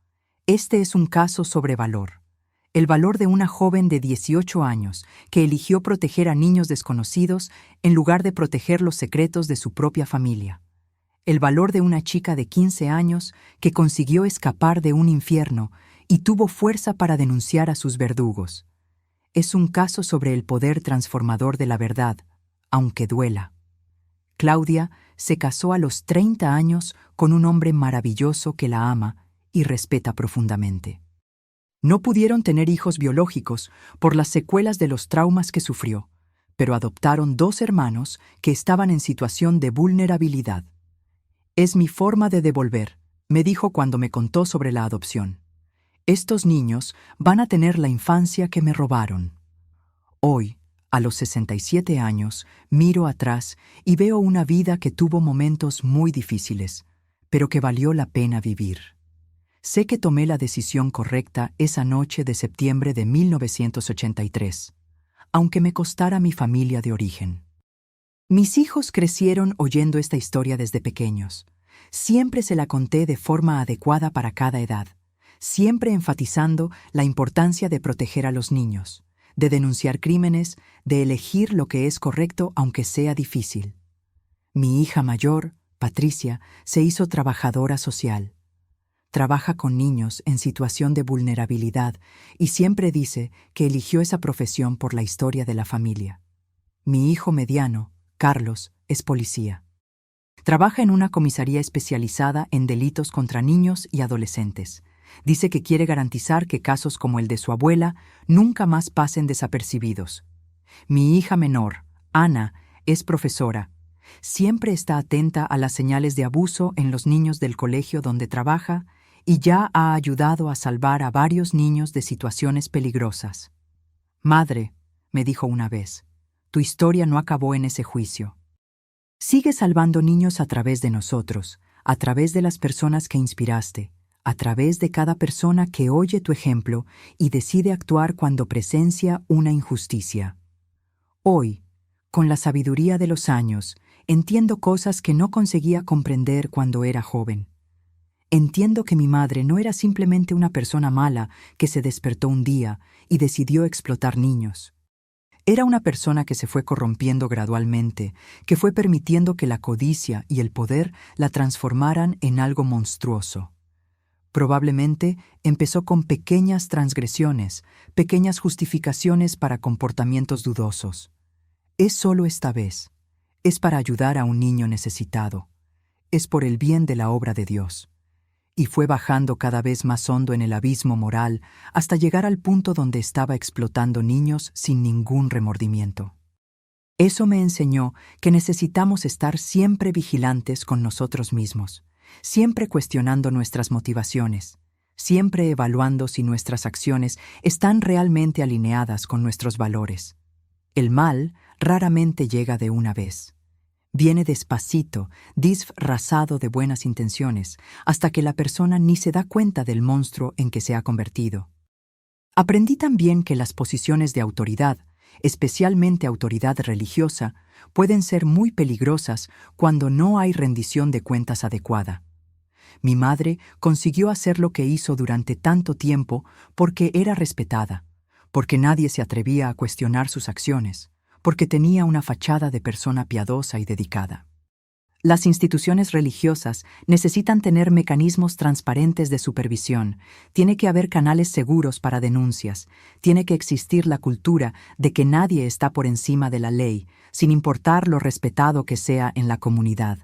«Este es un caso sobre valor. El valor de una joven de 18 años que eligió proteger a niños desconocidos en lugar de proteger los secretos de su propia familia. El valor de una chica de 15 años que consiguió escapar de un infierno y tuvo fuerza para denunciar a sus verdugos. Es un caso sobre el poder transformador de la verdad, aunque duela». Claudia se casó a los 30 años con un hombre maravilloso que la ama y respeta profundamente. No pudieron tener hijos biológicos por las secuelas de los traumas que sufrió, pero adoptaron 2 hermanos que estaban en situación de vulnerabilidad. «Es mi forma de devolver», me dijo cuando me contó sobre la adopción. «Estos niños van a tener la infancia que me robaron». Hoy, A los 67 años, miro atrás y veo una vida que tuvo momentos muy difíciles, pero que valió la pena vivir. Sé que tomé la decisión correcta esa noche de septiembre de 1983, aunque me costara mi familia de origen. Mis hijos crecieron oyendo esta historia desde pequeños. Siempre se la conté de forma adecuada para cada edad, siempre enfatizando la importancia de proteger a los niños, de denunciar crímenes, de elegir lo que es correcto aunque sea difícil. Mi hija mayor, Patricia, se hizo trabajadora social. Trabaja con niños en situación de vulnerabilidad y siempre dice que eligió esa profesión por la historia de la familia. Mi hijo mediano, Carlos, es policía. Trabaja en una comisaría especializada en delitos contra niños y adolescentes. Dice que quiere garantizar que casos como el de su abuela nunca más pasen desapercibidos. Mi hija menor, Ana, es profesora. Siempre está atenta a las señales de abuso en los niños del colegio donde trabaja y ya ha ayudado a salvar a varios niños de situaciones peligrosas. Madre, me dijo una vez, tu historia no acabó en ese juicio. Sigue salvando niños a través de nosotros, a través de las personas que inspiraste, a través de cada persona que oye tu ejemplo y decide actuar cuando presencia una injusticia. Hoy, con la sabiduría de los años, entiendo cosas que no conseguía comprender cuando era joven. Entiendo que mi madre no era simplemente una persona mala que se despertó un día y decidió explotar niños. Era una persona que se fue corrompiendo gradualmente, que fue permitiendo que la codicia y el poder la transformaran en algo monstruoso. Probablemente empezó con pequeñas transgresiones, pequeñas justificaciones para comportamientos dudosos. Es solo esta vez. Es para ayudar a un niño necesitado. Es por el bien de la obra de Dios. Y fue bajando cada vez más hondo en el abismo moral hasta llegar al punto donde estaba explotando niños sin ningún remordimiento. Eso me enseñó que necesitamos estar siempre vigilantes con nosotros mismos, siempre cuestionando nuestras motivaciones, siempre evaluando si nuestras acciones están realmente alineadas con nuestros valores. El mal raramente llega de una vez. Viene despacito, disfrazado de buenas intenciones, hasta que la persona ni se da cuenta del monstruo en que se ha convertido. Aprendí también que las posiciones de autoridad, especialmente autoridad religiosa, pueden ser muy peligrosas cuando no hay rendición de cuentas adecuada. Mi madre consiguió hacer lo que hizo durante tanto tiempo porque era respetada, porque nadie se atrevía a cuestionar sus acciones, porque tenía una fachada de persona piadosa y dedicada. Las instituciones religiosas necesitan tener mecanismos transparentes de supervisión, tiene que haber canales seguros para denuncias, tiene que existir la cultura de que nadie está por encima de la ley, sin importar lo respetado que sea en la comunidad.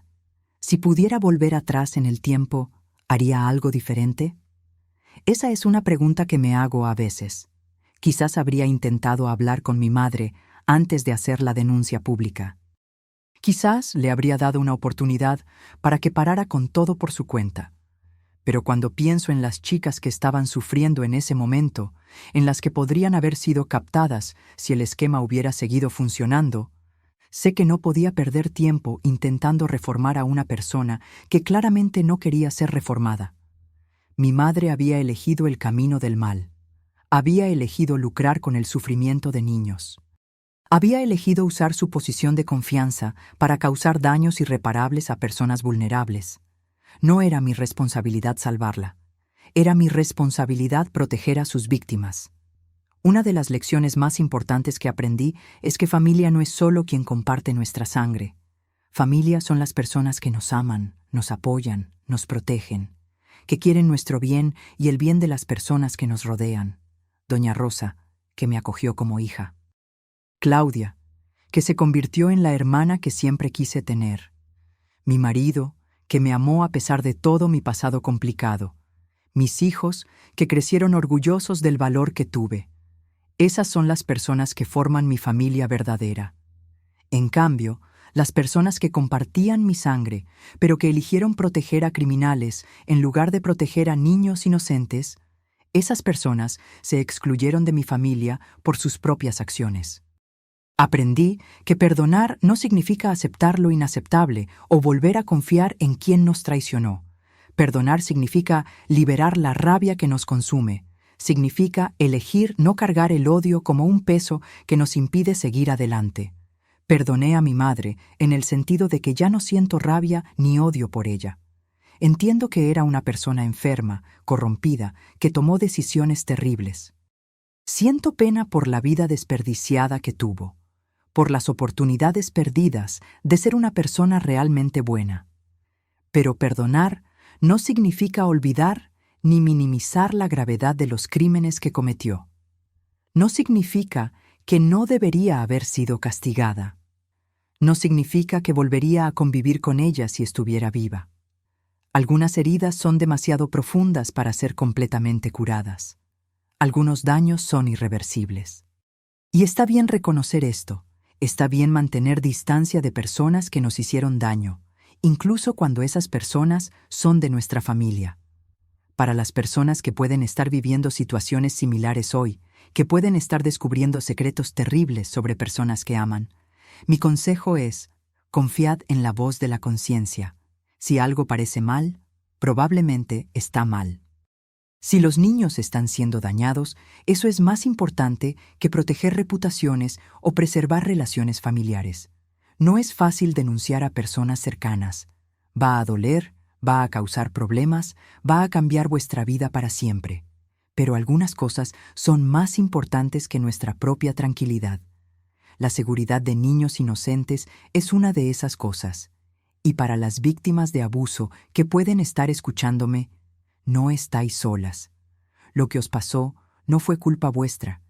Si pudiera volver atrás en el tiempo, ¿haría algo diferente? Esa es una pregunta que me hago a veces. Quizás habría intentado hablar con mi madre antes de hacer la denuncia pública. Quizás le habría dado una oportunidad para que parara con todo por su cuenta. Pero cuando pienso en las chicas que estaban sufriendo en ese momento, en las que podrían haber sido captadas si el esquema hubiera seguido funcionando, sé que no podía perder tiempo intentando reformar a una persona que claramente no quería ser reformada. Mi madre había elegido el camino del mal. Había elegido lucrar con el sufrimiento de niños. Había elegido usar su posición de confianza para causar daños irreparables a personas vulnerables. No era mi responsabilidad salvarla. Era mi responsabilidad proteger a sus víctimas. Una de las lecciones más importantes que aprendí es que familia no es solo quien comparte nuestra sangre. Familia son las personas que nos aman, nos apoyan, nos protegen, que quieren nuestro bien y el bien de las personas que nos rodean. Doña Rosa, que me acogió como hija. Claudia, que se convirtió en la hermana que siempre quise tener. Mi marido, que me amó a pesar de todo mi pasado complicado. Mis hijos, que crecieron orgullosos del valor que tuve. Esas son las personas que forman mi familia verdadera. En cambio, las personas que compartían mi sangre, pero que eligieron proteger a criminales en lugar de proteger a niños inocentes, esas personas se excluyeron de mi familia por sus propias acciones. Aprendí que perdonar no significa aceptar lo inaceptable o volver a confiar en quien nos traicionó. Perdonar significa liberar la rabia que nos consume. Significa elegir no cargar el odio como un peso que nos impide seguir adelante. Perdoné a mi madre en el sentido de que ya no siento rabia ni odio por ella. Entiendo que era una persona enferma, corrompida, que tomó decisiones terribles. Siento pena por la vida desperdiciada que tuvo, por las oportunidades perdidas de ser una persona realmente buena. Pero perdonar no significa olvidar ni minimizar la gravedad de los crímenes que cometió. No significa que no debería haber sido castigada. No significa que volvería a convivir con ella si estuviera viva. Algunas heridas son demasiado profundas para ser completamente curadas. Algunos daños son irreversibles. Y está bien reconocer esto. Está bien mantener distancia de personas que nos hicieron daño, incluso cuando esas personas son de nuestra familia. Para las personas que pueden estar viviendo situaciones similares hoy, que pueden estar descubriendo secretos terribles sobre personas que aman, mi consejo es: confiad en la voz de la conciencia. Si algo parece mal, probablemente está mal. Si los niños están siendo dañados, eso es más importante que proteger reputaciones o preservar relaciones familiares. No es fácil denunciar a personas cercanas. Va a doler, va a causar problemas, va a cambiar vuestra vida para siempre. Pero algunas cosas son más importantes que nuestra propia tranquilidad. La seguridad de niños inocentes es una de esas cosas. Y para las víctimas de abuso que pueden estar escuchándome, no estáis solas. Lo que os pasó no fue culpa vuestra.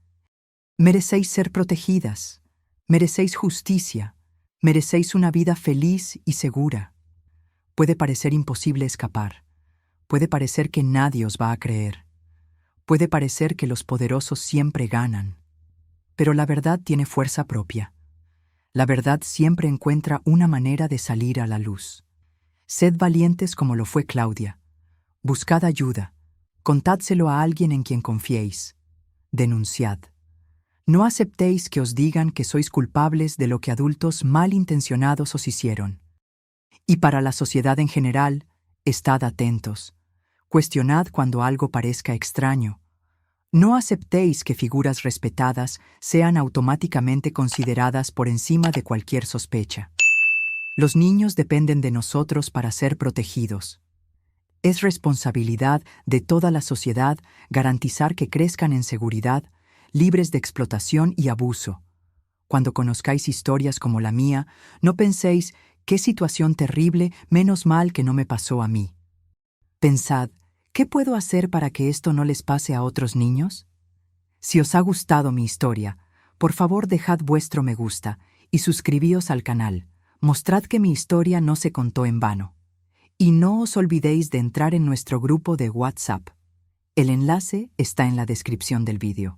Merecéis ser protegidas, merecéis justicia, merecéis una vida feliz y segura. Puede parecer imposible escapar, puede parecer que nadie os va a creer, puede parecer que los poderosos siempre ganan, pero la verdad tiene fuerza propia. La verdad siempre encuentra una manera de salir a la luz. Sed valientes como lo fue Claudia. Buscad ayuda. Contádselo a alguien en quien confiéis. Denunciad. No aceptéis que os digan que sois culpables de lo que adultos malintencionados os hicieron. Y para la sociedad en general, estad atentos. Cuestionad cuando algo parezca extraño. No aceptéis que figuras respetadas sean automáticamente consideradas por encima de cualquier sospecha. Los niños dependen de nosotros para ser protegidos. Es responsabilidad de toda la sociedad garantizar que crezcan en seguridad, libres de explotación y abuso. Cuando conozcáis historias como la mía, no penséis: «Qué situación terrible, menos mal que no me pasó a mí». Pensad: ¿qué puedo hacer para que esto no les pase a otros niños? Si os ha gustado mi historia, por favor dejad vuestro me gusta y suscribíos al canal. Mostrad que mi historia no se contó en vano. Y no os olvidéis de entrar en nuestro grupo de WhatsApp. El enlace está en la descripción del vídeo.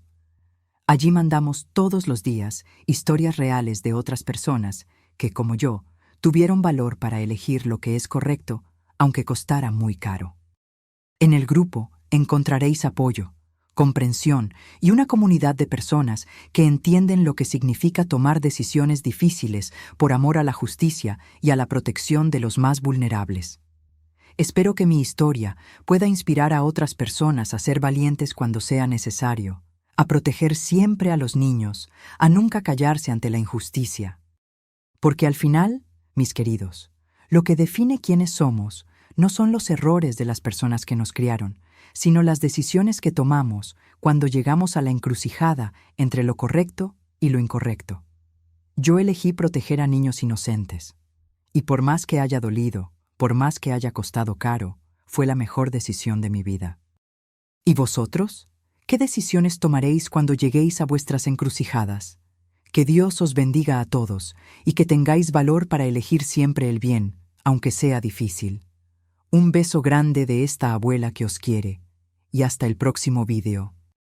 Allí mandamos todos los días historias reales de otras personas que, como yo, tuvieron valor para elegir lo que es correcto, aunque costara muy caro. En el grupo encontraréis apoyo, comprensión y una comunidad de personas que entienden lo que significa tomar decisiones difíciles por amor a la justicia y a la protección de los más vulnerables. Espero que mi historia pueda inspirar a otras personas a ser valientes cuando sea necesario, a proteger siempre a los niños, a nunca callarse ante la injusticia. Porque al final, mis queridos, lo que define quiénes somos no son los errores de las personas que nos criaron, sino las decisiones que tomamos cuando llegamos a la encrucijada entre lo correcto y lo incorrecto. Yo elegí proteger a niños inocentes, y por más que haya dolido, por más que haya costado caro, fue la mejor decisión de mi vida. ¿Y vosotros? ¿Qué decisiones tomaréis cuando lleguéis a vuestras encrucijadas? Que Dios os bendiga a todos y que tengáis valor para elegir siempre el bien, aunque sea difícil. Un beso grande de esta abuela que os quiere, y hasta el próximo vídeo.